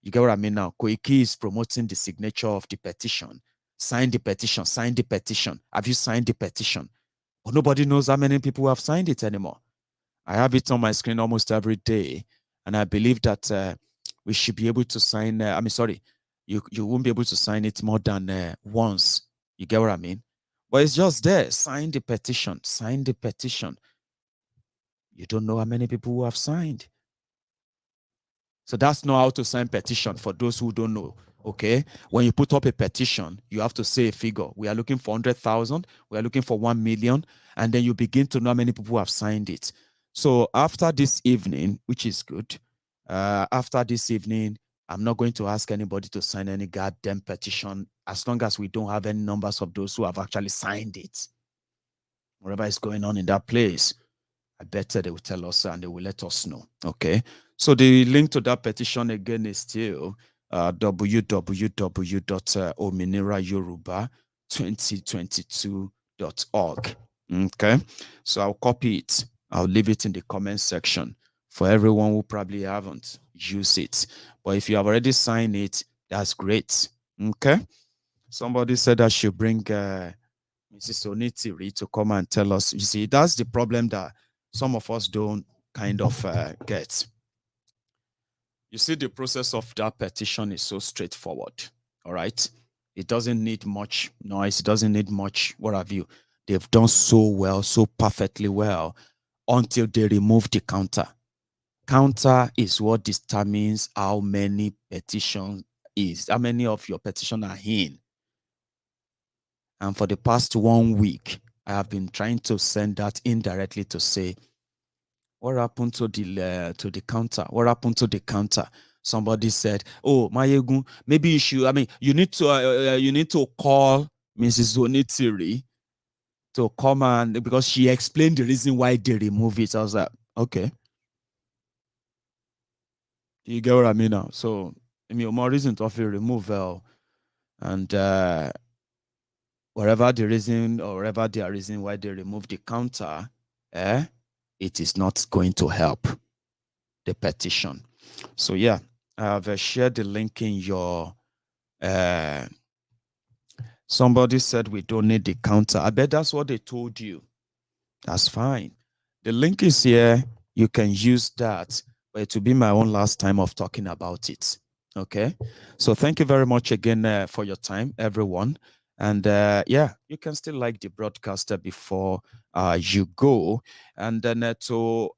You get what I mean now? Koiki is promoting the signature of the petition. Sign the petition, sign the petition. Have you signed the petition? But nobody knows how many people have signed it anymore. I have it on my screen almost every day. And I believe that we should be able to sign, you won't be able to sign it more than once. You get what I mean? But it's just there. Sign the petition, sign the petition. You don't know how many people who have signed. So that's not how to sign petition for those who don't know. Okay, when you put up a petition, you have to say a figure. We are looking for 100,000. We are looking for 1 million. And then you begin to know how many people have signed it. So after this evening, which is good, after this evening, I'm not going to ask anybody to sign any goddamn petition as long as we don't have any numbers of those who have actually signed it. Whatever is going on in that place, I bet they will tell us and they will let us know. Okay. So the link to that petition again is still www.ominirayoruba2022.org. Okay, so I'll copy it. I'll leave it in the comment section for everyone who probably haven't used it. But if you have already signed it, that's great. Okay. Somebody said I should bring Mrs. Onitiri to come and tell us. You see, that's the problem that some of us don't kind of get. You see, the process of that petition is so straightforward. All right. It doesn't need much noise. It doesn't need much, what have you. They've done so well, so perfectly well, until they remove the counter. Counter is what determines how many petitions is, how many of your petitions are in. And for the past 1 week, I have been trying to send that indirectly to say, what happened to the counter? What happened to the counter? Somebody said, "Oh, Maiyegun, maybe you should. You need to call Mrs. Onitiri to come and because she explained the reason why they remove it." I was like, okay. You get what I mean now? So, more reason to offer removal, and whatever the reason or whatever the reason why they remove the counter, it is not going to help the petition. So yeah, I have shared the link in your. Somebody said we don't need the counter. I bet that's what they told you. That's fine. The link is here. You can use that, but it will be my own last time of talking about it. Okay. So thank you very much again for your time, everyone. And yeah, you can still like the broadcaster before you go. And then to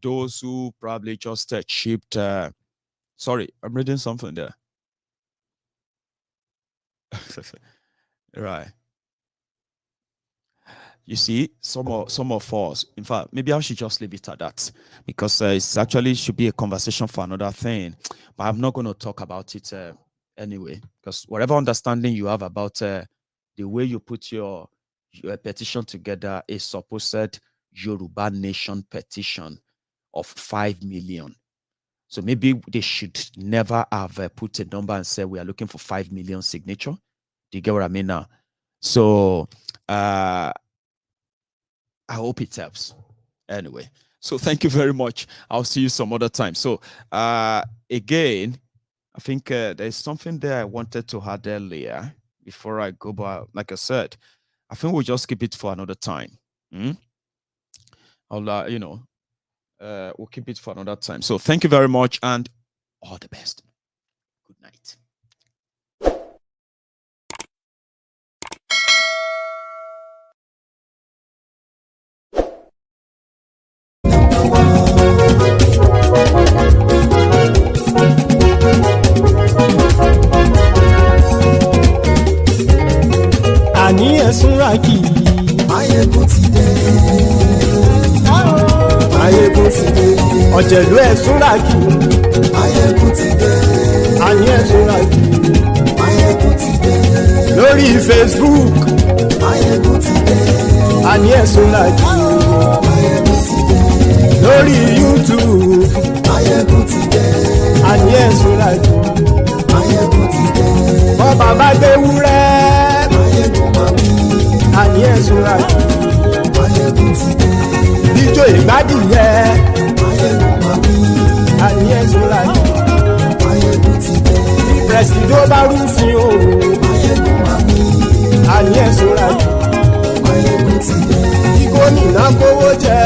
those who probably just chipped, sorry, I'm reading something there. Right. You see, some of us, in fact, maybe I should just leave it at that, because it's actually should be a conversation for another thing. But I'm not going to talk about it anyway, because whatever understanding you have about the way you put your petition together, a supposed Yoruba nation petition of 5 million. So maybe they should never have put a number and say we are looking for 5 million signature. Do you get what I mean now? So I hope it helps. Anyway, so thank you very much. I'll see you some other time. So again, I think there's something there I wanted to add earlier before I go. But like I said, I think we'll just keep it for another time. I'll we'll keep it for another time. So thank you very much and all the best. Good night. Àní ẹ̀sùnra kì í. Maiyegun ti dé. Maiyegun ti dé. Ọ̀jẹ̀lú ẹ̀sùnra kì í. Maiyegun ti dé. Àní ẹ̀sùnra kì í. Maiyegun ti dé. Lórí Facebook. Maiyegun ti dé. Àní ẹ̀sùnra kì í. Maiyegun ti dé. Lórí YouTube. Maiyegun ti dé. Àní ẹ̀sùnra kì í. Maiyegun ti dé. Bọ́ba bá gbé wúrẹ́. Maiyegun máa wí. Àní ẹ̀sùnra kì í. Maiyegun ti dé. Bíjó ìgbádìyẹ. Maiyegun máa wí. Àní ẹ̀sùnra kì í. Maiyegun ti dé. Pẹ̀sìdó bá rúfin o. Maiyegun máa wí. Àní ẹ̀sùnra kì í. Maiyegun ti dé. Tí gómìnà kówó jẹ.